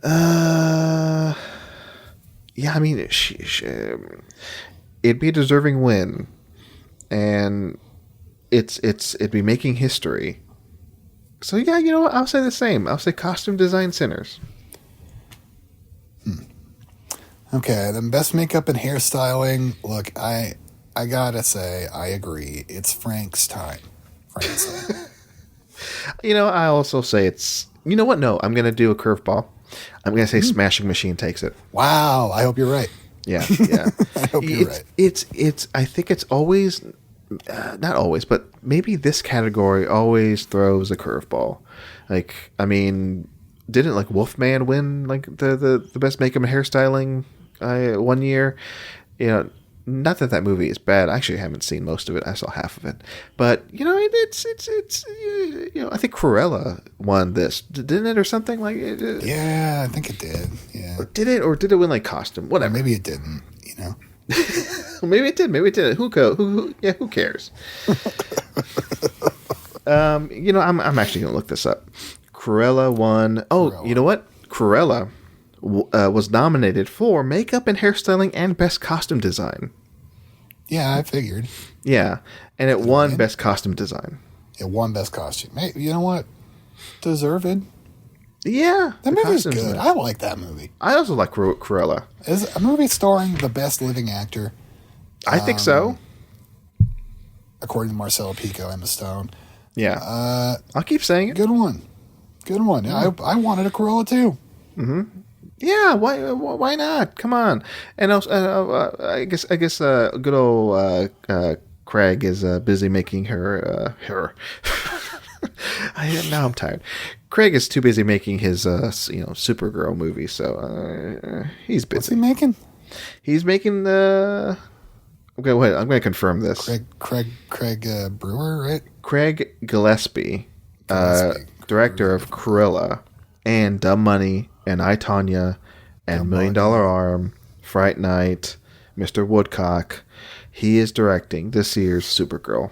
Yeah, I mean, it'd be a deserving win, and it'd be making history. So yeah, you know what? I'll say the same. I'll say costume design Sinners. Okay, then best makeup and hairstyling. Look, I gotta say, I agree. It's Frank's time. Frank's time. You know, I also say it's. You know what? No, I'm gonna do a curveball. I'm gonna say Smashing Machine takes it. Wow, I hope you're right. Yeah, yeah. I hope you're right. It's. I think it's always, not always, but maybe this category always throws a curveball. Like, I mean, didn't like Wolfman win like the best makeup and hairstyling? 1 year, you know, not that movie is bad. I actually haven't seen most of it. I saw half of it, but you know, it's you know, I think Cruella won this, didn't it, or something like it? Yeah, I think it did. Yeah, or did it win like costume? Whatever. Or maybe it didn't. You know, maybe it did. Maybe it did. Who cares? You know, I'm actually gonna look this up. Cruella won. Oh, Cruella. You know what? Cruella was nominated for makeup and hairstyling and best costume design. Yeah, I figured. Yeah, and it won best costume design. It won best costume. Hey, you know what? Deserved. Yeah, that movie's good. I like that movie. I also like Cruella. Is a movie starring the best living actor? I think so. According to Marcelo Pico, Emma Stone. Yeah. I'll keep saying it. Good one. Good one. Yeah. I wanted a Cruella too. Mm-hmm. Yeah, why not? Come on. And also, I guess good old Craig is busy making her. Now I'm tired. Craig is too busy making his Supergirl movie, so he's busy. What's he making? He's making the. Okay, wait. I'm going to confirm this. Craig Brewer, right? Craig Gillespie, director of Cruella and Dumb Money and I, Tonya and $1 Million Arm, Fright Night, Mr. Woodcock. He is directing this year's Supergirl.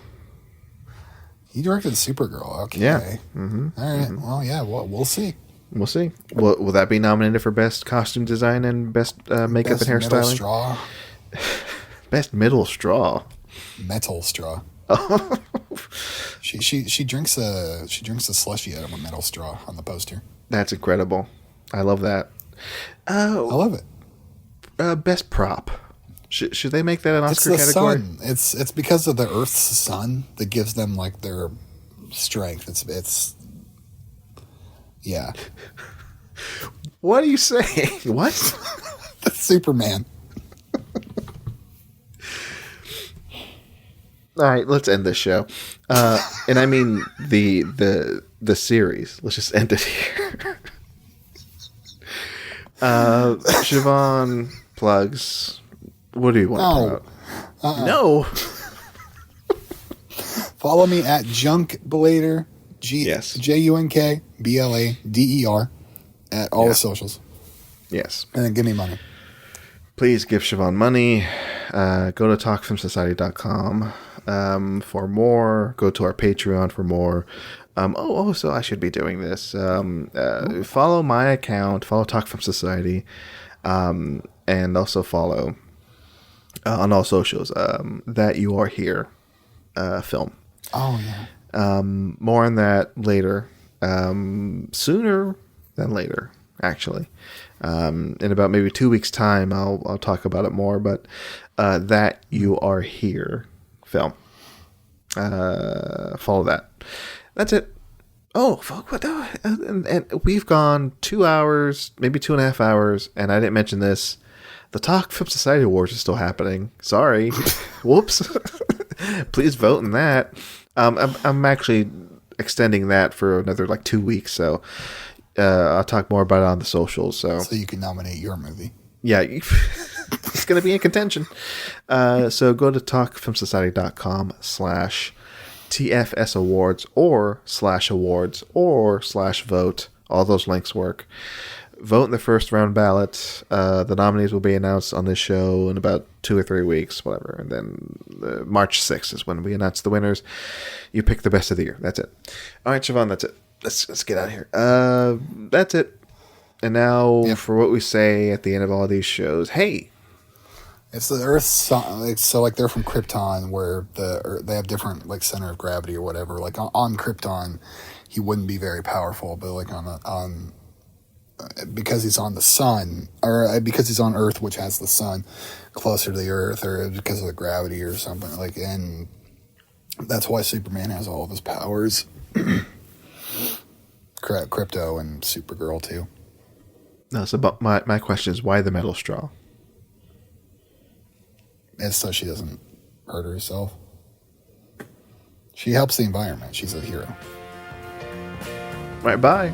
He directed Supergirl. Okay. Yeah. All right. Well, yeah. We'll see. We'll see. Will that be nominated for best costume design and best makeup Best and middle hairstyling? straw. Best middle straw. Metal straw. She drinks a slushy out of a metal straw on the poster. That's incredible. I love that. I love it. Best prop. Should they make that an It's Oscar the category? sun. It's because of the Earth's sun that gives them like their strength. It's yeah. What are you saying? What? That's Superman. All right, let's end this show. And I mean the series. Let's just end it here. Siobhan, plugs. What do you want to promote? No. Follow me at Junkblader. Yes. JUNKBLADER at all the socials. Yes. And then give me money. Please give Siobhan money. Go to talkfilmsociety.com for more. Go to our Patreon for more. So I should be doing this. Follow my account. Follow Talk Film Society. And also follow on all socials That You Are Here film. Oh, yeah. More on that later. Sooner than later, actually. In about maybe 2 weeks' time, I'll talk about it more. But That You Are Here film. Follow that. That's it. Oh, fuck! What? And we've gone 2 hours, maybe 2.5 hours, and I didn't mention this. The Talk Film Society Awards is still happening. Sorry. Whoops. Please vote in that. I'm actually extending that for another 2 weeks, so I'll talk more about it on the socials. So you can nominate your movie. Yeah, it's going to be in contention. So go to talkfilmsociety.com/TFSAwards or /awards or /vote. All those links work. Vote in the first round ballot. The nominees will be announced on this show in about 2 or 3 weeks, whatever. And then March 6th is when we announce the winners. You pick the best of the year. That's it. All right, Siobhan, that's it. Let's get out of here. That's it. And now for what we say at the end of all these shows. Hey. It's the Earth's sun. So they're from Krypton, where they have different center of gravity or whatever. On Krypton, he wouldn't be very powerful, but on because he's on the sun, or because he's on Earth, which has the sun closer to the Earth, or because of the gravity or something and that's why Superman has all of his powers. Crypto and Supergirl too. No, so but my question is, why the metal straw? It's so she doesn't hurt herself. She helps the environment. She's a hero. Right, bye.